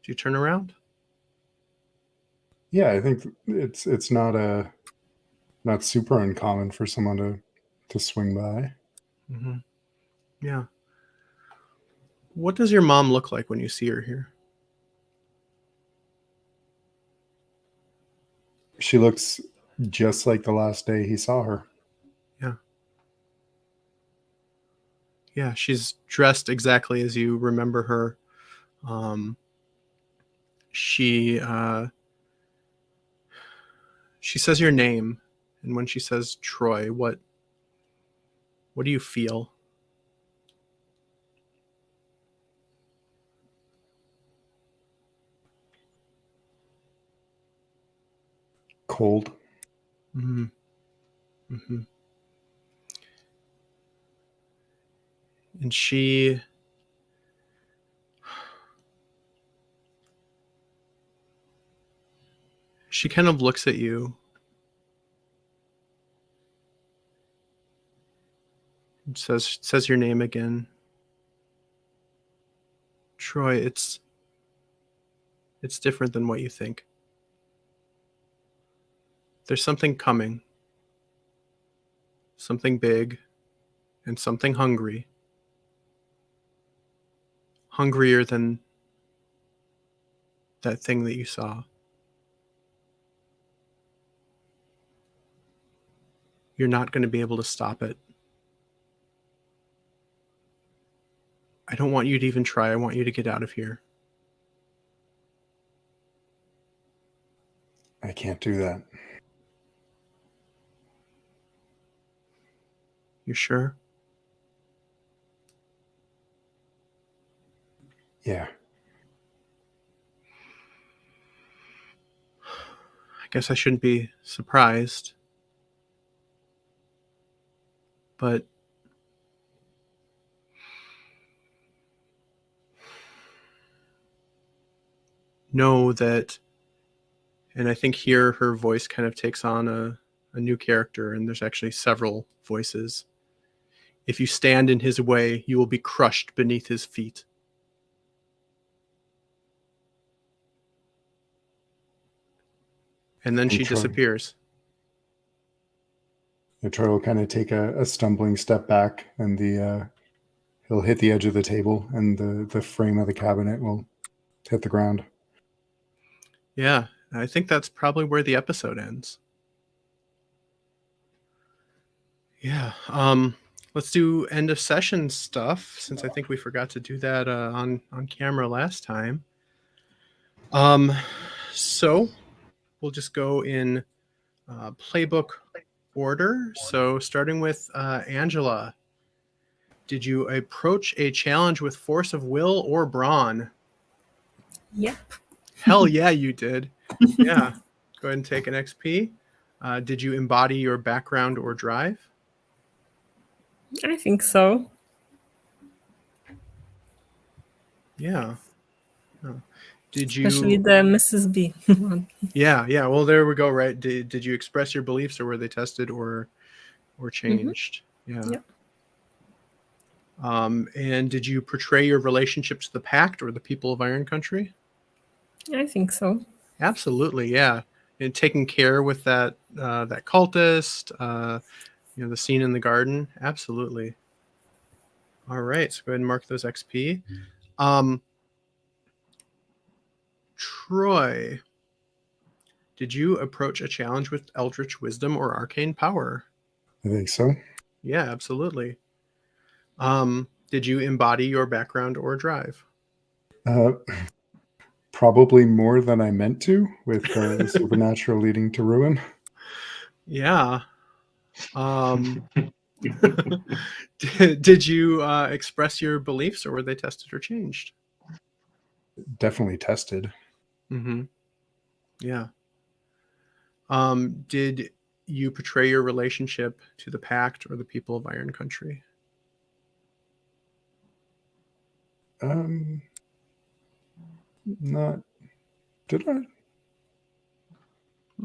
A: Do you turn around?
E: Yeah, I think it's not super uncommon for someone to swing by.
A: Mm-hmm. Yeah. What does your mom look like when you see her here?
E: She looks just like the last day he saw her.
A: Yeah. Yeah, she's dressed exactly as you remember her. She says your name, and when she says Troy, what do you feel?
E: Cold.
A: Mm-hmm. Mm-hmm. And she kind of looks at you and says your name again. Troy, it's different than what you think. There's something coming. Something big and something hungry. Hungrier than that thing that you saw. You're not going to be able to stop it. I don't want you to even try. I want you to get out of here.
E: I can't do that.
A: You sure?
E: Yeah.
A: I guess I shouldn't be surprised. But know that, and I think here her voice kind of takes on a new character, and there's actually several voices. If you stand in his way, you will be crushed beneath his feet. And then she disappears.
E: Troy will kind of take a stumbling step back, and he'll hit the edge of the table, and the frame of the cabinet will hit the ground.
A: Yeah, I think that's probably where the episode ends. Yeah. Let's do end of session stuff, since I think we forgot to do that on camera last time. So we'll just go in playbook order. So starting with Angela, did you approach a challenge with force of will or brawn?
D: Yep.
A: Hell yeah, you did. Yeah. Go ahead and take an XP. Did you embody your background or drive?
D: I think so.
A: Yeah. Oh. Did you?
D: Especially the Mrs. B one.
A: Yeah. Well, there we go. Right. Did you express your beliefs, or were they tested or changed?
D: Mm-hmm.
A: Yeah. And did you portray your relationship to the Pact or the people of Iron Country?
D: I think so.
A: Absolutely, yeah. And taking care with that cultist, the scene in the garden. Absolutely. All right, so go ahead and mark those XP. Troy, did you approach a challenge with Eldritch Wisdom or Arcane Power?
E: I think so.
A: Yeah, absolutely. Did you embody your background or drive?
E: Probably more than I meant to, with the supernatural leading to ruin.
A: Yeah. Did you express your beliefs, or were they tested or changed?
E: Definitely tested.
A: Mm-hmm. Yeah. Did you portray your relationship to the Pact or the people of Iron Country?
E: Not. Did I?
A: I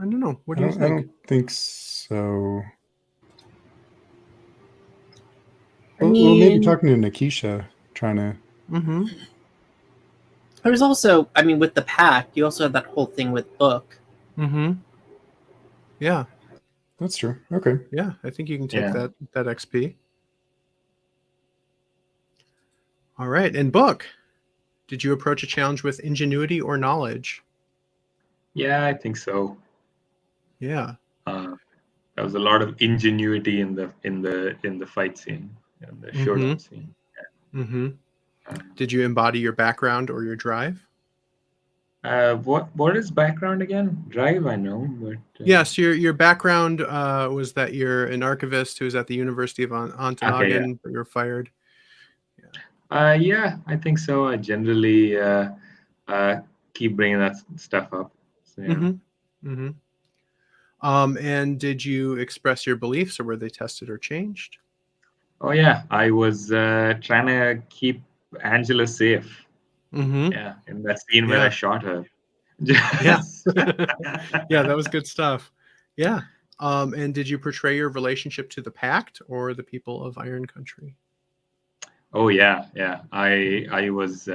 A: don't know. What do you think?
E: I don't think so. Well, maybe talking to Nikisha, trying to.
A: Mm-hmm.
C: There's also, with the Pact, you also have that whole thing with Book.
A: Mm-hmm. Yeah.
E: That's true. Okay.
A: Yeah, I think you can take that XP. All right. And Book, did you approach a challenge with ingenuity or knowledge?
B: Yeah, I think so.
A: Yeah.
B: There was a lot of ingenuity in the fight scene, in the showdown scene. Yeah.
A: Mm-hmm. Did you embody your background or your drive?
B: What is background again? Drive, I know, but
A: yes, your background was that you're an archivist who was at the University of Ontonagon, but you're fired.
B: Yeah, I think so. I generally keep bringing that stuff up. So, yeah.
A: Mm-hmm. And did you express your beliefs, or were they tested or changed?
B: Oh yeah, I was trying to keep Angela safe.
A: Mm-hmm.
B: Yeah, in that scene where I shot her.
A: Yeah. Yeah, that was good stuff. Yeah. And did you portray your relationship to the Pact or the people of Iron Country?
B: Oh yeah. I was.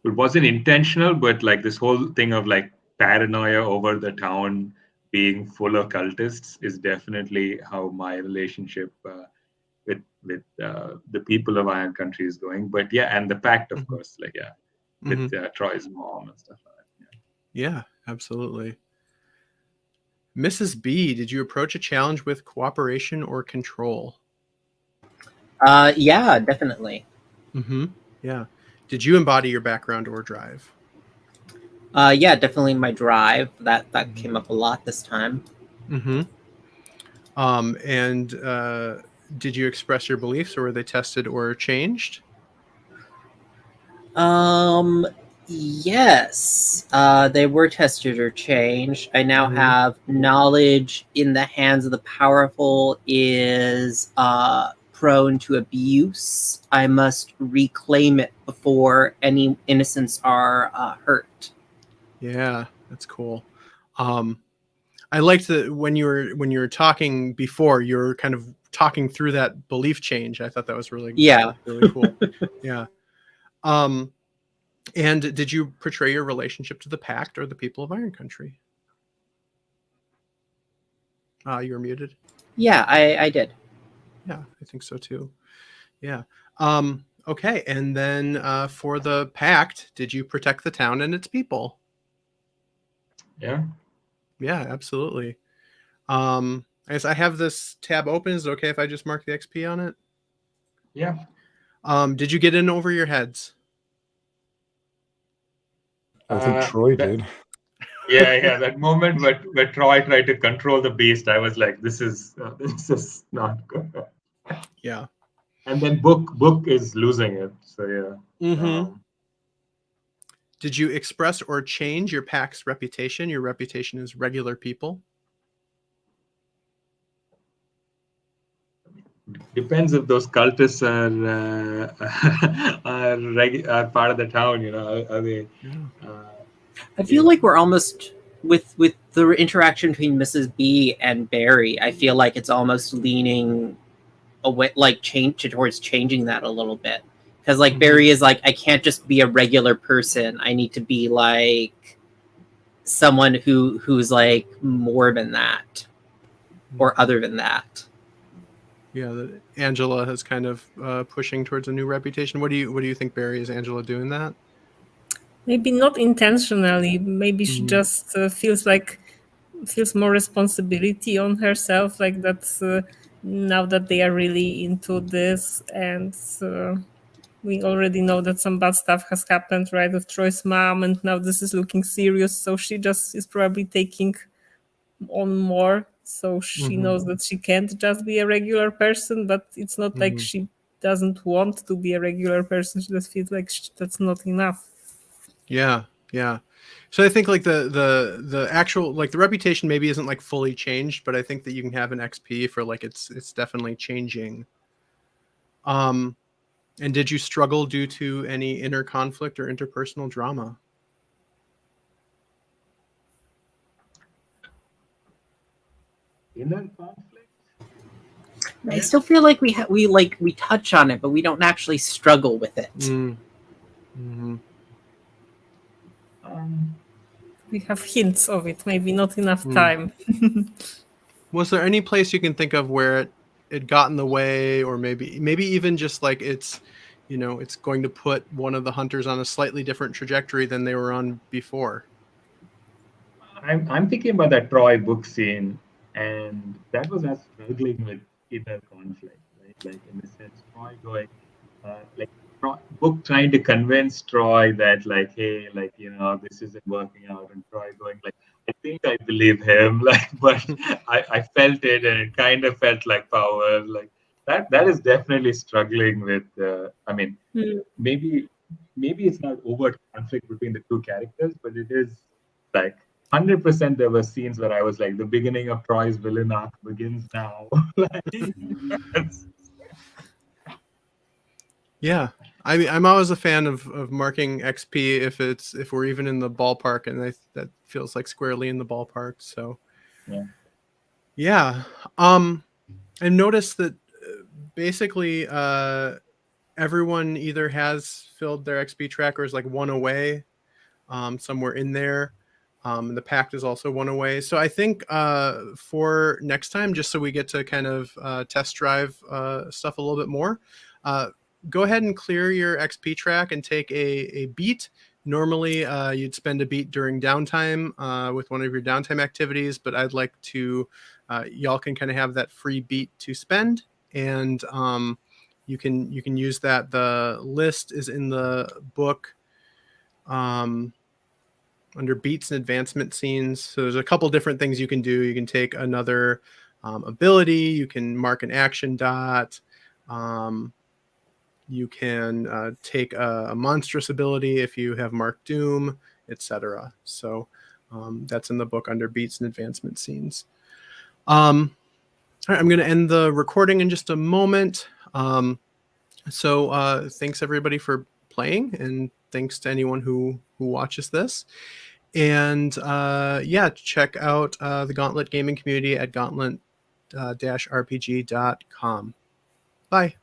B: It wasn't intentional, but like this whole thing of like paranoia over the town being full of cultists is definitely how my relationship with the people of Iron Country is going. But yeah, and the Pact, of course, like with Troy's mom and stuff like that.
A: Yeah, absolutely. Mrs. B, did you approach a challenge with cooperation or control?
C: Yeah, definitely.
A: Yeah. Did you embody your background or drive?
C: Yeah, definitely my drive. That came up a lot this time.
A: And did you express your beliefs, or were they tested or changed?
C: Yes, they were tested or changed. I now have knowledge in the hands of the powerful is prone to abuse. I must reclaim it before any innocents are hurt.
A: Yeah, that's cool. I liked that when you were talking before, you were kind of talking through that belief change. I thought that was really cool. Yeah. And did you portray your relationship to the Pact or the people of Iron Country? You were muted.
C: Yeah, I did.
A: Yeah, I think so too. Yeah. Okay, and then for the Pact, did you protect the town and its people?
B: Yeah.
A: Yeah, absolutely. I guess I have this tab open. Is it okay if I just mark the XP on it?
B: Yeah.
A: Did you get in over your heads?
E: I think Troy did.
B: Yeah. That moment where Troy tried to control the beast, I was like, this is not good.
A: Yeah.
B: And then Book is losing it. So yeah.
A: Did you express or change your Pact's reputation? Your reputation is regular people.
B: Depends if those cultists are part of the town. Are they?
C: I feel like we're almost with the interaction between Mrs. B and Barry. I feel like it's almost leaning away, like towards changing that a little bit, because like Barry is like, I can't just be a regular person. I need to be like someone who's like more than that, or other than that.
A: Yeah, Angela is kind of pushing towards a new reputation. What do you think, Barry? Is Angela doing that?
D: Maybe not intentionally. Maybe she just feels more responsibility on herself, like that's now that they are really into this, and we already know that some bad stuff has happened, right, with Troy's mom, and now this is looking serious. So she just is probably taking on more. So she knows that she can't just be a regular person, but it's not like she doesn't want to be a regular person. She just feels like that's not enough.
A: Yeah. So I think like the actual, like, the reputation maybe isn't like fully changed, but I think that you can have an XP for like it's definitely changing. And did you struggle due to any inner conflict or interpersonal drama?
B: Inner conflict?
C: I still feel like we touch on it, but we don't actually struggle with it.
D: We have hints of it, maybe not enough time.
A: Was there any place you can think of where it got in the way, or maybe even just like it's going to put one of the hunters on a slightly different trajectory than they were on before?
B: I'm thinking about that Troy Book scene, and that was us struggling with inner conflict, right? Like, in the sense, Troy going, Book trying to convince Troy that, like, hey, like, this isn't working out, and Troy going, like, I think I believe him, like, but I felt it, and it kind of felt like power, like that is definitely struggling with. I mean, maybe it's not overt conflict between the two characters, but it is like 100%. There were scenes where I was like, the beginning of Troy's villain arc begins now.
A: Yeah, I mean, I'm always a fan of marking XP if we're even in the ballpark, and that feels like squarely in the ballpark. So yeah. I've noticed that basically everyone either has filled their XP trackers like one away, somewhere in there. And the Pact is also one away. So I think for next time, just so we get to kind of test drive stuff a little bit more, go ahead and clear your XP track and take a beat Normally, you'd spend a beat during downtime with one of your downtime activities, but I'd like to, y'all can kind of have that free beat to spend, and you can use that. The list is in the book under beats and advancement scenes. So there's a couple different things you can do. You can take another ability. You can mark an action dot. You can take a monstrous ability if you have marked Doom, etc. So that's in the book under beats and advancement scenes. All right, I'm going to end the recording in just a moment. So thanks everybody for playing, and thanks to anyone who watches this. And yeah, check out the Gauntlet Gaming Community at gauntlet-rpg.com. Bye.